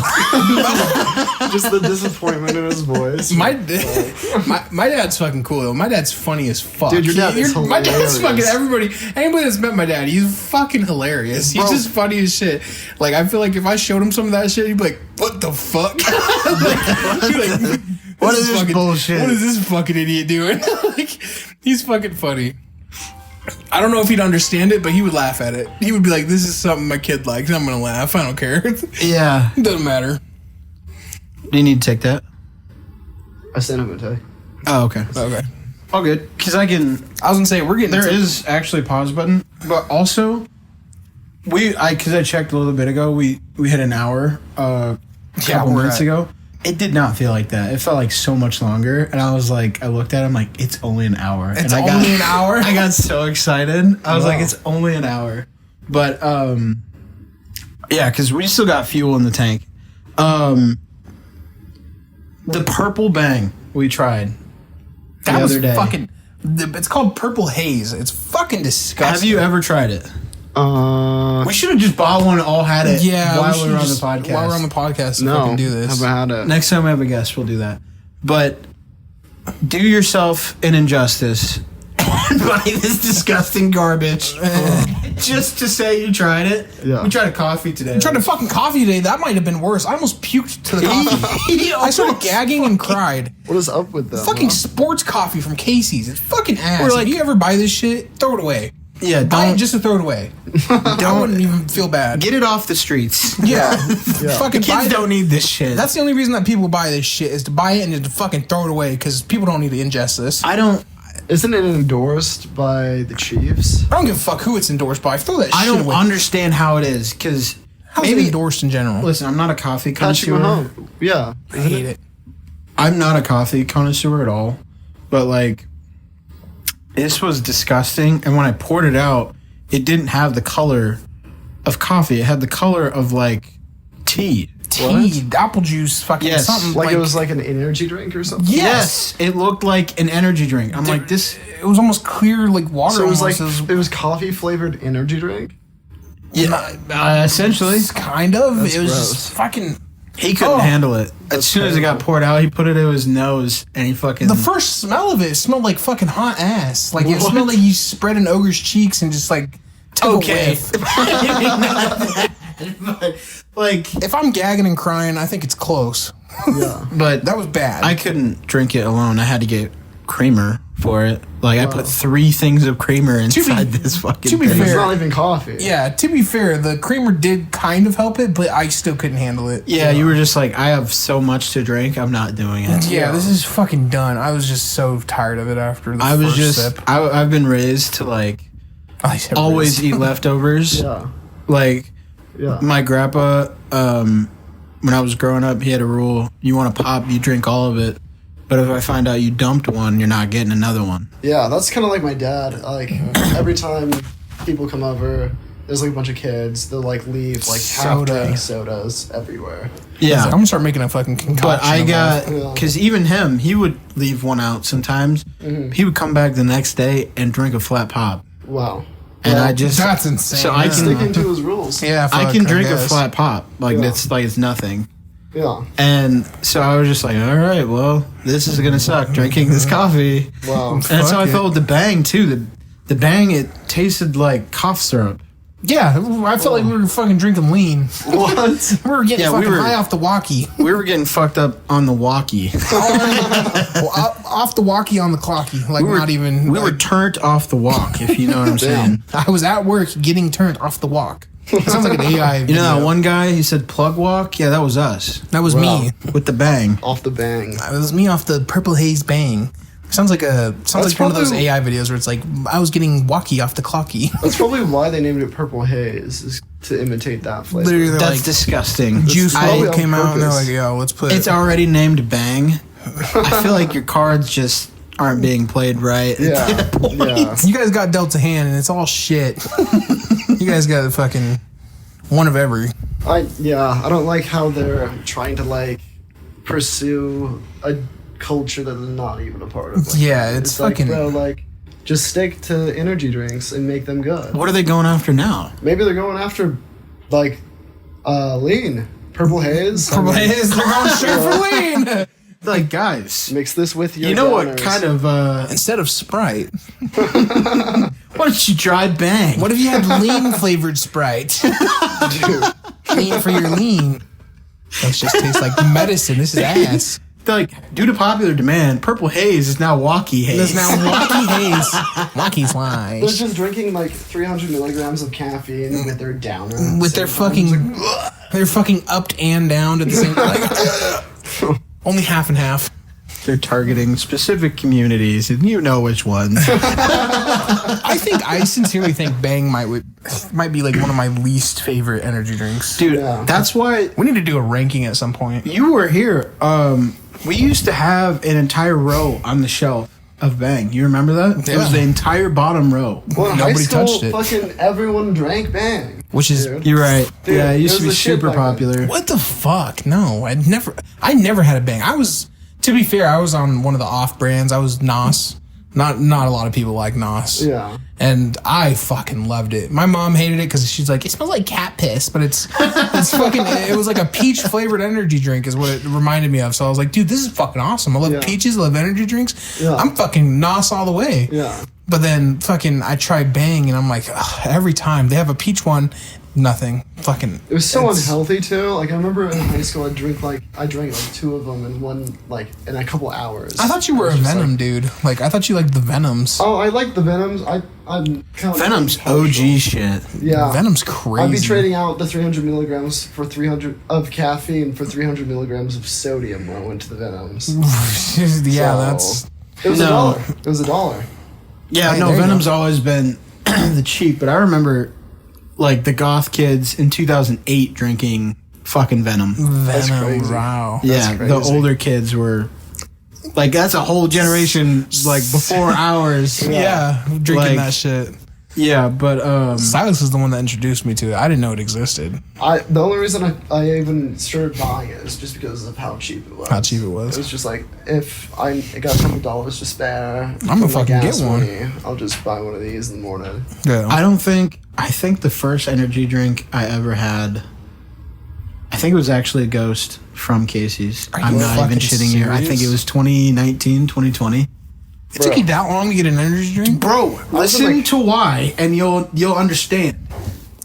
Speaker 3: Just the disappointment in his voice.
Speaker 1: My dad's fucking cool though. My dad's funny as fuck.
Speaker 3: Dude, your dad is
Speaker 1: My dad's
Speaker 3: hilarious.
Speaker 1: fucking anybody that's met my dad, he's fucking hilarious. He's
Speaker 3: Bro.
Speaker 1: just funny as shit. Like I feel like if I showed him some of that shit, he'd be like, "What the fuck?" He'd be like,
Speaker 2: What is this bullshit?
Speaker 1: What is this fucking idiot doing? Like he's fucking funny. I don't know if he'd understand it, but he would laugh at it. He would be like, "This is something my kid likes. I'm gonna laugh. I don't care. It
Speaker 2: Yeah.
Speaker 1: doesn't matter."
Speaker 2: Do you need to take that?
Speaker 3: I sent him a text.
Speaker 2: Oh, okay.
Speaker 1: Okay.
Speaker 2: All good. Because I can.
Speaker 1: I was gonna say we're getting.
Speaker 2: There is actually a pause button, but also because I checked a little bit ago, we hit an hour a couple
Speaker 1: we're
Speaker 2: minutes
Speaker 1: at-
Speaker 2: ago. It did not feel like that. It felt like so much longer, and I was like, I looked at him like it's only an hour.
Speaker 1: It's
Speaker 2: and
Speaker 1: only an hour?
Speaker 2: I got so excited. I was like,
Speaker 1: Wow.
Speaker 2: it's only an hour. But yeah, because we still got fuel in the tank. The purple bang we tried the
Speaker 1: That was
Speaker 2: other day.
Speaker 1: fucking. It's called Purple Haze. It's fucking disgusting.
Speaker 2: Have you ever tried it?
Speaker 3: Uh,
Speaker 2: We should have just bought one and all had it
Speaker 1: Yeah,
Speaker 2: while we
Speaker 1: should
Speaker 2: were on the
Speaker 1: just-
Speaker 2: podcast.
Speaker 1: While we're on the podcast,
Speaker 3: no.
Speaker 1: fucking do this.
Speaker 3: Haven't had it.
Speaker 2: Next time we have a guest, we'll do that. But do yourself an injustice and buy this disgusting garbage just to say you tried it.
Speaker 3: Yeah.
Speaker 2: We tried a coffee today.
Speaker 1: I tried a fucking coffee today. That might have been worse. I almost puked to the coffee. I started gagging and cried.
Speaker 3: What is up with them?
Speaker 1: Fucking sports coffee from Casey's. It's fucking ass.
Speaker 2: We're like-
Speaker 1: if you ever buy this shit, throw it away.
Speaker 2: Yeah,
Speaker 1: Buy it
Speaker 2: don't
Speaker 1: just to throw it away. I wouldn't even feel bad.
Speaker 2: get it off the streets.
Speaker 1: Yeah. Fucking buy
Speaker 2: Kids
Speaker 1: it.
Speaker 2: don't need this shit.
Speaker 1: That's the only reason that people buy this shit is to buy it and just to fucking throw it away because people don't need to ingest this. I
Speaker 2: I don't.
Speaker 3: Isn't it endorsed by the Chiefs?
Speaker 1: don't give a fuck who it's endorsed by. Throw that
Speaker 2: I
Speaker 1: shit
Speaker 2: don't
Speaker 1: away.
Speaker 2: understand how it is because
Speaker 1: How's it endorsed in general?
Speaker 2: Listen, I'm not a coffee
Speaker 3: Patrick
Speaker 2: connoisseur.
Speaker 3: Mahomes. Yeah.
Speaker 1: I hate it.
Speaker 2: I'm not a coffee connoisseur at all, but like, this was disgusting. And when I poured it out, it didn't have the color of coffee. It had the color of like tea.
Speaker 1: tea, apple juice, fucking
Speaker 2: Yes.
Speaker 1: something.
Speaker 3: Like it was like an energy drink or something.
Speaker 1: Yes.
Speaker 2: It looked like an energy drink. I'm like, this.
Speaker 1: It was almost clear, like water.
Speaker 3: So it was
Speaker 1: almost.
Speaker 3: like it was coffee flavored energy drink.
Speaker 2: Yeah, essentially.
Speaker 1: Kind of.
Speaker 3: That's
Speaker 1: it was
Speaker 3: gross.
Speaker 1: just fucking.
Speaker 2: He couldn't handle it. As soon as it got poured out, he put it in his nose and he fucking.
Speaker 1: The first smell of it smelled like fucking hot ass. Like it
Speaker 2: What?
Speaker 1: smelled like you spread an ogre's cheeks and just like took a whiff.
Speaker 2: like,
Speaker 1: If I'm gagging and crying, I think it's close.
Speaker 3: Yeah.
Speaker 2: but
Speaker 1: That was bad.
Speaker 2: I couldn't drink it alone. I had to get creamer for it. Like I put 3 things of creamer inside this fucking
Speaker 1: to be
Speaker 2: thing.
Speaker 3: It's
Speaker 1: fair-
Speaker 3: not even coffee.
Speaker 1: Yeah, to be fair, the creamer did kind of help it, but I still couldn't handle it.
Speaker 2: Yeah, you were just like, I have so much to drink. I'm not doing it.
Speaker 1: Yeah, this is fucking done. I was just so tired of it after the
Speaker 2: I was
Speaker 1: first
Speaker 2: just.
Speaker 1: sip.
Speaker 2: I've been raised to like always eat leftovers.
Speaker 3: Yeah.
Speaker 2: Like
Speaker 3: Yeah.
Speaker 2: my grandpa, when I was growing up, he had a rule: you want to pop, you drink all of it. But if I find out you dumped one, you're not getting another one.
Speaker 3: Yeah, that's kind of like my dad. Like every time people come over, there's like a bunch of kids. They'll like leave like
Speaker 1: Soda.
Speaker 3: half-drink sodas everywhere.
Speaker 2: Yeah.
Speaker 1: I'm gonna start making a fucking concoction.
Speaker 2: But I
Speaker 1: of
Speaker 2: got,
Speaker 1: that.
Speaker 2: because even him, he would leave one out sometimes. He would come back the next day and drink a flat pop.
Speaker 3: Wow.
Speaker 2: And
Speaker 3: Well,
Speaker 2: I just.
Speaker 1: That's insane.
Speaker 2: So I
Speaker 1: Yeah.
Speaker 2: can.
Speaker 3: Sticking to his rules.
Speaker 1: Yeah,
Speaker 2: I
Speaker 1: fuck,
Speaker 2: can drink a
Speaker 1: guess.
Speaker 2: flat pop. Like,
Speaker 3: Yeah.
Speaker 2: it's nothing.
Speaker 3: Yeah.
Speaker 2: And so I was just like, all right, well, this is going to suck, drinking this coffee.
Speaker 3: Wow.
Speaker 2: And that's how I
Speaker 1: Fuck
Speaker 2: felt with the Bang, too. The Bang, it tasted like cough syrup.
Speaker 1: Yeah, I felt like we were fucking drinking lean.
Speaker 3: What?
Speaker 1: We were getting
Speaker 2: Yeah, we
Speaker 1: fucking
Speaker 2: were-
Speaker 1: high off the walkie.
Speaker 2: We were getting fucked up on the walkie.
Speaker 1: Off the walkie on the clocky. Like, not even.
Speaker 2: We were turned off the walk, if you know what I'm saying.
Speaker 1: I was at work getting turned off the walk. It sounds like an AI.
Speaker 2: You know that
Speaker 1: video.
Speaker 2: one guy, he said plug walk? Yeah, that was us.
Speaker 1: That was
Speaker 3: Wow.
Speaker 1: me.
Speaker 2: With the Bang.
Speaker 3: Off the bang.
Speaker 1: It was me off the Purple Haze Bang. Sounds like one of those
Speaker 3: probably-
Speaker 1: AI videos where it's like I was getting walkie off the clocky.
Speaker 3: That's probably why they named it Purple Haze, is to imitate that flavor.
Speaker 1: Literally, they're
Speaker 2: That's
Speaker 1: like
Speaker 2: disgusting.
Speaker 1: Juice
Speaker 3: probably
Speaker 1: WRLD
Speaker 3: on
Speaker 1: came out and they're
Speaker 3: purpose.
Speaker 1: like, yo, let's put.
Speaker 2: It's already named Bang. I feel like your cards just aren't being played right.
Speaker 3: Yeah. Yeah.
Speaker 1: You guys got dealt a hand and it's all shit. You guys got a fucking one of every.
Speaker 3: I don't like how they're trying to like pursue a culture that they're not even a part of. Like,
Speaker 1: Yeah, it's
Speaker 3: like,
Speaker 1: fucking-
Speaker 3: bro, like just stick to energy drinks and make them good.
Speaker 2: What are they going after now?
Speaker 3: Maybe they're going after like lean, Purple Haze.
Speaker 1: Purple Haze, they're going straight for lean.
Speaker 2: Like, guys,
Speaker 3: Mix this with your.
Speaker 2: you know what
Speaker 3: downers.
Speaker 2: kind of,
Speaker 1: Instead of Sprite,
Speaker 2: why don't you try Bang?
Speaker 1: what if you had lean flavored Sprite?
Speaker 3: Dude,
Speaker 1: Lean for your lean. That just tastes like medicine. This is ass.
Speaker 2: Like, due to popular demand, Purple Haze is now Walkie Haze.
Speaker 1: There's now Wonky Haze. Wonky's
Speaker 3: they're
Speaker 1: lies.
Speaker 3: just drinking like 300 milligrams of caffeine with their downer.
Speaker 1: With their fucking, they're fucking upped and down at the same time. Only half and half.
Speaker 2: They're targeting specific communities, and you know which ones.
Speaker 1: I sincerely think Bang might be like one of my least favorite energy drinks.
Speaker 2: Dude,
Speaker 3: Yeah.
Speaker 2: that's why
Speaker 1: We need to do a ranking at some point.
Speaker 2: you were here. We used to have an entire row on the shelf of Bang. You remember that? It was
Speaker 1: Yeah.
Speaker 2: the entire bottom row.
Speaker 3: Well, in
Speaker 1: Nobody
Speaker 3: high school,
Speaker 1: touched it.
Speaker 3: fucking everyone drank Bang.
Speaker 1: Which is
Speaker 3: Dude.
Speaker 2: You're right.
Speaker 3: Dude,
Speaker 2: yeah, it used
Speaker 3: it
Speaker 2: to be
Speaker 3: was the shit
Speaker 2: super
Speaker 3: back then.
Speaker 2: popular.
Speaker 1: what the fuck? No, I never had a Bang. To be fair, I was on one of the off brands. I was NOS. Not a lot of people like NOS.
Speaker 3: Yeah.
Speaker 1: And I fucking loved it. My mom hated it because she's like, it smells like cat piss, but it's fucking. It was like a peach flavored energy drink, is what it reminded me of. So I was like, dude, this is fucking awesome. I love
Speaker 3: Yeah.
Speaker 1: peaches. I love energy drinks.
Speaker 3: Yeah.
Speaker 1: I'm fucking NOS all the way.
Speaker 3: Yeah.
Speaker 1: But then fucking, I tried Bang, and I'm like, ugh, every time they have a peach one, nothing. Fucking.
Speaker 3: It was so
Speaker 1: it's-
Speaker 3: unhealthy too. Like I remember in high school, I drank like 2 of them in a couple hours.
Speaker 1: I thought you were a
Speaker 3: was just
Speaker 1: Venom
Speaker 3: like,
Speaker 1: dude. Like I thought you liked the Venoms.
Speaker 3: oh, I like the Venoms. I'm kind of
Speaker 2: Venom's OG shit.
Speaker 3: Yeah.
Speaker 1: Venom's crazy.
Speaker 3: I'd be trading out the 300 milligrams for 300 of caffeine for 300 milligrams of sodium when I went to the Venoms.
Speaker 1: Yeah,
Speaker 3: So,
Speaker 1: that's.
Speaker 3: It was
Speaker 2: No.
Speaker 3: $1. It was $1.
Speaker 2: Yeah,
Speaker 1: Hey,
Speaker 2: no,
Speaker 1: there you
Speaker 2: Venom's
Speaker 1: go.
Speaker 2: always been the cheap, but I remember like the goth kids in 2008 drinking fucking Venom.
Speaker 3: That's
Speaker 1: Venom,
Speaker 3: crazy.
Speaker 1: wow.
Speaker 2: Yeah, the
Speaker 3: crazy.
Speaker 2: older kids were like, that's a whole generation like before ours.
Speaker 1: Yeah, drinking
Speaker 2: Like-
Speaker 1: that shit.
Speaker 2: Yeah, but
Speaker 1: Silas is the one that introduced me to it. I didn't know it existed.
Speaker 3: The only reason I even started buying it is just because of how cheap it was.
Speaker 1: How cheap it
Speaker 3: It
Speaker 1: was.
Speaker 3: was just like, if I got a couple dollars to spare,
Speaker 1: I'm gonna
Speaker 3: from my
Speaker 1: fucking
Speaker 3: gas
Speaker 1: get one.
Speaker 3: money, I'll just buy one of these in the morning.
Speaker 1: Yeah.
Speaker 2: I think the first energy drink I ever had, I think it was actually a Ghost from Casey's.
Speaker 1: Are
Speaker 2: I'm
Speaker 1: you
Speaker 2: not even
Speaker 1: fucking
Speaker 2: shitting here. I think
Speaker 1: serious?
Speaker 2: it was 2019, 2020.
Speaker 1: It took you that long to get an energy drink?
Speaker 2: Bro, listen to why, and you'll understand.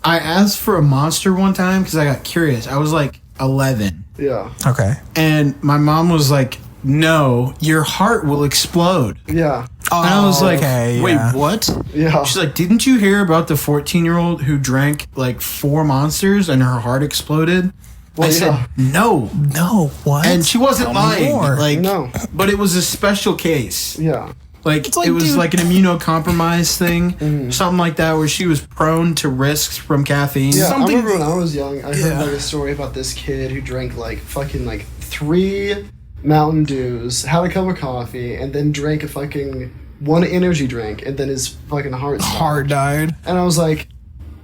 Speaker 2: I asked for a Monster one time because I got curious. I was like 11,
Speaker 3: Yeah.
Speaker 1: Okay.
Speaker 2: and my mom was like, "No, your heart will explode."
Speaker 3: Yeah.
Speaker 2: And I was like,
Speaker 1: okay,
Speaker 2: "Wait,
Speaker 1: yeah.
Speaker 2: what?"
Speaker 3: Yeah.
Speaker 2: She's like, "Didn't you hear about the 14-year-old who drank like 4 Monsters and her heart exploded?"
Speaker 3: Well,
Speaker 2: I said,
Speaker 3: yeah.
Speaker 2: "No,"
Speaker 1: No, what?
Speaker 2: and she wasn't
Speaker 1: Tell me
Speaker 2: lying.
Speaker 1: more.
Speaker 2: Like,
Speaker 3: No.
Speaker 2: but it was a special case.
Speaker 3: Yeah.
Speaker 2: Like,
Speaker 1: like,
Speaker 2: it was
Speaker 1: dude-
Speaker 2: like an immunocompromised thing, something like that, where she was prone to risks from caffeine.
Speaker 3: Yeah,
Speaker 1: Something-
Speaker 3: I remember when I was young, I heard
Speaker 1: Yeah.
Speaker 3: like a story about this kid who drank like fucking like 3 Mountain Dews, had a cup of coffee, and then drank a fucking 1 energy drink, and then his fucking heart stopped.
Speaker 1: Heart died.
Speaker 3: And I was like,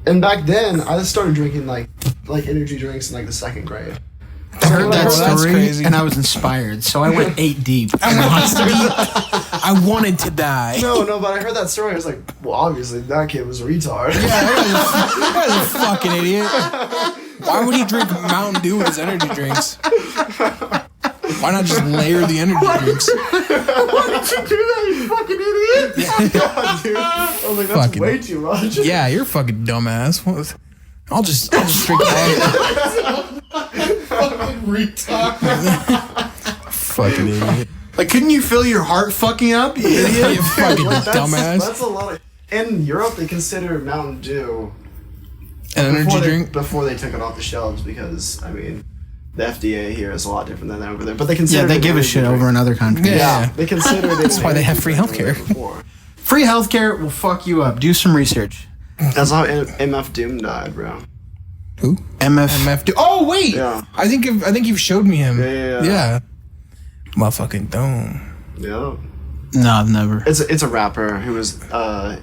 Speaker 3: and back then I started drinking like energy drinks in like the 2nd grade.
Speaker 2: I heard that
Speaker 1: That's
Speaker 2: story,
Speaker 1: crazy.
Speaker 2: and I was inspired, so I went 8 deep.
Speaker 1: I wanted to die.
Speaker 3: No, but I heard that story. I was like, well, obviously that kid was a retard.
Speaker 1: That guy's a fucking idiot. Why would he drink Mountain Dew with his energy drinks? Why not just layer the energy drinks?
Speaker 2: Why did you do that, you fucking idiot?
Speaker 3: Yeah, dude. I was like, that's
Speaker 1: Fucking-
Speaker 3: way too much.
Speaker 1: Yeah, you're a fucking dumbass. I'll just drink that.
Speaker 2: Fucking retard.
Speaker 1: Fucking idiot.
Speaker 2: Like, couldn't you feel your heart fucking up, you idiot?
Speaker 1: You fucking
Speaker 3: Like,
Speaker 1: dumbass.
Speaker 3: That's a lot of. In Europe, they consider Mountain Dew
Speaker 1: An energy drink?
Speaker 3: before they took it off the shelves because I mean, the FDA here is a lot different than over there. But they consider
Speaker 2: Yeah, they
Speaker 3: it
Speaker 2: give a
Speaker 3: an
Speaker 2: shit
Speaker 3: energy
Speaker 2: over
Speaker 3: drink.
Speaker 2: in other countries.
Speaker 1: Yeah.
Speaker 3: Yeah, they consider it.
Speaker 1: That's why they have free healthcare.
Speaker 2: Free healthcare will fuck you up. Do some research.
Speaker 3: That's how MF Doom died, bro.
Speaker 1: Who?
Speaker 2: MF.
Speaker 1: MF Doom. Oh wait,
Speaker 3: Yeah.
Speaker 1: I think you've showed me him.
Speaker 3: Yeah.
Speaker 1: Motherfucking Dome.
Speaker 3: Yeah,
Speaker 2: No, I've never.
Speaker 3: it's a rapper who was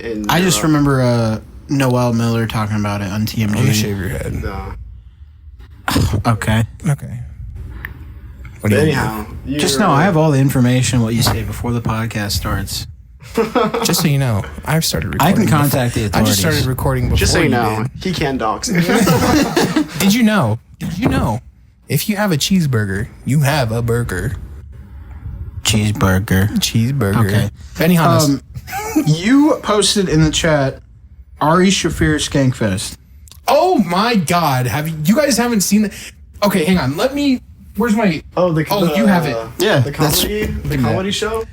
Speaker 3: in.
Speaker 2: I just remember Noel Miller talking about it on
Speaker 1: Let me
Speaker 2: TMG.
Speaker 1: shave your head.
Speaker 2: Okay.
Speaker 1: Okay. What do you
Speaker 3: Anyhow,
Speaker 2: Just know I have all the information what you say before the podcast starts.
Speaker 1: Just so you know, I've started
Speaker 2: I
Speaker 1: recording.
Speaker 2: can contact the
Speaker 1: I
Speaker 2: authorities.
Speaker 1: just started recording before
Speaker 3: Just so you
Speaker 1: you
Speaker 3: know,
Speaker 1: did.
Speaker 3: he can dox.
Speaker 1: Did you know? If you have a cheeseburger, you have a burger.
Speaker 2: Cheeseburger.
Speaker 1: Cheeseburger.
Speaker 2: Okay.
Speaker 1: Benny Hannes.
Speaker 2: You posted in the chat Ari Shafir Skankfest.
Speaker 1: Oh my God! You guys haven't seen that? Okay, hang on. Where's my? You have it.
Speaker 2: Yeah,
Speaker 3: the comedy show.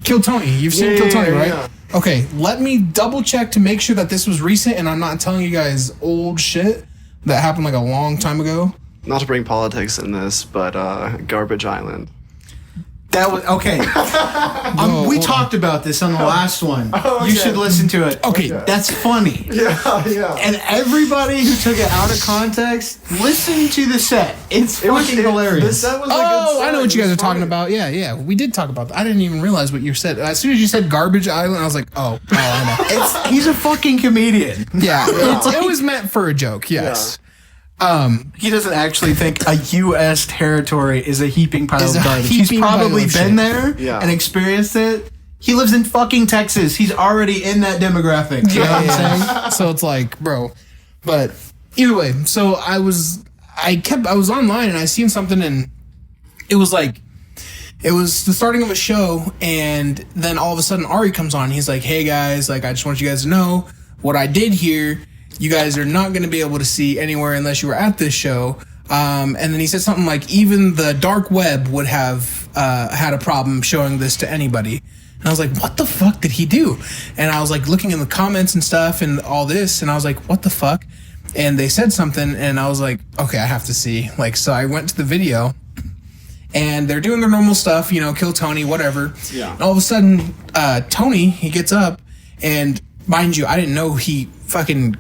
Speaker 1: Kill Tony. You've seen
Speaker 3: Yeah,
Speaker 1: Kill Tony,
Speaker 3: yeah,
Speaker 1: right?
Speaker 3: yeah.
Speaker 1: Okay, let me double check to make sure that this was recent and I'm not telling you guys old shit that happened like a long time ago.
Speaker 3: Not to bring politics in this, but Garbage Island.
Speaker 2: That was okay. We talked about this on the last one. You should listen to it.
Speaker 1: Okay.
Speaker 2: That's funny.
Speaker 3: Yeah.
Speaker 2: And everybody who took it out of context, listen to the set. It's fucking hilarious.
Speaker 3: The set was a good
Speaker 1: Oh,
Speaker 3: set.
Speaker 1: I know what you
Speaker 3: It
Speaker 1: guys
Speaker 3: was
Speaker 1: are talking
Speaker 3: funny.
Speaker 1: about. Yeah, we did talk about that. I didn't even realize what you said. As soon as you said Garbage Island, I was like, oh, I know.
Speaker 2: He's a fucking comedian.
Speaker 1: Yeah, it was meant for a joke. Yes.
Speaker 2: He doesn't actually think a U.S. territory is a heaping pile
Speaker 1: Is
Speaker 2: of
Speaker 1: a
Speaker 2: garbage. He's
Speaker 1: heaping pile
Speaker 2: probably
Speaker 1: of
Speaker 2: been
Speaker 1: shit.
Speaker 2: there
Speaker 3: Yeah.
Speaker 2: and experienced it. He lives in fucking Texas. He's already in that demographic. You know what I'm saying?
Speaker 1: So it's like, bro. But either way, so I was online and I seen something and it was the starting of a show and then all of a sudden Ari comes on. He's like, hey guys, like I just want you guys to know what I did here. You guys are not going to be able to see anywhere unless you were at this show. And then he said something like, even the dark web would have had a problem showing this to anybody. And I was like, what the fuck did he do? And I was like looking in the comments and stuff and all this. And I was like, what the fuck? And they said something and I was like, okay, I have to see. Like, so I went to the video and they're doing their normal stuff, kill Tony, whatever.
Speaker 3: Yeah.
Speaker 1: And all of a sudden, Tony, he gets up and mind you, I didn't know he fucking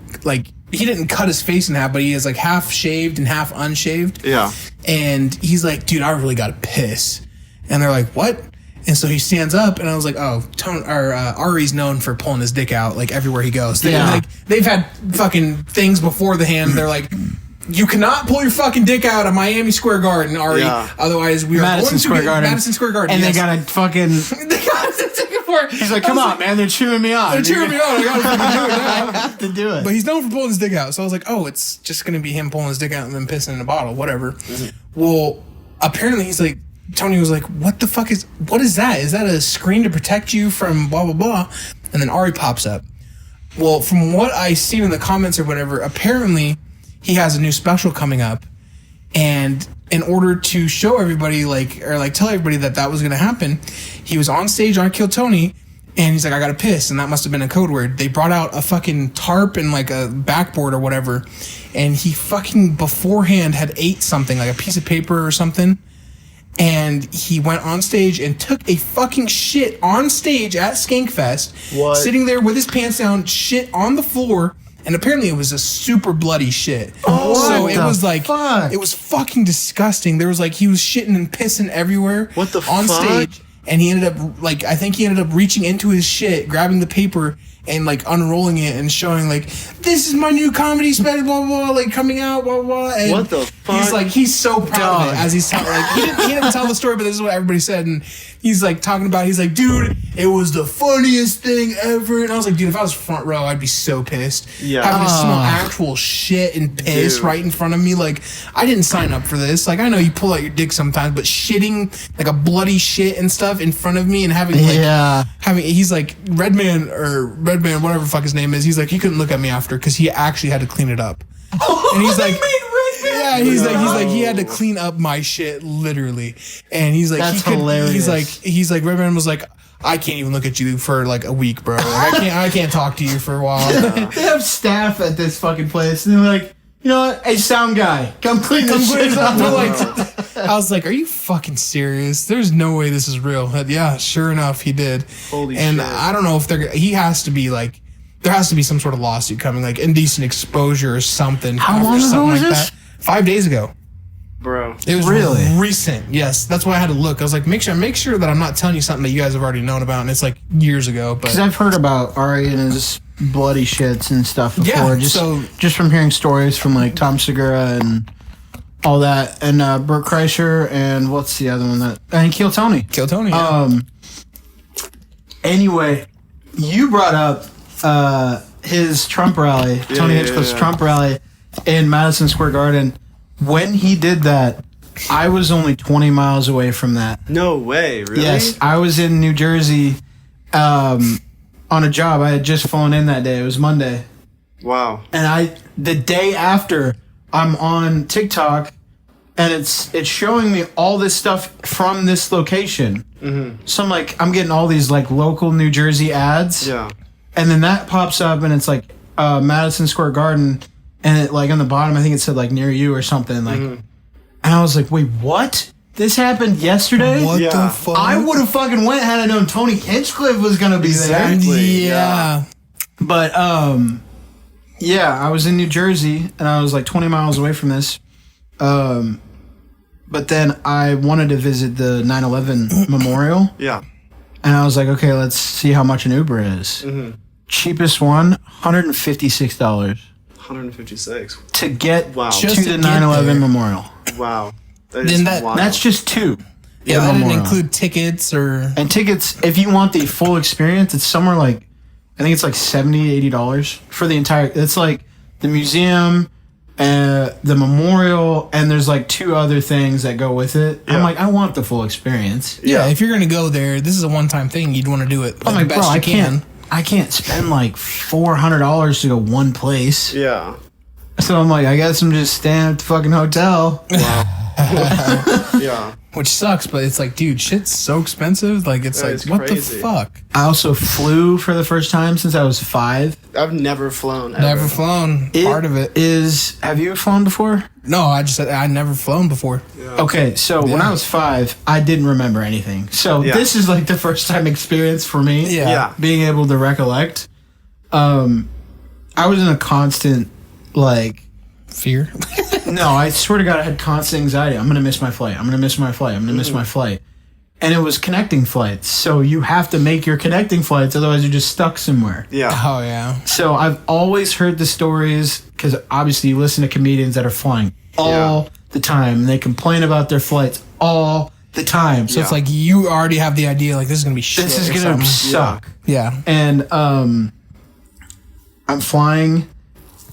Speaker 1: he didn't cut his face in half, but he is like half shaved and half unshaved.
Speaker 3: Yeah.
Speaker 1: And he's like, dude, I really gotta piss. And they're like, what? And so he stands up, and I was like, "Oh, Ari's known for pulling his dick out like everywhere he goes." They've had fucking things before the hand. They're like, "You cannot pull your fucking dick out of Miami Square Garden, Ari. Otherwise, we are
Speaker 2: Madison Square Garden.
Speaker 1: Madison Square Garden."
Speaker 2: And
Speaker 1: yes.
Speaker 2: they gotta fucking. He's like, "Come on, man! They're chewing me on.
Speaker 1: They're chewing me on. I gotta fucking do it now."
Speaker 2: I have to do it."
Speaker 1: But he's known for pulling his dick out, so I was like, "Oh, it's just gonna be him pulling his dick out and then pissing in a bottle, whatever." Well, apparently he's like. Tony was like, what is that? Is that a screen to protect you from blah, blah, blah? And then Ari pops up. Well, from what I seen in the comments or whatever, apparently he has a new special coming up. And in order to show everybody, tell everybody that was going to happen, he was on stage on Kill Tony, and he's like, I got to piss. And that must have been a code word. They brought out a fucking tarp and like a backboard or whatever. And he fucking beforehand had ate something, like a piece of paper or something. And he went on stage and took a fucking shit on stage at Skankfest.
Speaker 5: What?
Speaker 1: Sitting there with his pants down, shit on the floor. And apparently it was a super bloody shit. So it was like, it was fucking disgusting. There was like, he was shitting and pissing everywhere.
Speaker 5: What the
Speaker 1: on
Speaker 5: fuck?
Speaker 1: stage. And he ended up, I think he ended up reaching into his shit, grabbing the paper and like unrolling it and showing like, this is my new comedy special, blah, blah, blah, like coming out, blah, blah. And
Speaker 5: what the fuck?
Speaker 1: He's so proud of it as he's telling, he didn't tell the story, but this is what everybody said. And he's like talking about, he's like, dude, it was the funniest thing ever. And I was like, dude, if I was front row, I'd be so pissed.
Speaker 5: Yeah.
Speaker 1: Having to smell actual shit and piss right in front of me. Like, I didn't sign up for this. Like, I know you pull out your dick sometimes, but shitting like a bloody shit and stuff in front of me and having he's like, Redman, whatever the fuck his name is, he's like, he couldn't look at me after because he actually had to clean it up. And he's like, he's like, he had to clean up my shit literally. And he's like,
Speaker 2: that's hilarious.
Speaker 1: He's like, Redman was like, I can't even look at you for like a week, bro. Like, I can't talk to you for a while.
Speaker 2: They have staff at this fucking place, and they're like, you know what? Hey, sound guy, come clean this shit up.
Speaker 1: I was like, are you fucking serious? There's no way this is real. But yeah, sure enough, he did.
Speaker 5: Holy
Speaker 1: and
Speaker 5: shit.
Speaker 1: I don't know if there has to be some sort of lawsuit coming, like indecent exposure or something.
Speaker 2: How long ago was this?
Speaker 1: 5 days ago.
Speaker 5: Bro.
Speaker 1: It was
Speaker 2: really
Speaker 1: recent. Yes, that's why I had to look. I was like, make sure that I'm not telling you something that you guys have already known about, and it's like years ago. But
Speaker 2: because I've heard about Ari and his bloody shits and stuff before,
Speaker 1: Yeah,
Speaker 2: just from hearing stories from like Tom Segura and all that, and Bert Kreischer, and what's the other one and Kill Tony.
Speaker 1: Kill Tony. Yeah.
Speaker 2: Anyway, you brought up his Trump rally, Tony Hinchcliffe's Trump rally in Madison Square Garden. When he did that, I was only 20 miles away from that.
Speaker 5: No way, really?
Speaker 2: Yes, I was in New Jersey on a job. I had just flown in that day. It was Monday.
Speaker 5: Wow.
Speaker 2: And the day after, I'm on TikTok, and it's showing me all this stuff from this location. Mm-hmm. So I'm getting all these like local New Jersey ads.
Speaker 5: Yeah.
Speaker 2: And then that pops up, and it's like Madison Square Garden, and it like on the bottom, I think it said like near you or something. Like, and I was like, wait, what? This happened yesterday?
Speaker 1: What the fuck?
Speaker 2: I would have fucking went had I known Tony Hinchcliffe was gonna be there.
Speaker 1: Yeah.
Speaker 2: But yeah, I was in New Jersey, and I was like 20 miles away from this. But then I wanted to visit the 9/11 memorial.
Speaker 5: Yeah.
Speaker 2: And I was like, okay, let's see how much an Uber is. Mm-hmm. Cheapest one, $156.
Speaker 5: 156.
Speaker 2: To get
Speaker 1: Just
Speaker 2: to
Speaker 1: to
Speaker 2: the
Speaker 1: get
Speaker 2: 9/11
Speaker 1: there.
Speaker 2: memorial.
Speaker 5: Wow.
Speaker 2: That's just two.
Speaker 1: Yeah, that didn't
Speaker 2: memorial.
Speaker 1: include tickets or...
Speaker 2: And tickets, if you want the full experience, it's somewhere like, I think it's like $70, $80 for the entire... It's like the museum, the memorial, and there's like two other things that go with it.
Speaker 5: Yeah.
Speaker 2: I'm like, I want the full experience.
Speaker 1: Yeah, if you're going to go there, this is a one-time thing. You'd want to do it
Speaker 2: I'm like,
Speaker 1: the best
Speaker 2: bro,
Speaker 1: you can.
Speaker 2: I can't spend like $400 to go one place.
Speaker 5: Yeah.
Speaker 2: So I'm like, I guess I'm just staying at the fucking hotel.
Speaker 5: Wow. Yeah.
Speaker 1: Which sucks, but it's like, dude, shit's so expensive. Like, it's
Speaker 5: That
Speaker 1: like,
Speaker 5: is
Speaker 1: what
Speaker 5: crazy.
Speaker 1: the fuck?
Speaker 2: I also flew for the first time since I was 5.
Speaker 5: I've never flown. Ever.
Speaker 1: Never flown. Part of it.
Speaker 2: Have you flown before?
Speaker 1: No, I just said I'd never flown before.
Speaker 5: Yeah.
Speaker 2: Okay, so when I was 5, I didn't remember anything. So this is like the first time experience for me.
Speaker 5: Yeah.
Speaker 2: Being able to recollect. I was in a constant, like...
Speaker 1: Fear?
Speaker 2: No, I swear to God, I had constant anxiety. I'm going to miss my flight. I'm going to miss my flight. I'm going to miss my flight. and it was connecting flights. So you have to make your connecting flights, otherwise you're just stuck somewhere.
Speaker 5: Yeah.
Speaker 1: Oh yeah.
Speaker 2: So I've always heard the stories, because obviously you listen to comedians that are flying all the time, and they complain about their flights all the time.
Speaker 1: So it's like you already have the idea, like this is gonna be shit.
Speaker 2: This is
Speaker 1: or
Speaker 2: gonna
Speaker 1: something.
Speaker 2: suck.
Speaker 1: Yeah.
Speaker 2: And I'm flying,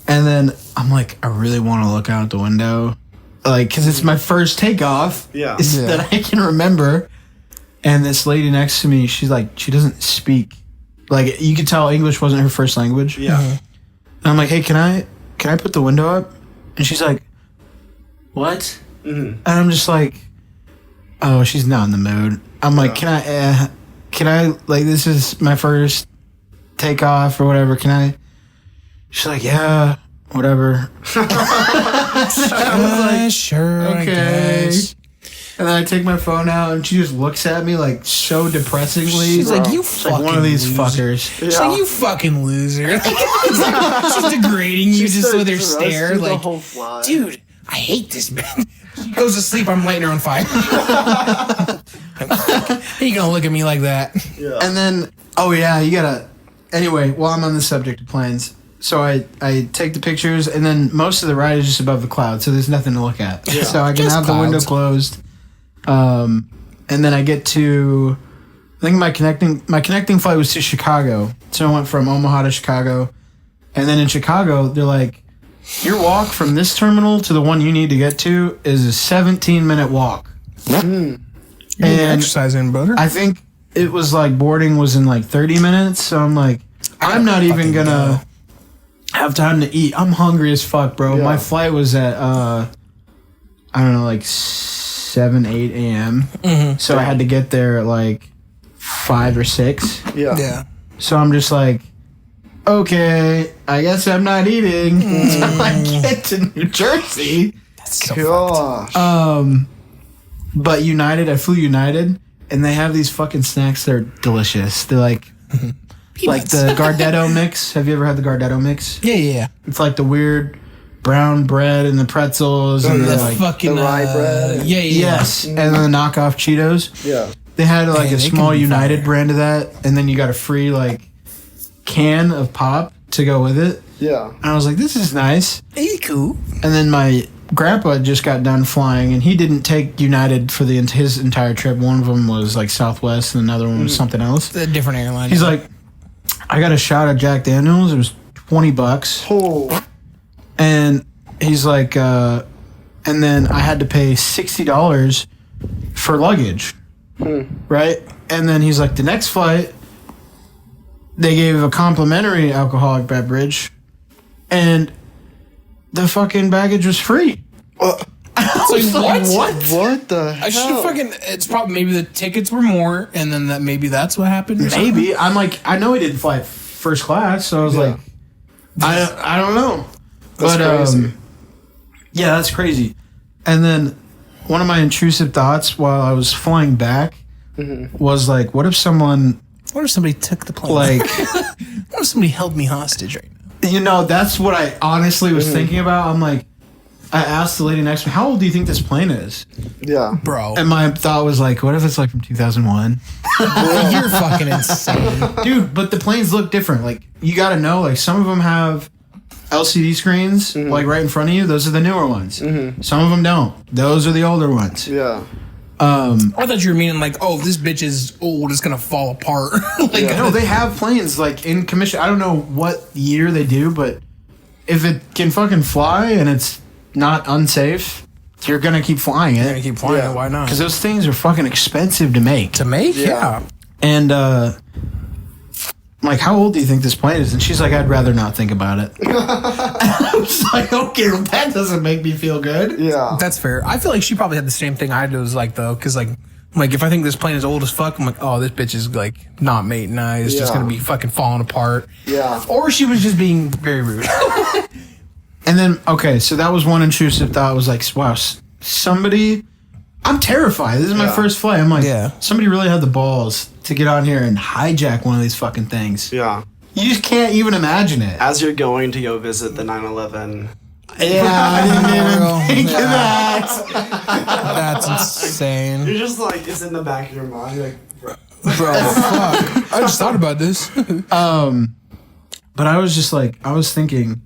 Speaker 2: and then I'm like, I really want to look out the window, like, because it's my first takeoff.
Speaker 5: Yeah.
Speaker 2: That I can remember. And this lady next to me, she's like, she doesn't speak, like, you could tell English wasn't her first language.
Speaker 5: Yeah.
Speaker 2: And I'm like, hey, can I put the window up? And she's like, what? And I'm just like, oh, she's not in the mood. I'm like, can I, like, this is my first takeoff or whatever, can I? She's like, yeah, whatever. I was like,
Speaker 1: sure. I
Speaker 2: okay.
Speaker 1: guess.
Speaker 2: And then I take my phone out, and she just looks at me like so depressingly.
Speaker 1: She's like, you
Speaker 2: It's like
Speaker 1: fucking
Speaker 2: one of these
Speaker 1: loser.
Speaker 2: fuckers.
Speaker 1: She's like, you fucking loser. She's degrading you just with her stare. Like, dude, I hate this man. She goes to sleep, I'm lighting her on fire. You gonna look at me like that?
Speaker 2: And then, oh yeah, you gotta. Anyway, while I'm on the subject of planes, so I take the pictures, and then most of the ride is just above the clouds, so there's nothing to look at. So I can
Speaker 1: Just
Speaker 2: have the window
Speaker 1: clouds.
Speaker 2: closed. And then I get to, I think my connecting flight was to Chicago. So I went from Omaha to Chicago, and then in Chicago they're like, your walk from this terminal to the one you need to get to is a 17-minute walk.
Speaker 1: And
Speaker 2: And
Speaker 1: exercising, brother.
Speaker 2: I think it was like boarding was in like 30 minutes. So I'm like, I'm not even
Speaker 1: fucking
Speaker 2: gonna have time to eat. I'm hungry as fuck, bro.
Speaker 3: Yeah.
Speaker 2: My flight was at, I don't know, like 7, 8 a.m. So I had to get there at like 5 or 6.
Speaker 3: Yeah.
Speaker 1: Yeah.
Speaker 2: So I'm just like, okay, I guess I'm not eating until I get to New Jersey.
Speaker 1: That's so
Speaker 3: Gosh.
Speaker 2: But United, I flew United, and they have these fucking snacks that are delicious. They're like the Gardetto mix. Have you ever had the Gardetto mix?
Speaker 1: Yeah.
Speaker 2: It's like the weird brown bread and the pretzels and
Speaker 1: The
Speaker 2: the like.
Speaker 1: fucking
Speaker 3: the rye bread.
Speaker 1: Yeah.
Speaker 2: Yes, and then the knockoff Cheetos.
Speaker 3: Yeah.
Speaker 2: They had like
Speaker 1: Hey,
Speaker 2: a
Speaker 1: they can
Speaker 2: small
Speaker 1: be
Speaker 2: United
Speaker 1: fire.
Speaker 2: brand of that, and then you got a free like can of pop to go with it.
Speaker 3: Yeah.
Speaker 2: And I was like, this is nice.
Speaker 1: He's cool.
Speaker 2: And then my grandpa just got done flying, and he didn't take United for his entire trip. One of them was like Southwest, and another one was something else.
Speaker 1: A different airline.
Speaker 2: He's like, I got a shot of Jack Daniels. It was $20,
Speaker 3: Oh.
Speaker 2: and he's like, and then I had to pay $60 for luggage, right? And then he's like, the next flight, they gave a complimentary alcoholic beverage, and the fucking baggage was free.
Speaker 1: It's like, what?
Speaker 3: What the
Speaker 1: I should have
Speaker 3: hell?
Speaker 1: fucking. It's probably maybe the tickets were more, and then that maybe that's what happened. Or something.
Speaker 2: Maybe. I'm like, I know he didn't fly first class, so I was like, I don't know.
Speaker 3: That's crazy.
Speaker 2: Yeah, that's crazy. And then one of my intrusive thoughts while I was flying back was like, what if someone
Speaker 1: What if somebody took the plane?
Speaker 2: like,
Speaker 1: what if somebody held me hostage right now?
Speaker 2: you know, that's what I honestly was thinking about. I'm like, I asked the lady next to me, how old do you think this plane is?
Speaker 3: Yeah.
Speaker 1: Bro,
Speaker 2: And my thought was like, what if it's like from 2001?
Speaker 1: you're fucking insane.
Speaker 2: Dude, but the planes look different. Like, you got to know, like, some of them have LCD screens, like, right in front of you. Those are the newer ones. Some of them don't. Those are the older ones.
Speaker 3: Yeah.
Speaker 1: I thought you were meaning like, oh, this bitch is old, it's gonna fall apart. Like,
Speaker 2: No, they have planes, like, in commission. I don't know what year they do, but if it can fucking fly and it's not unsafe, you're going to keep flying
Speaker 1: you're gonna
Speaker 2: it.
Speaker 1: keep flying.
Speaker 3: Yeah.
Speaker 1: Why not?
Speaker 2: Because those things are fucking expensive to make.
Speaker 1: To make,
Speaker 3: Yeah.
Speaker 2: And, I'm like, how old do you think this plane is? And she's like, I'd rather not think about it. I was like, okay, well, that doesn't make me feel good.
Speaker 3: Yeah.
Speaker 1: That's fair. I feel like she probably had the same thing I was like though, because like if I think this plane is old as fuck, I'm like, oh, this bitch is like not mate nice. It's just
Speaker 3: Yeah.
Speaker 1: gonna be fucking falling apart.
Speaker 3: Yeah.
Speaker 1: Or she was just being very rude.
Speaker 2: And then, okay, so that was one intrusive thought. Was like, wow, somebody, I'm terrified. This is my
Speaker 3: Yeah.
Speaker 2: first flight. I'm like,
Speaker 1: Yeah.
Speaker 2: somebody really had the balls to get on here and hijack one of these fucking things.
Speaker 5: Yeah.
Speaker 2: You just can't even imagine it.
Speaker 5: As you're going to go visit the 9/11
Speaker 2: Yeah, I didn't even think of that.
Speaker 1: That's insane.
Speaker 5: You're just like, it's in the back of your mind. You're like, bro.
Speaker 1: Bro, fuck. I just thought about this.
Speaker 2: But I was just like, I was thinking,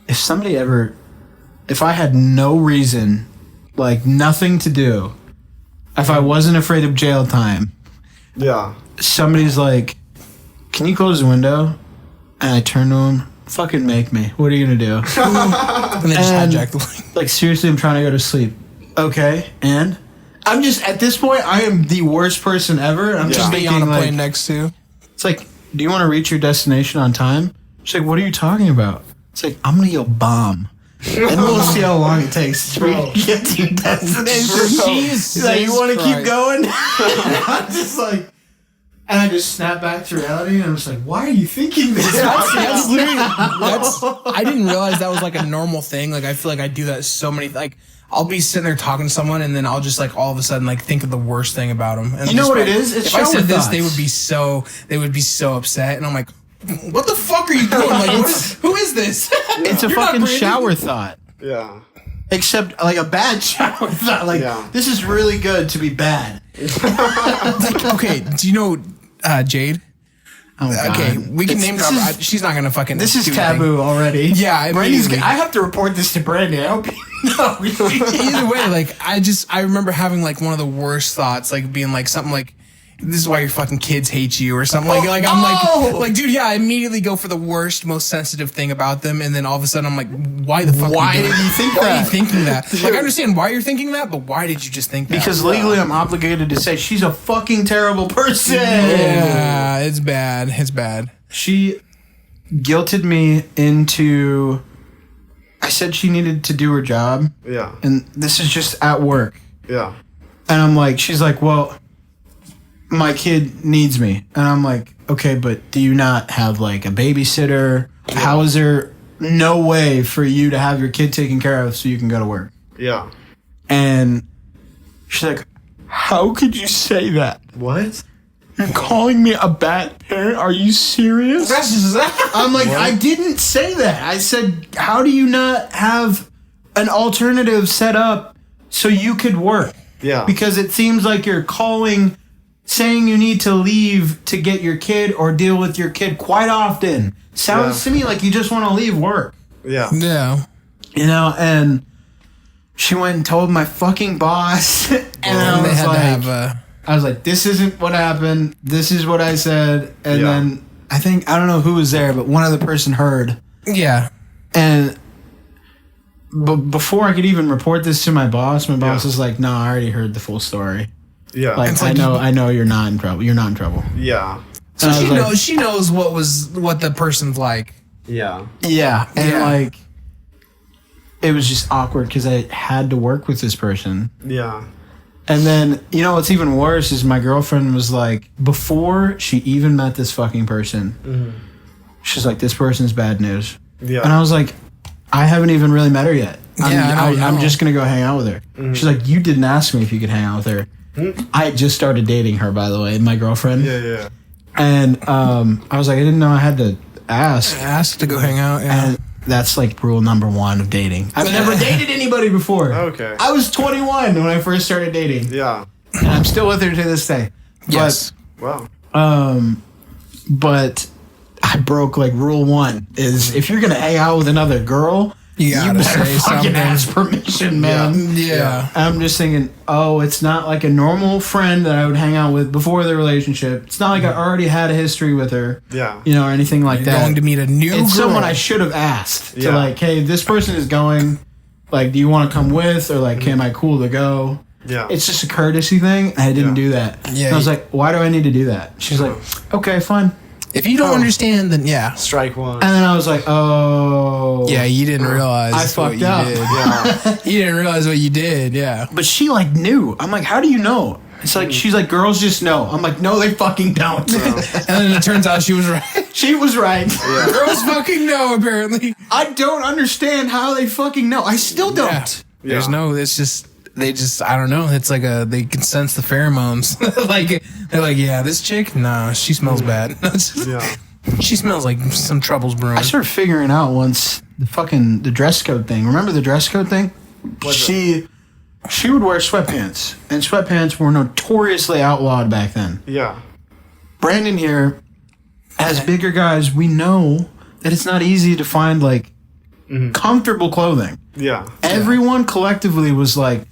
Speaker 2: if I had no reason, like nothing to do, if I wasn't afraid of jail time,
Speaker 5: Yeah.
Speaker 2: somebody's like, can you close the window? And I turn to him, fucking make me. What are you going to do?
Speaker 1: And then just
Speaker 2: And-
Speaker 1: hijack the line.
Speaker 2: Like, seriously, I'm trying to go to sleep. Okay, and? I'm just, at this point, I am the worst person ever. I'm just
Speaker 1: Be
Speaker 2: thinking,
Speaker 1: on a
Speaker 2: like,
Speaker 1: plane next to.
Speaker 2: it's like, do you want to reach your destination on time? She's like, what are you talking about? It's like, I'm going to yell bomb. And we'll see how long it takes to get to your destination.
Speaker 1: Jesus
Speaker 2: She's like, you want to keep
Speaker 1: Christ.
Speaker 2: going? I'm just like, and I just snap back to reality, and I'm just like, why are you thinking this?
Speaker 1: That's literally. I didn't realize that was like a normal thing. Like I feel like I do that so many. Like I'll be sitting there talking to someone, and then I'll just like all of a sudden like think of the worst thing about them. And
Speaker 2: You know
Speaker 1: just
Speaker 2: what
Speaker 1: like,
Speaker 2: it is? It's
Speaker 1: if I
Speaker 2: shower
Speaker 1: said this,
Speaker 2: thoughts.
Speaker 1: they would be so upset, and I'm like, what the fuck are you doing? Like, who is this?
Speaker 2: It's a
Speaker 1: You're not
Speaker 2: fucking
Speaker 1: breathing.
Speaker 2: shower thought.
Speaker 5: Yeah.
Speaker 2: Except like a bad shower thought. Like,
Speaker 5: Yeah.
Speaker 2: this is really good to be bad.
Speaker 1: Like, okay, do you know Jade?
Speaker 2: Oh, God.
Speaker 1: Okay, we can name
Speaker 2: This
Speaker 1: drop.
Speaker 2: is-
Speaker 1: She's not gonna fucking.
Speaker 2: This is
Speaker 1: do anything.
Speaker 2: taboo already.
Speaker 1: Yeah,
Speaker 2: Brandy's.
Speaker 1: immediately.
Speaker 2: I have to report this to Brandy. I hope you know.
Speaker 1: Either way, like I remember having like one of the worst thoughts, like being like something like, "This is why your fucking kids hate you," or something like I'm like, dude, yeah, I immediately go for the worst, most sensitive thing about them, and then all of a sudden I'm like, why the fuck?
Speaker 2: Why
Speaker 1: are you doing
Speaker 2: did you think
Speaker 1: Why are you
Speaker 2: that?
Speaker 1: thinking that? Like I understand why you're thinking that, but why did you just think that?
Speaker 2: Because legally, I'm obligated to say she's a fucking terrible person.
Speaker 1: yeah, it's bad. It's bad.
Speaker 2: She guilted me into. I said she needed to do her job,
Speaker 5: Yeah.
Speaker 2: and this is just at work.
Speaker 5: Yeah.
Speaker 2: And I'm like, she's like, well, my kid needs me. And I'm like, okay, but do you not have like a babysitter? How is there no way for you to have your kid taken care of so you can go to work?
Speaker 5: Yeah.
Speaker 2: And she's like, how could you say that?
Speaker 5: What?
Speaker 2: You're calling me a bad parent? Are you serious? I'm like, I didn't say that. I said, how do you not have an alternative set up so you could work?
Speaker 5: Yeah.
Speaker 2: Because it seems like you're saying you need to leave to get your kid or deal with your kid quite often. Sounds to me like you just want to leave work.
Speaker 5: Yeah.
Speaker 1: Yeah.
Speaker 2: You know, and she went and told my fucking boss. And I
Speaker 1: And they
Speaker 2: was
Speaker 1: had
Speaker 2: like,
Speaker 1: to have
Speaker 2: I was like, this isn't what happened. This is what I said. And
Speaker 5: Yeah.
Speaker 2: then I don't know who was there, but one other person heard.
Speaker 1: yeah.
Speaker 2: And before I could even report this to my boss was like, no, I already heard the full story.
Speaker 5: Yeah.
Speaker 2: Like,
Speaker 1: It's
Speaker 2: I
Speaker 1: like
Speaker 2: know you're not in trouble. You're not in trouble.
Speaker 5: Yeah.
Speaker 1: So
Speaker 2: And I
Speaker 1: she
Speaker 2: was like,
Speaker 1: knows. She knows what the person's like.
Speaker 5: Yeah.
Speaker 2: Yeah. And
Speaker 1: Yeah.
Speaker 2: like, it was just awkward because I had to work with this person.
Speaker 5: Yeah.
Speaker 2: And then, you know, what's even worse is my girlfriend was like, before she even met this fucking person, she's like, this person's bad news.
Speaker 5: Yeah.
Speaker 2: And I was like, I haven't even really met her yet.
Speaker 1: Yeah, I don't
Speaker 2: I'm
Speaker 1: know.
Speaker 2: just going to go hang out with her. She's like, you didn't ask me if you could hang out with her. I had just started dating her, by the way, my girlfriend.
Speaker 5: Yeah. Yeah.
Speaker 2: And I was like, I didn't know I had to ask.
Speaker 1: Ask to go hang out. Yeah.
Speaker 2: And that's like rule number 1 of dating. I've never dated anybody before.
Speaker 5: Okay.
Speaker 2: I was 21 when I first started dating.
Speaker 5: Yeah.
Speaker 2: And I'm still with her to this day.
Speaker 1: Yes.
Speaker 5: Wow.
Speaker 2: But I broke like rule 1 is if you're going to hang out with another girl,
Speaker 1: You gotta
Speaker 2: better
Speaker 1: say
Speaker 2: fucking
Speaker 1: something.
Speaker 2: ask permission, man.
Speaker 1: Yeah.
Speaker 2: I'm just thinking, oh, it's not like a normal friend that I would hang out with before the relationship. It's not like I already had a history with her,
Speaker 5: Yeah.
Speaker 2: you know, or anything like
Speaker 1: You're
Speaker 2: that.
Speaker 1: going to meet a new
Speaker 2: It's
Speaker 1: girl.
Speaker 2: someone I should have asked to
Speaker 5: Yeah.
Speaker 2: like, hey, this person is going. Like, do you want to come with, or like, am I cool to go?
Speaker 5: Yeah.
Speaker 2: It's just a courtesy thing. I didn't
Speaker 5: Yeah.
Speaker 2: do that.
Speaker 1: Yeah,
Speaker 2: And I was
Speaker 1: you-
Speaker 2: like, why do I need to do that? She's like, okay, fine.
Speaker 1: If you don't understand, then yeah.
Speaker 5: Strike one.
Speaker 2: And then I was like, oh.
Speaker 1: Yeah, you didn't realize
Speaker 2: I
Speaker 1: what
Speaker 2: fucked
Speaker 1: you
Speaker 2: up.
Speaker 1: did.
Speaker 5: Yeah.
Speaker 1: You didn't realize what you did. Yeah.
Speaker 2: But she like knew. I'm like, how do you know? It's like, she's like, girls just know. I'm like, no, they fucking don't.
Speaker 1: And then it turns out she was right.
Speaker 2: She was right.
Speaker 1: Girls fucking know, apparently.
Speaker 2: I don't understand how they fucking know. I still don't.
Speaker 1: Yeah. There's
Speaker 5: Yeah.
Speaker 1: no, it's just, they just, I don't know. It's like they can sense the pheromones. Like, they're like, yeah, this chick, nah, she smells bad.
Speaker 5: Yeah.
Speaker 1: She smells like some trouble's brewing.
Speaker 2: I started figuring out once the dress code thing. Remember the dress code thing? She would wear sweatpants, and sweatpants were notoriously outlawed back then.
Speaker 5: Yeah.
Speaker 2: Brandon here, as bigger guys, we know that it's not easy to find like comfortable clothing.
Speaker 5: Yeah.
Speaker 2: Everyone collectively was like,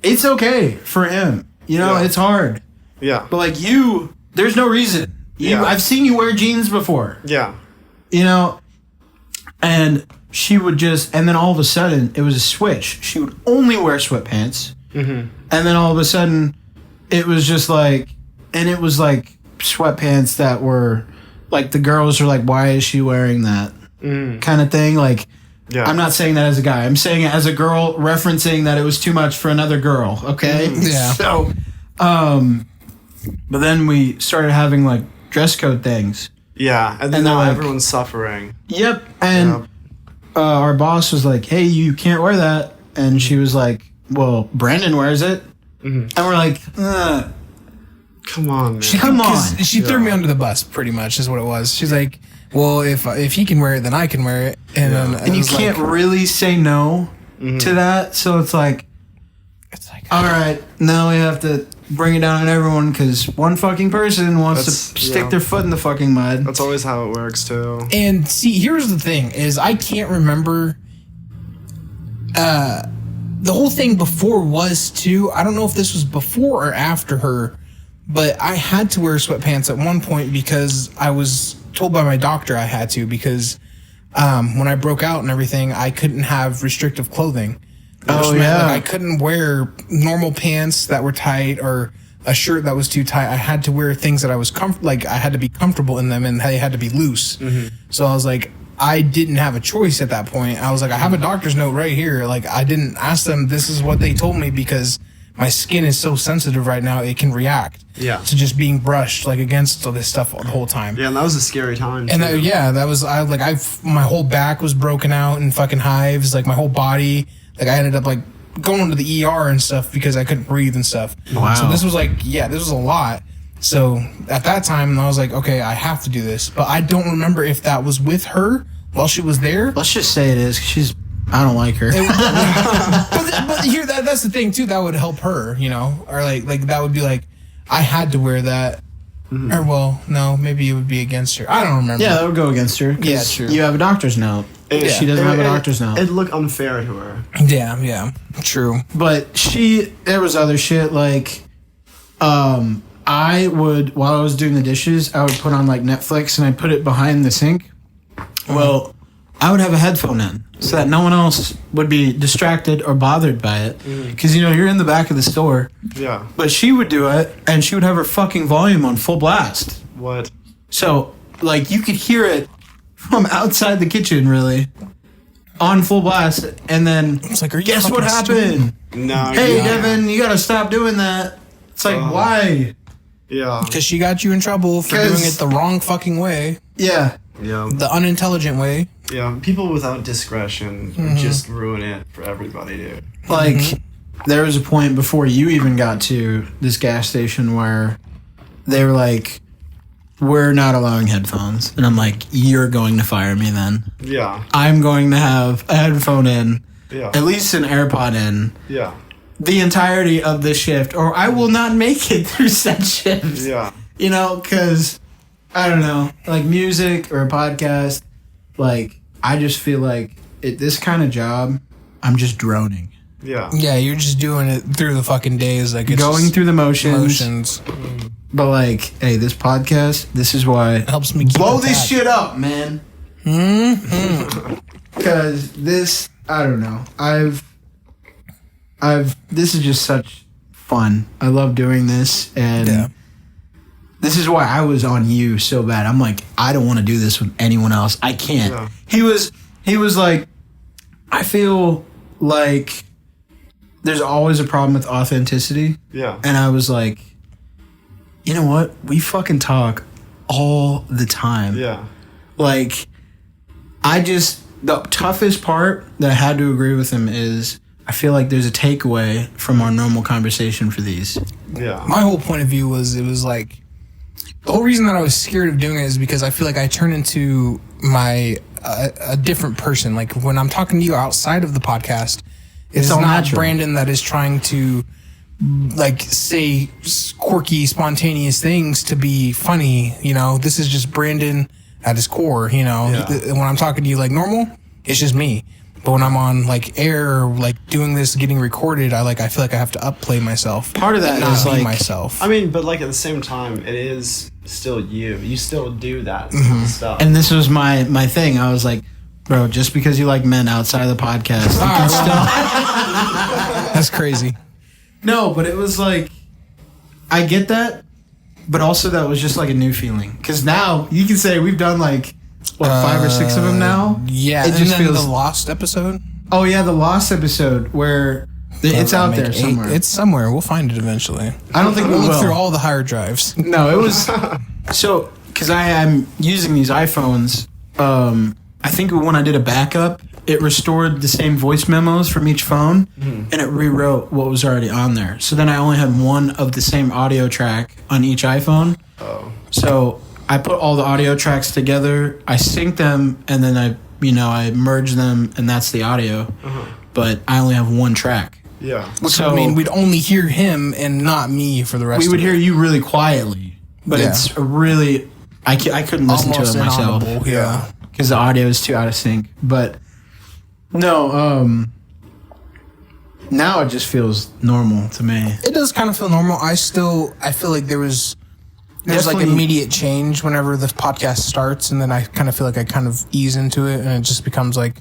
Speaker 2: it's okay for him. You know, it's hard.
Speaker 5: Yeah.
Speaker 2: But like you, there's no reason. I've seen you wear jeans before.
Speaker 5: Yeah.
Speaker 2: You know, and she would just, and then all of a sudden, it was a switch. She would only wear sweatpants. And then all of a sudden, it was just like, and it was like sweatpants that were, like the girls are like, why is she wearing that? Kind of thing. Like, I'm not saying that as a guy. I'm saying it as a girl, referencing that it was too much for another girl. Okay?
Speaker 1: Yeah.
Speaker 2: So, but then we started having like dress code things.
Speaker 5: Yeah. And then
Speaker 2: And
Speaker 5: now
Speaker 2: like,
Speaker 5: everyone's suffering.
Speaker 2: Yep. And our boss was like, hey, you can't wear that. And she was like, well, Brandon wears it. And we're like,
Speaker 5: Come on, man.
Speaker 1: She threw me under the bus, pretty much, is what it was. She's like, well, if he can wear it, then I can wear it. And then
Speaker 2: and you can't really say no to that. So it's like, all right, now we have to bring it down on everyone because one fucking person wants to stick their foot in the fucking mud.
Speaker 5: That's always how it works, too.
Speaker 1: And see, here's the thing, is I can't remember the whole thing before was too. I don't know if this was before or after her, but I had to wear sweatpants at one point because I was told by my doctor I had to because when I broke out and everything, I couldn't have restrictive clothing. Like I couldn't wear normal pants that were tight or a shirt that was too tight. I had to wear things that I was I had to be comfortable in them and they had to be loose. So I was like, I didn't have a choice at that point. I was like, I have a doctor's note right here. Like, I didn't ask them. This is what they told me because my skin is so sensitive right now. It can react to just being brushed like against all this stuff the whole time.
Speaker 5: Yeah, and that was a scary time.
Speaker 1: And that was my whole back was broken out in fucking hives. Like my whole body. Like I ended up like going to the ER and stuff because I couldn't breathe and stuff.
Speaker 2: Wow.
Speaker 1: So this was this was a lot. So at that time, I was like, okay, I have to do this. But I don't remember if that was with her while she was there.
Speaker 2: Let's just say it is. I don't like her.
Speaker 1: But here, that's the thing too. That would help her, you know, or like that would be like, I had to wear that. Or well, no, maybe it would be against her. I don't remember.
Speaker 2: Yeah, that would go against her.
Speaker 1: Yeah, true.
Speaker 2: You have a doctor's note. She doesn't have a doctor's note.
Speaker 5: It'd look unfair to her.
Speaker 1: Yeah, true.
Speaker 2: But there was other shit like, I would, while I was doing the dishes, I would put on like Netflix and I'd put it behind the sink. Well, I would have a headphone in so that no one else would be distracted or bothered by it. Because, you're in the back of the store.
Speaker 5: Yeah.
Speaker 2: But she would do it and she would have her fucking volume on full blast.
Speaker 5: What?
Speaker 2: So, like, you could hear it from outside the kitchen, really, on full blast. And then,
Speaker 1: It's like,
Speaker 2: guess what happened?
Speaker 5: No.
Speaker 2: Hey,
Speaker 5: yeah.
Speaker 2: Devin, you gotta stop doing that. It's like, why?
Speaker 5: Yeah.
Speaker 1: Because she got you in trouble for doing it the wrong fucking way.
Speaker 2: Yeah.
Speaker 5: Yeah.
Speaker 1: The unintelligent way.
Speaker 5: Yeah. People without discretion just ruin it for everybody, dude.
Speaker 2: Like, there was a point before you even got to this gas station where they were like, we're not allowing headphones. And I'm like, you're going to fire me then.
Speaker 5: Yeah.
Speaker 2: I'm going to have a headphone in,
Speaker 5: Yeah.
Speaker 2: at least an AirPod in,
Speaker 5: Yeah.
Speaker 2: the entirety of the shift, or I will not make it through said shift.
Speaker 5: Yeah.
Speaker 2: Because, I don't know, like music or a podcast, like, I just feel like this kind of job, I'm just droning.
Speaker 5: Yeah.
Speaker 1: Yeah, you're just doing it through the fucking days. Like it's
Speaker 2: Going
Speaker 1: just
Speaker 2: through the motions. But like, hey, this podcast, this is why
Speaker 1: It helps me keep
Speaker 2: blow
Speaker 1: it
Speaker 2: this
Speaker 1: back.
Speaker 2: shit up, man. Because this, I don't know. This is just such fun. I love doing this, and this is why I was on you so bad. I'm like, I don't want to do this with anyone else. I can't.
Speaker 5: Yeah.
Speaker 2: He was like, I feel like there's always a problem with authenticity.
Speaker 5: Yeah.
Speaker 2: And I was like, you know what? We fucking talk all the time.
Speaker 5: Yeah.
Speaker 2: Like, the toughest part that I had to agree with him is I feel like there's a takeaway from our normal conversation for these.
Speaker 5: Yeah.
Speaker 1: My whole point of view was it was like The whole reason that I was scared of doing it is because I feel like I turn into a different person. Like when I'm talking to you outside of the podcast, it's
Speaker 2: all
Speaker 1: not
Speaker 2: natural.
Speaker 1: Brandon that is trying to like say quirky, spontaneous things to be funny. You know, this is just Brandon at his core. You know, when I'm talking to you like normal, it's just me. But when I'm on like air, or, like doing this, getting recorded, I feel like I have to upplay myself.
Speaker 2: Part of that
Speaker 1: not
Speaker 2: is
Speaker 1: be
Speaker 2: like
Speaker 1: myself.
Speaker 5: I mean, but like at the same time, it is still you. You still do that stuff.
Speaker 2: And this was my thing. I was like, bro, just because you like men outside of the podcast, you can still.
Speaker 1: That's crazy.
Speaker 2: No, but it was like, I get that, but also that was just like a new feeling. Because now you can say we've done like, what, 5 or 6 of them now?
Speaker 1: Yeah,
Speaker 2: It
Speaker 1: and
Speaker 2: just
Speaker 1: then
Speaker 2: feels.
Speaker 1: the Lost episode.
Speaker 2: Oh yeah, the Lost episode where it's out there somewhere.
Speaker 1: It's somewhere. We'll find it eventually.
Speaker 2: I don't think we
Speaker 1: We'll look
Speaker 2: will.
Speaker 1: through all the hard drives.
Speaker 2: No, it was so because I'm using these iPhones. I think when I did a backup, it restored the same voice memos from each phone, and it rewrote what was already on there. So then I only had one of the same audio track on each iPhone. Oh. So I put all the audio tracks together, I synced them, and then I merge them, and that's the audio. But I only have one track.
Speaker 5: Yeah.
Speaker 1: So I mean, we'd only hear him and not me for the rest.
Speaker 2: We would
Speaker 1: of it.
Speaker 2: hear you really quietly, but
Speaker 1: Yeah.
Speaker 2: it's really I couldn't listen
Speaker 1: Almost
Speaker 2: to it myself.
Speaker 1: inaudible, yeah.
Speaker 2: Because the audio is too out of sync. But no, now it just feels normal to me.
Speaker 1: It does kind of feel normal. I feel like there's like
Speaker 2: Definitely.
Speaker 1: immediate change whenever the podcast starts, and then I kind of feel like I kind of ease into it, and it just becomes like,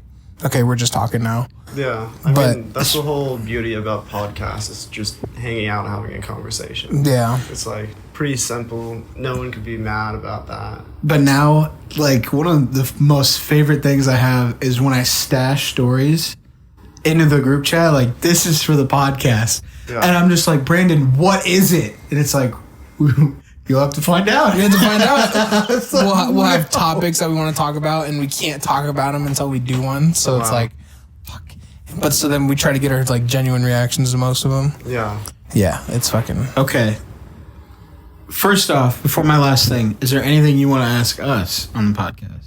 Speaker 1: okay, we're just talking now.
Speaker 5: Yeah.
Speaker 1: But-
Speaker 5: mean, that's the whole beauty about podcasts. It's just hanging out and having a conversation.
Speaker 1: Yeah.
Speaker 5: It's like pretty simple. No one could be mad about that.
Speaker 2: But now, like, one of the most favorite things I have is when I stash stories into the group chat. Like, this is for the podcast.
Speaker 5: Yeah.
Speaker 2: And I'm just like, Brandon, what is it? And it's like, you'll have to find out.
Speaker 1: We have to find out. We'll have topics that we want to talk about, and we can't talk about them until we do one. So it's like, fuck. But so then we try to get our like genuine reactions to most of them.
Speaker 5: Yeah.
Speaker 1: Yeah, it's fucking.
Speaker 2: Okay. First off, before my last thing, is there anything you want to ask us on the podcast?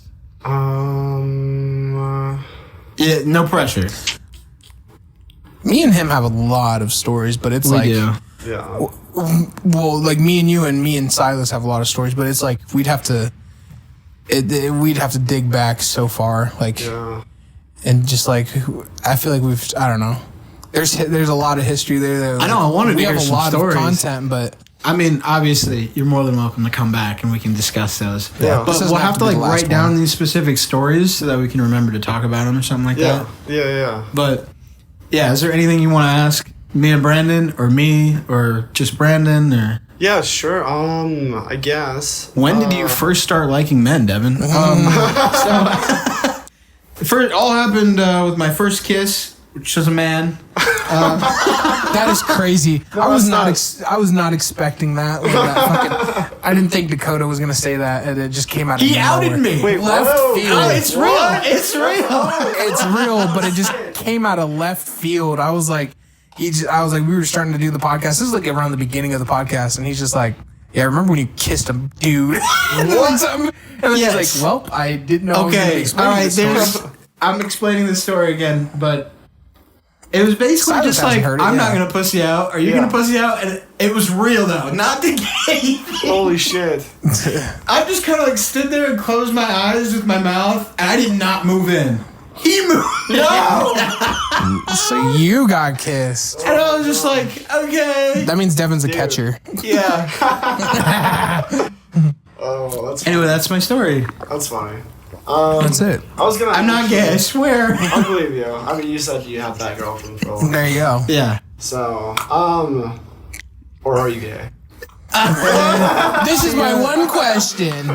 Speaker 2: Yeah, no pressure.
Speaker 1: Me and him have a lot of stories, but it's
Speaker 2: We
Speaker 1: like,
Speaker 2: do.
Speaker 5: Yeah.
Speaker 1: well, like me and Silas have a lot of stories, but it's like we'd have to dig back so far, like,
Speaker 5: Yeah.
Speaker 1: and just like I feel like I don't know. There's a lot of history there.
Speaker 2: I know, I wanted to
Speaker 1: we
Speaker 2: hear
Speaker 1: have a
Speaker 2: some
Speaker 1: lot
Speaker 2: stories.
Speaker 1: of content, but
Speaker 2: I mean, obviously, you're more than welcome to come back and we can discuss those.
Speaker 5: Yeah.
Speaker 2: But
Speaker 1: This doesn't
Speaker 2: we'll
Speaker 1: have
Speaker 2: have
Speaker 1: to
Speaker 2: to
Speaker 1: be
Speaker 2: like
Speaker 1: the last
Speaker 2: write down
Speaker 1: one.
Speaker 2: these specific stories so that we can remember to talk about them or something like
Speaker 5: Yeah.
Speaker 2: that.
Speaker 5: Yeah.
Speaker 2: But yeah, is there anything you want to ask me and Brandon, or me, or just Brandon, or
Speaker 5: Yeah, sure. I guess.
Speaker 2: when did you first start liking men, Devin? First, it all happened with my first kiss, which was a man.
Speaker 1: that is crazy. I was not expecting that. Like, I didn't think Dakota was gonna say that, and it just came out of
Speaker 2: He outed
Speaker 1: nowhere.
Speaker 2: me.
Speaker 5: Wait,
Speaker 1: left
Speaker 5: whoa.
Speaker 1: field.
Speaker 2: Oh, it's real. It's real.
Speaker 1: It's real, but it just came out of left field. I was like, we were starting to do the podcast. This is like around the beginning of the podcast, and he's just like, yeah, I remember when you kissed a dude. and then
Speaker 2: Yes.
Speaker 1: he's like, well, I didn't know. I was gonna
Speaker 2: Okay,
Speaker 1: explain
Speaker 2: all right.
Speaker 1: this story.
Speaker 2: I'm explaining the story again, but it was basically
Speaker 1: Silas
Speaker 2: just
Speaker 1: hasn't
Speaker 2: like,
Speaker 1: heard it,
Speaker 2: I'm
Speaker 1: yeah.
Speaker 2: not gonna pussy out. Are you
Speaker 5: Yeah.
Speaker 2: gonna pussy out? And it was real though, not the gay.
Speaker 5: Holy shit.
Speaker 2: I just kind of like stood there and closed my eyes with my mouth, and I did not move in. He moved. No.
Speaker 1: So you got kissed.
Speaker 2: And I was just like, okay.
Speaker 1: That means Devin's a catcher.
Speaker 2: Yeah.
Speaker 5: Oh, that's
Speaker 2: Anyway, that's my story.
Speaker 5: that's funny.
Speaker 1: That's it.
Speaker 5: I was gonna.
Speaker 2: I'm not gay, I swear.
Speaker 5: I believe you. I mean, you said you had that girlfriend for a while.
Speaker 1: There you go.
Speaker 2: Yeah.
Speaker 5: So, or are you gay?
Speaker 1: This is my one question.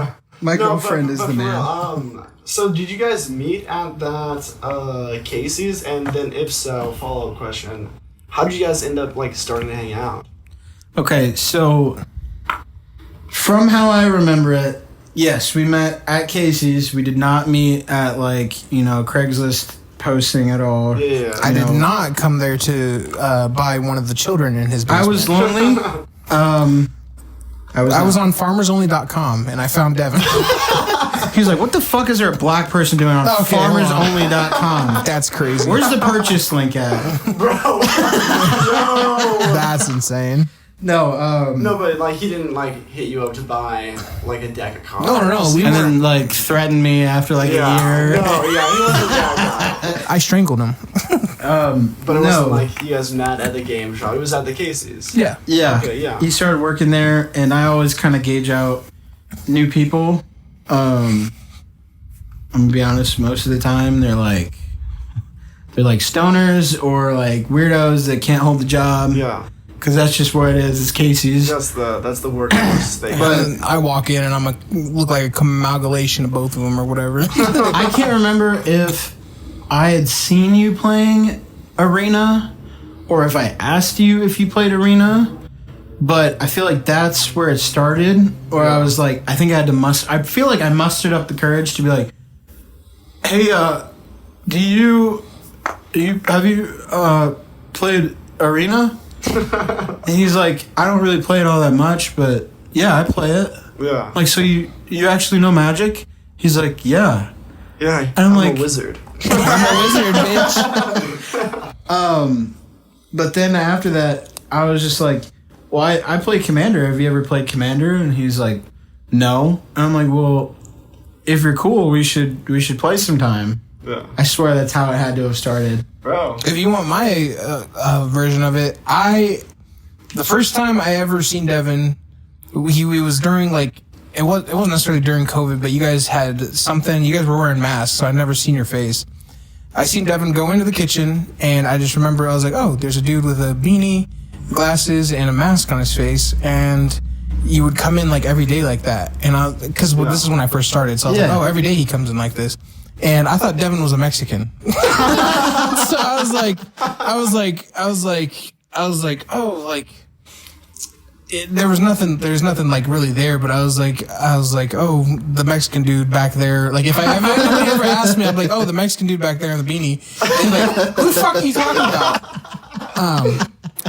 Speaker 2: My
Speaker 5: No, but for real, so did you guys meet at that Casey's? And then if so, follow-up question: how did you guys end up like starting to hang out?
Speaker 2: Okay, so from how I remember it, yes, we met at Casey's. We did not meet at like, Craigslist posting at all.
Speaker 5: Yeah.
Speaker 1: I did not come there to buy one of the children in his
Speaker 2: I
Speaker 1: basement.
Speaker 2: was lonely. I
Speaker 1: was on farmersonly.com and I found Devin.
Speaker 2: He was like, what the fuck is there a black person doing on farmersonly.com?
Speaker 1: That's crazy.
Speaker 2: Where's the purchase link at?
Speaker 5: Bro. No.
Speaker 1: That's insane.
Speaker 2: No,
Speaker 5: No, but like he didn't like hit you up to buy like a deck of cards.
Speaker 1: No.
Speaker 2: and then like threatened me after like a year.
Speaker 5: No, yeah, he wasn't that guy.
Speaker 1: I strangled him.
Speaker 5: But it wasn't like he was mad at the game shop. He was at the Casey's.
Speaker 1: Yeah.
Speaker 2: Yeah.
Speaker 5: Okay, yeah.
Speaker 2: He started working there, and I always kind of gauge out new people. I'm gonna be honest, most of the time they're like stoners or like weirdos that can't hold the job.
Speaker 5: Yeah.
Speaker 2: Because that's just what it is. It's Casey's.
Speaker 5: That's the workhorse thing.
Speaker 1: But I walk in and I'm look like a coagulation of both of them or whatever.
Speaker 2: I can't remember if I had seen you playing Arena or if I asked you if you played Arena, but I feel like that's where it started. Or I was like, I think I had to I feel like I mustered up the courage to be like, hey, have you played Arena? And he's like, I don't really play it all that much, but yeah, I play it.
Speaker 5: Yeah.
Speaker 2: Like, so you actually know Magic? He's like, yeah.
Speaker 5: Yeah.
Speaker 2: And I'm like,
Speaker 5: a wizard.
Speaker 1: I'm a wizard, bitch.
Speaker 2: But then after that, I was just like, well, I play Commander. Have you ever played Commander? And he's like, no. And I'm like, well, if you're cool, we should play sometime.
Speaker 5: Yeah.
Speaker 2: I swear that's how it had to have started.
Speaker 5: Bro.
Speaker 1: If you want my version of it, the first time I ever seen Devin, he was during like it wasn't necessarily during COVID, but you guys had something. You guys were wearing masks, so I'd never seen your face. I seen Devin go into the kitchen, and I just remember I was like, oh, there's a dude with a beanie, glasses, and a mask on his face, and you would come in like every day like that, and because this is when I first started, so I was like, oh, every day he comes in like this. And I thought Devin was a Mexican. So I was like, oh, like, there's nothing like really there, but I was like, oh, the Mexican dude back there. Like, if anybody ever asked me, I'd be like, oh, the Mexican dude back there in the beanie. And like, who the fuck are you talking about?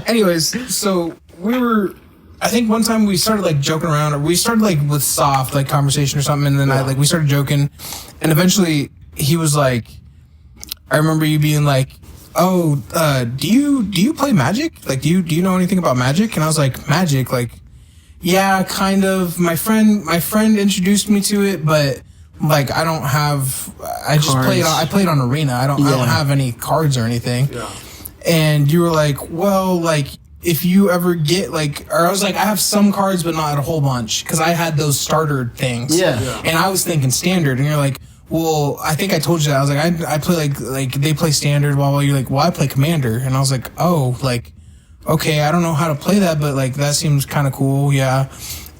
Speaker 1: Anyways, so I think one time we started like joking around, or we started like with soft like conversation or something, and then we started joking, and eventually he was like, I remember you being like, oh, do you play Magic? Like, do you know anything about Magic? And I was like, Magic, like, yeah, kind of. My friend introduced me to it, but like I don't have. I just played on Arena. I don't have any cards or anything. Yeah. And you were like, well, like, if you ever get like, or I was like, I have some cards, but not a whole bunch, because I had those starter things. Yeah. And I was thinking standard, and you're like, well, I think I told you that. I was like, I play like they play standard, while you're like, well, I play Commander, and I was like, oh, like, okay, I don't know how to play that, but like that seems kind of cool, yeah.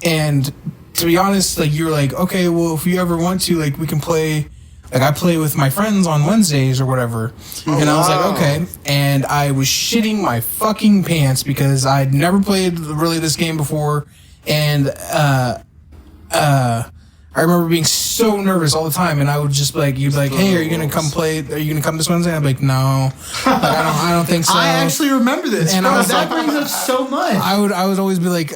Speaker 1: And to be honest, like you were like, okay, well, if you ever want to, like we can play. Like, I play with my friends on Wednesdays or whatever. And I was like, okay. And I was shitting my fucking pants because I'd never played really this game before. And I remember being so nervous all the time. And I would just be like, you'd be like, hey, are you going to come play? Are you going to come this Wednesday? And I'd be like, no. Like, I don't think so.
Speaker 2: I actually remember this.
Speaker 1: And
Speaker 2: bro,
Speaker 1: I was
Speaker 2: that
Speaker 1: like,
Speaker 2: brings up so much.
Speaker 1: I would always be like,